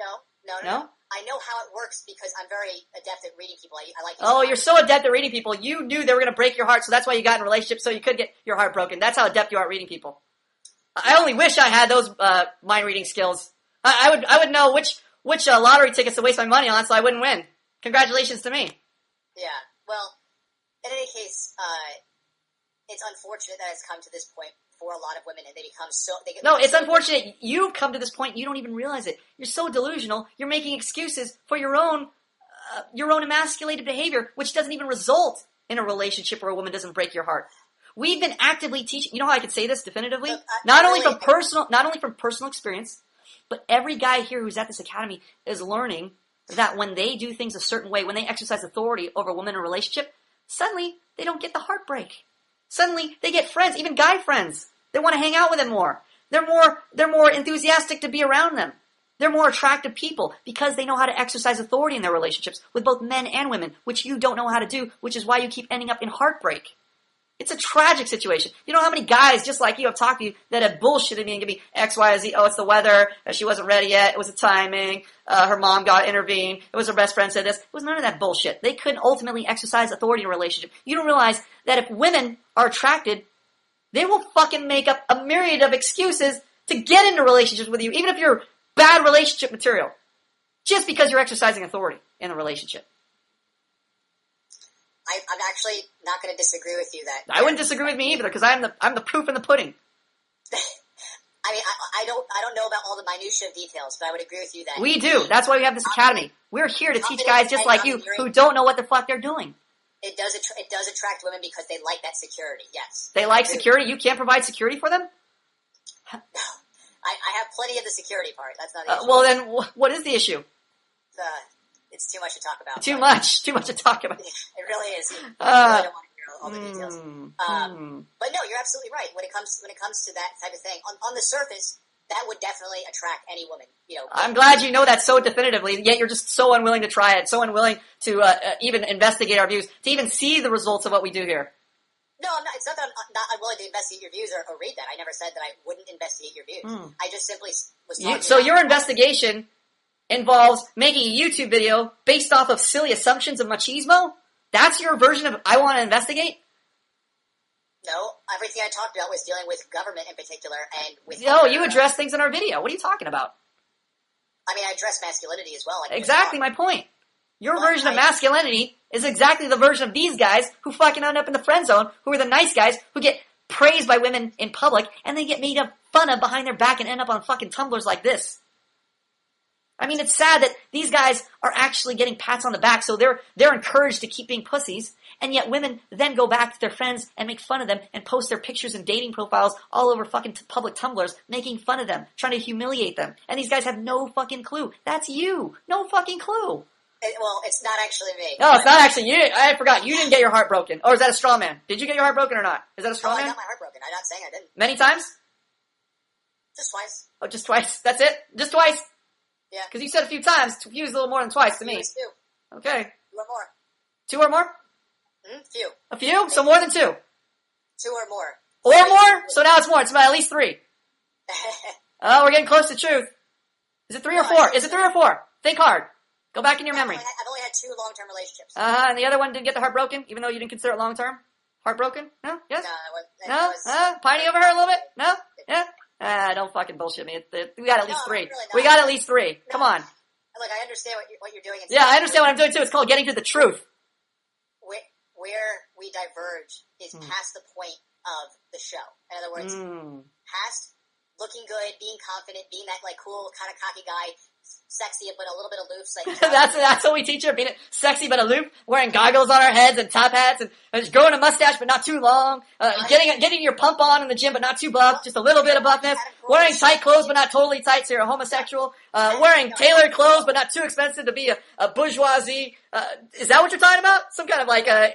No. I know how it works because I'm very adept at reading people. I like. Oh, you're so adept at reading people. You knew they were going to break your heart, so that's why you got in a relationship, so you could get your heart broken. That's how adept you are at reading people. I only wish I had those mind reading skills. I would know which lottery tickets to waste my money on, so I wouldn't win. Congratulations to me. Yeah. Well, in any case, it's unfortunate that it's come to this point for a lot of women, and they become so. No, it's unfortunate. You've come to this point. You don't even realize it. You're so delusional. You're making excuses for your own emasculated behavior, which doesn't even result in a relationship where a woman doesn't break your heart. We've been actively teaching. You know how I could say this definitively? Not only from personal experience, but every guy here who's at this academy is learning that when they do things a certain way, when they exercise authority over a woman in a relationship, suddenly they don't get the heartbreak. Suddenly they get friends, even guy friends. They want to hang out with them more. They're more enthusiastic to be around them. They're more attractive people because they know how to exercise authority in their relationships with both men and women, which you don't know how to do, which is why you keep ending up in heartbreak. It's a tragic situation. You know how many guys just like you have talked to you that have bullshitted me and give me X, Y, Z. Oh, it's the weather. She wasn't ready yet. It was the timing. Her mom got intervened. It was her best friend said this. It was none of that bullshit. They couldn't ultimately exercise authority in a relationship. You don't realize that if women are attracted, they will fucking make up a myriad of excuses to get into relationships with you, even if you're bad relationship material, just because you're exercising authority in a relationship. I'm actually not going to disagree with you that. I wouldn't disagree with me either because I'm the proof in the pudding. I mean, I don't know about all the minutiae of details, but I would agree with you that we do. That's why we have this academy. We're here to teach guys just like you who don't know what the fuck they're doing. It does attract women because they like that security. Yes, they like security. You can't provide security for them. I have plenty of the security part. That's not the issue. Well, then what is the issue? It's too much to talk about. Too much to talk about. It really is. I really don't want to hear all the details. But no, you're absolutely right. When it comes to that type of thing, on the surface, that would definitely attract any woman. You know. I'm glad you know that so definitively. Yet you're just so unwilling to try it, so unwilling to even investigate our views, to even see the results of what we do here. No, I'm not. It's not that I'm not unwilling to investigate your views or read that. I never said that I wouldn't investigate your views. I just simply was talking. So your investigation involves making a YouTube video based off of silly assumptions of machismo? That's your version of I want to investigate? No, everything I talked about was dealing with government in particular and with... No, you address things in our video. What are you talking about? I mean, I address masculinity as well. Like exactly my point. Your version of masculinity is exactly the version of these guys who fucking end up in the friend zone, who are the nice guys who get praised by women in public and they get made fun of behind their back and end up on fucking Tumblrs like this. I mean, it's sad that these guys are actually getting pats on the back, so they're encouraged to keep being pussies, and yet women then go back to their friends and make fun of them and post their pictures and dating profiles all over fucking public Tumblrs, making fun of them, trying to humiliate them. And these guys have no fucking clue. That's you. No fucking clue. Well, it's not actually me. No, it's not actually you. I forgot. You didn't get your heart broken. Or is that a straw man? Did you get your heart broken or not? Is that a straw I man? got my heart broken. I'm not saying I didn't. Many times? Just twice. Oh, just twice. That's it? Just twice? Yeah. Because you said a few times. Few is a little more than twice to me. Two. Okay. 2 or more. 2 or more? Few. A few? So more than 2. 2 or more. Or more? So now it's more. It's about at least 3. Oh, we're getting close to truth. Is it 3 or 4? Is it 3 or 4? Think hard. Go back in your memory. I've only had 2 long-term relationships. And the other one didn't get the heart broken, even though you didn't consider it long-term? Heartbroken? No? Yes? No? Pining over her a little bit? No? Yeah? Don't fucking bullshit me. We got at least 3. Really We got at least 3. Come on. Look, I understand what you're doing. Yeah, I understand what I'm doing too. It's called getting to the truth. Where we diverge is past the point of the show. In other words, past looking good, being confident, being that like cool kind of cocky guy, sexy but a little bit aloof. Like that's what we teach her, being sexy but aloof, wearing goggles on our heads and top hats, and just growing a mustache but not too long, getting your pump on in the gym but not too buff, just a little bit of buffness, wearing tight clothes but not totally tight so you're a homosexual, wearing tailored clothes but not too expensive to be a bourgeoisie. Is that what you're talking about? Some kind of like a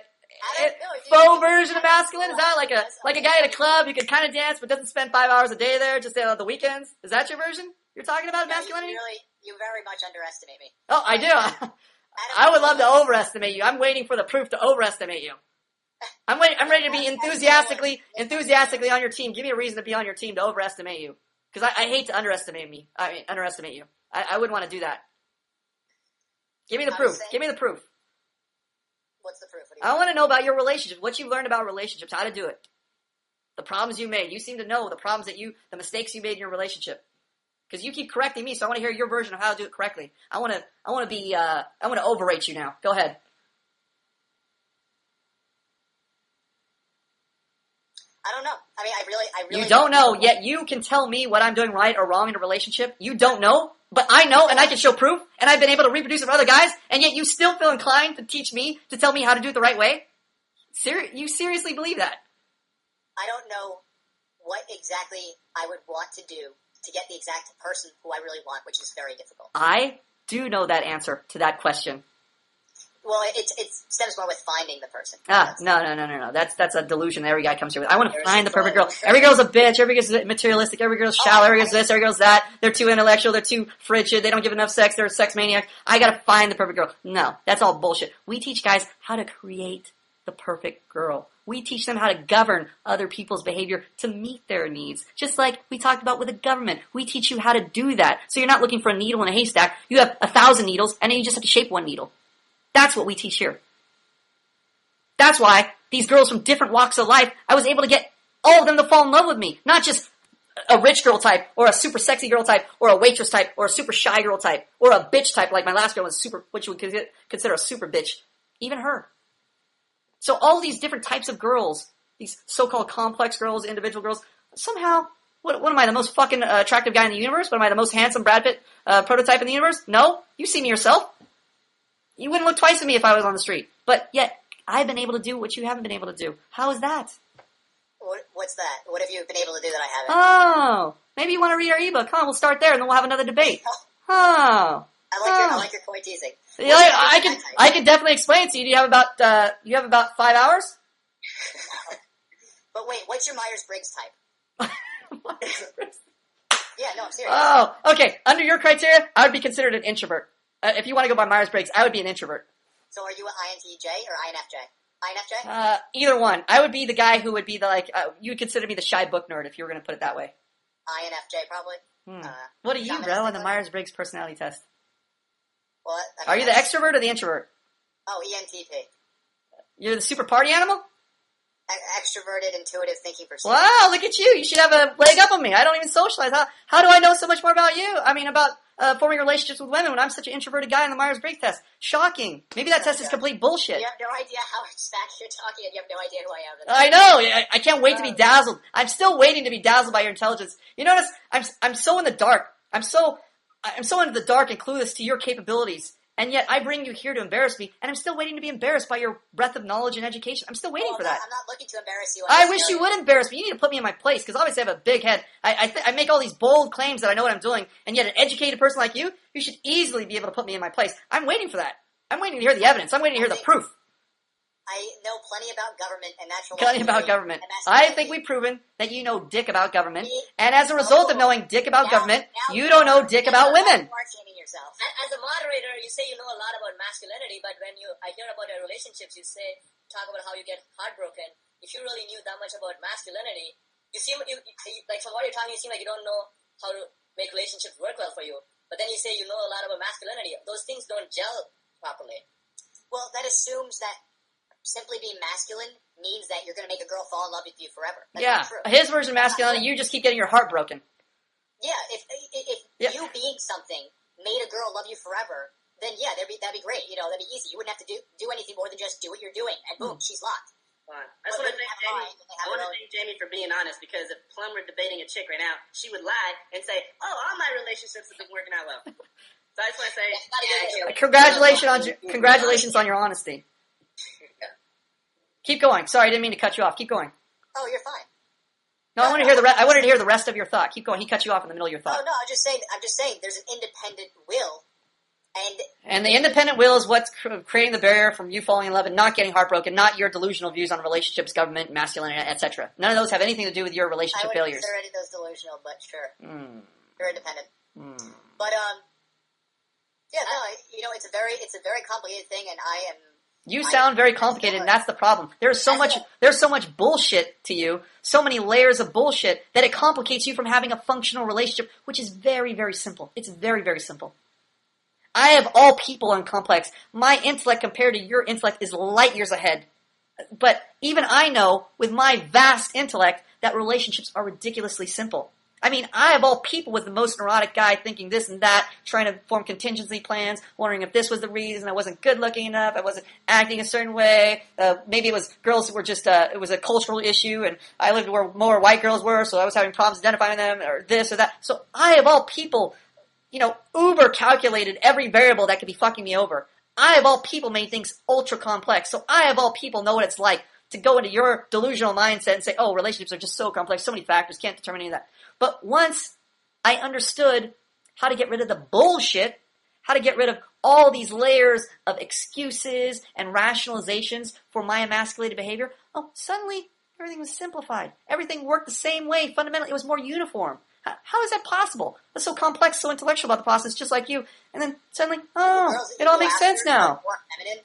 faux version of masculine? Is that like a guy at a club who can kind of dance but doesn't spend 5 hours a day there, just on the weekends? Is that your version you're talking about, masculinity? You very much underestimate me. Oh, I do. I would love to overestimate you. I'm waiting for the proof to overestimate you. I'm ready to be enthusiastically on your team. Give me a reason to be on your team to overestimate you. Because I hate to underestimate you. I wouldn't want to do that. Give me the proof. Give me the proof. What's the proof? I want to know about your relationship. What you learned about relationships. How to do it. The problems you made. You seem to know the mistakes you made in your relationship. Because you keep correcting me, so I want to hear your version of how to do it correctly. I want to overrate you now. Go ahead. I don't know. I mean, I really. You don't know, yet you can tell me what I'm doing right or wrong in a relationship. You don't know, but I know, and I can show proof, and I've been able to reproduce it for other guys, and yet you still feel inclined to teach me, to tell me how to do it the right way? You seriously believe that? I don't know what exactly I would want to do to get the exact person who I really want, which is very difficult. I do know that answer to that question. Well, it stems more with finding the person. No. That's a delusion that every guy comes here with. I want to find the perfect girl. Every girl's a bitch. Every girl's materialistic. Every girl's shallow. Every girl's this. Every girl's that. They're too intellectual. They're too frigid. They don't give enough sex. They're a sex maniac. I gotta find the perfect girl. No, that's all bullshit. We teach guys how to create the perfect girl. We teach them how to govern other people's behavior to meet their needs. Just like we talked about with the government. We teach you how to do that. So you're not looking for a needle in a haystack. You have 1,000 needles, and then you just have to shape one needle. That's what we teach here. That's why these girls from different walks of life, I was able to get all of them to fall in love with me. Not just a rich girl type, or a super sexy girl type, or a waitress type, or a super shy girl type, or a bitch type like my last girl was what you would consider a super bitch. Even her. So all these different types of girls, these so-called complex girls, individual girls, somehow, what am I, the most fucking attractive guy in the universe? What am I, the most handsome Brad Pitt prototype in the universe? No. You see me yourself. You wouldn't look twice at me if I was on the street. But yet, I've been able to do what you haven't been able to do. How is that? What's that? What have you been able to do that I haven't? Oh, maybe you want to read our ebook. Come on, we'll start there and then we'll have another debate. Oh. I like your coy teasing. Yeah, I can definitely explain it to you. Do you have about 5 hours? But wait, what's your Myers-Briggs type? Yeah, no, I'm serious. Oh, okay. Under your criteria, I would be considered an introvert. If you want to go by Myers-Briggs, I would be an introvert. So are you an INTJ or INFJ? INFJ? Either one. I would be the guy who would be you would consider me the shy book nerd if you were going to put it that way. INFJ, probably. What are you, bro, on the Myers-Briggs personality test? Well, are you the extrovert or the introvert? Oh, ENTP. You're the super party animal? extroverted, intuitive thinking person. Wow, look at you. You should have a leg up on me. I don't even socialize. How do I know so much more about you? I mean, about forming relationships with women when I'm such an introverted guy in the Myers-Briggs test. Shocking. Maybe that test is complete bullshit. You have no idea how much facts you're talking, and you have no idea who I am. I know. I can't wait to be dazzled. I'm still waiting to be dazzled by your intelligence. You notice I'm so in the dark. I'm so into the dark and clueless to your capabilities. And yet I bring you here to embarrass me, and I'm still waiting to be embarrassed by your breadth of knowledge and education. I'm still waiting for that. I'm not looking to embarrass you. I wish you would embarrass me. You need to put me in my place, because obviously I have a big head. I make all these bold claims that I know what I'm doing, and yet an educated person like you should easily be able to put me in my place. I'm waiting for that. I'm waiting to hear the evidence. I'm waiting to hear the proof. I know plenty about government and natural law. Plenty about government. I think we've proven that you know dick about government, and as a result of knowing dick about government, you don't know dick about women. You are shaming yourself. As a moderator, you say you know a lot about masculinity, but when I hear about your relationships, you talk about how you get heartbroken. If you really knew that much about masculinity, like from what you're talking, you seem like you don't know how to make relationships work well for you. But then you say you know a lot about masculinity. Those things don't gel properly. Well, that assumes that simply being masculine means that you're going to make a girl fall in love with you forever. That's not true. His version of masculinity, you just keep getting your heart broken. Yeah, if you being something made a girl love you forever, then yeah, that'd be great. You know, that'd be easy. You wouldn't have to do anything more than just do what you're doing, and boom, she's locked. I just want to thank Jamie for being honest, because if Plum were debating a chick right now, she would lie and say, "Oh, all my relationships have been working out well." So I just want to say, congratulations on your honesty. Keep going. Sorry, I didn't mean to cut you off. Keep going. Oh, you're fine. No, I wanted to hear I wanted to hear the rest of your thought. Keep going. He cut you off in the middle of your thought. Oh no, I'm just saying. There's an independent will, and the independent will is what's creating the barrier from you falling in love and not getting heartbroken. Not your delusional views on relationships, government, masculinity, etc. None of those have anything to do with your relationship failures. I wouldn't consider any of those delusional, but sure, they're independent. But yeah, no, it's a very complicated thing, and I am. You sound very complicated, and that's the problem. There's so much bullshit to you, so many layers of bullshit, that it complicates you from having a functional relationship, which is very, very simple. It's very, very simple. I have all people on complex. My intellect compared to your intellect is light years ahead. But even I know, with my vast intellect, that relationships are ridiculously simple. I mean, I have all people with the most neurotic guy thinking this and that, trying to form contingency plans, wondering if this was the reason I wasn't good looking enough, I wasn't acting a certain way, maybe it was girls who were just, it was a cultural issue, and I lived where more white girls were, so I was having problems identifying them, or this or that. So I have all people, uber calculated every variable that could be fucking me over. I have all people made things ultra complex, so I have all people know what it's like to go into your delusional mindset and say, oh, relationships are just so complex, so many factors, can't determine any of that. But once I understood how to get rid of the bullshit, how to get rid of all these layers of excuses and rationalizations for my emasculated behavior, suddenly everything was simplified. Everything worked the same way. Fundamentally, it was more uniform. How is that possible? That's so complex, so intellectual about the process, just like you. And then suddenly, it all makes sense now.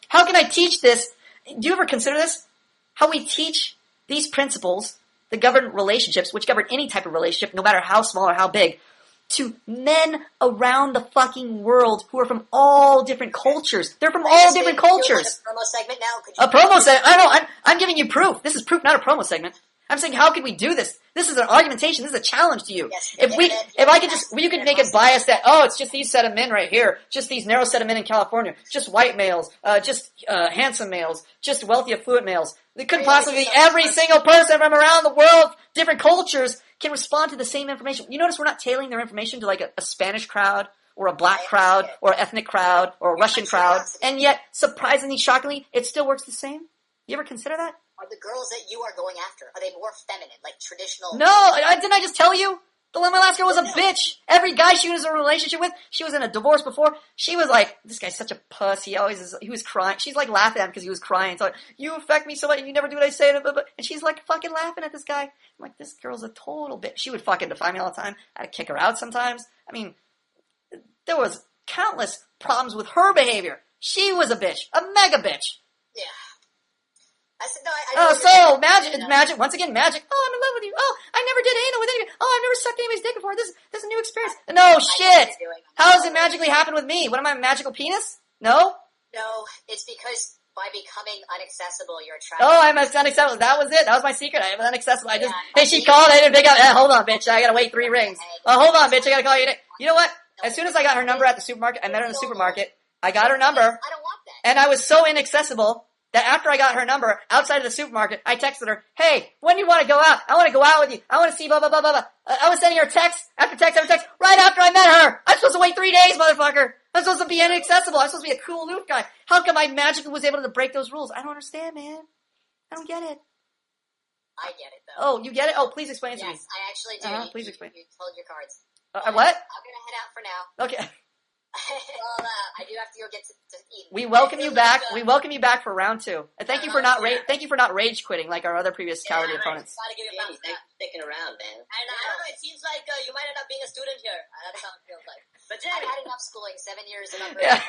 How can I teach this? Do you ever consider this? How we teach these principles that govern relationships, which govern any type of relationship, no matter how small or how big, to men around the fucking world who are from all different cultures. They're from all different cultures. A promo segment now? A promo segment? I know. I'm giving you proof. This is proof, not a promo segment. I'm saying, how could we do this? This is an argumentation. This is a challenge to you. Yes, you could make it biased that, it's just these set of men right here, just these narrow set of men in California, just white males, just handsome males, just wealthy, affluent males. It couldn't possibly be every single person from around the world, different cultures, can respond to the same information. You notice we're not tailoring their information to like a Spanish crowd, or a black crowd, or an ethnic crowd, or a Russian crowd, and yet, surprisingly, shockingly, it still works the same? You ever consider that? Are the girls that you are going after, are they more feminine, like traditional? No, didn't I just tell you? My last girl was a bitch. Every guy she was in a relationship with, she was in a divorce before, she was like, this guy's such a puss, he was crying. She's like laughing at him because he was crying. So like, you affect me so much, and you never do what I say. And she's like fucking laughing at this guy. I'm like, this girl's a total bitch. She would fucking defy me all the time. I had to kick her out sometimes. I mean, there was countless problems with her behavior. She was a bitch. A mega bitch. Yeah. I said, no, magic. Once again, magic. Oh, I'm in love with you. Oh, I never did anal with anybody. Oh, I've never sucked anybody's dick before. This is a new experience. No, shit. How does it magically happen with me? What am I, a magical penis? No? No, it's because by becoming unaccessible, you're attracted. Oh, I'm unaccessible. That was it. That was my secret. I am unaccessible. I just, Yeah. hey, she called. I didn't pick up. Hold on, bitch. I gotta wait 3 rings. Oh, hold on, bitch. I gotta call you. You know what? As soon as I got her number at the supermarket, I met her in the supermarket. I got her number, I don't want that. and I was so inaccessible that after I got her number outside of the supermarket, I texted her, hey, when do you want to go out? I want to go out with you. I want to see blah, blah, blah, blah, blah. I was sending her text after text after text right after I met her. I'm supposed to wait 3 days, motherfucker. I'm supposed to be inaccessible. I'm supposed to be a cool aloof guy. How come I magically was able to break those rules? I don't understand, man. I don't get it. I get it, though. Oh, you get it? Oh, please explain it to me. Yes, I actually do. Please explain. You hold your cards. What? I'm going to head out for now. Okay. Well, I do have to go get to eat. We welcome you back. We welcome you back for round 2. And thank you for not rage quitting like our other previous cowardly opponents. Gotta give you Jamie, props. thanks for sticking around, man. And I don't know, it seems like you might end up being a student here. That's how it feels like. But I've Jamie, had enough schooling, 7 years, and I'm Yeah.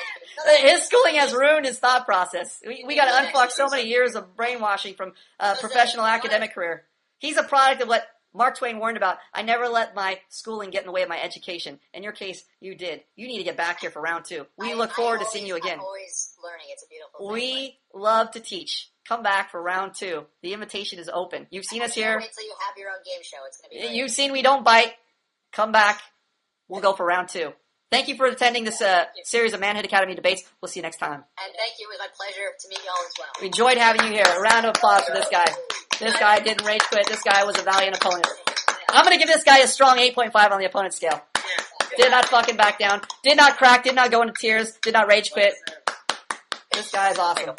ready. His schooling has ruined his thought process. We got to unfuck so many years of brainwashing from a professional academic career. He's a product of what Mark Twain warned about. I never let my schooling get in the way of my education. In your case, you did. You need to get back here for round 2. We look forward to seeing you again. I'm always learning. It's a beautiful thing. We love to teach. Come back for round 2. The invitation is open. You've seen us here. Wait till you have your own game show. It's going to be great. You've seen we don't bite. Come back. We'll go for round 2. Thank you for attending this series of Manhood Academy debates. We'll see you next time. And thank you. It was my pleasure to meet y'all as well. We enjoyed having you here. A round of applause for this guy. This guy didn't rage quit. This guy was a valiant opponent. I'm going to give this guy a strong 8.5 on the opponent's scale. Did not fucking back down. Did not crack. Did not go into tears. Did not rage quit. This guy is awesome.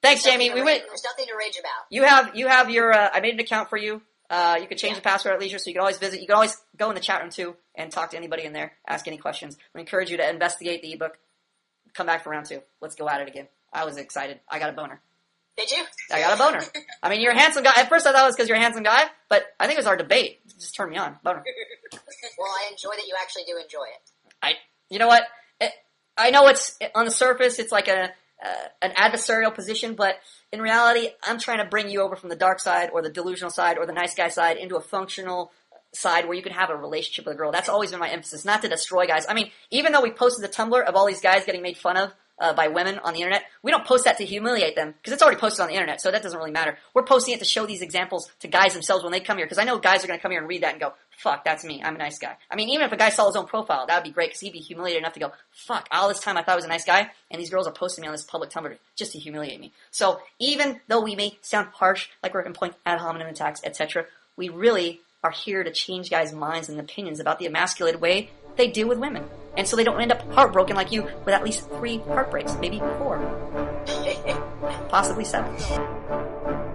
Thanks, Jamie. We went. There's nothing to rage about. You have your. I made an account for you. You could change the password at leisure, so you can always visit. You can always go in the chat room too and talk to anybody in there. Ask any questions. We encourage you to investigate the ebook. Come back for round 2. Let's go at it again. I was excited. I got a boner. Did you? I got a boner. I mean, you're a handsome guy. At first, I thought it was because you're a handsome guy, but I think it was our debate. It just turned me on. Boner. Well, I enjoy that you actually do enjoy it. You know what? I know it's on the surface. It's like an adversarial position, but in reality, I'm trying to bring you over from the dark side or the delusional side or the nice guy side into a functional side where you can have a relationship with a girl. That's always been my emphasis, not to destroy guys. I mean, even though we posted the Tumblr of all these guys getting made fun of by women on the internet, we don't post that to humiliate them because it's already posted on the internet, so that doesn't really matter. We're posting it to show these examples to guys themselves when they come here, because I know guys are going to come here and read that and go, fuck, that's me, I'm a nice guy. I mean, even if a guy saw his own profile, that would be great because he'd be humiliated enough to go, fuck, all this time I thought I was a nice guy, and these girls are posting me on this public Tumblr just to humiliate me. So even though we may sound harsh, like we're employing ad hominem attacks, etc., we really are here to change guys' minds and opinions about the emasculated way they deal with women. And so they don't end up heartbroken like you with at least 3 heartbreaks, maybe 4. Possibly 7.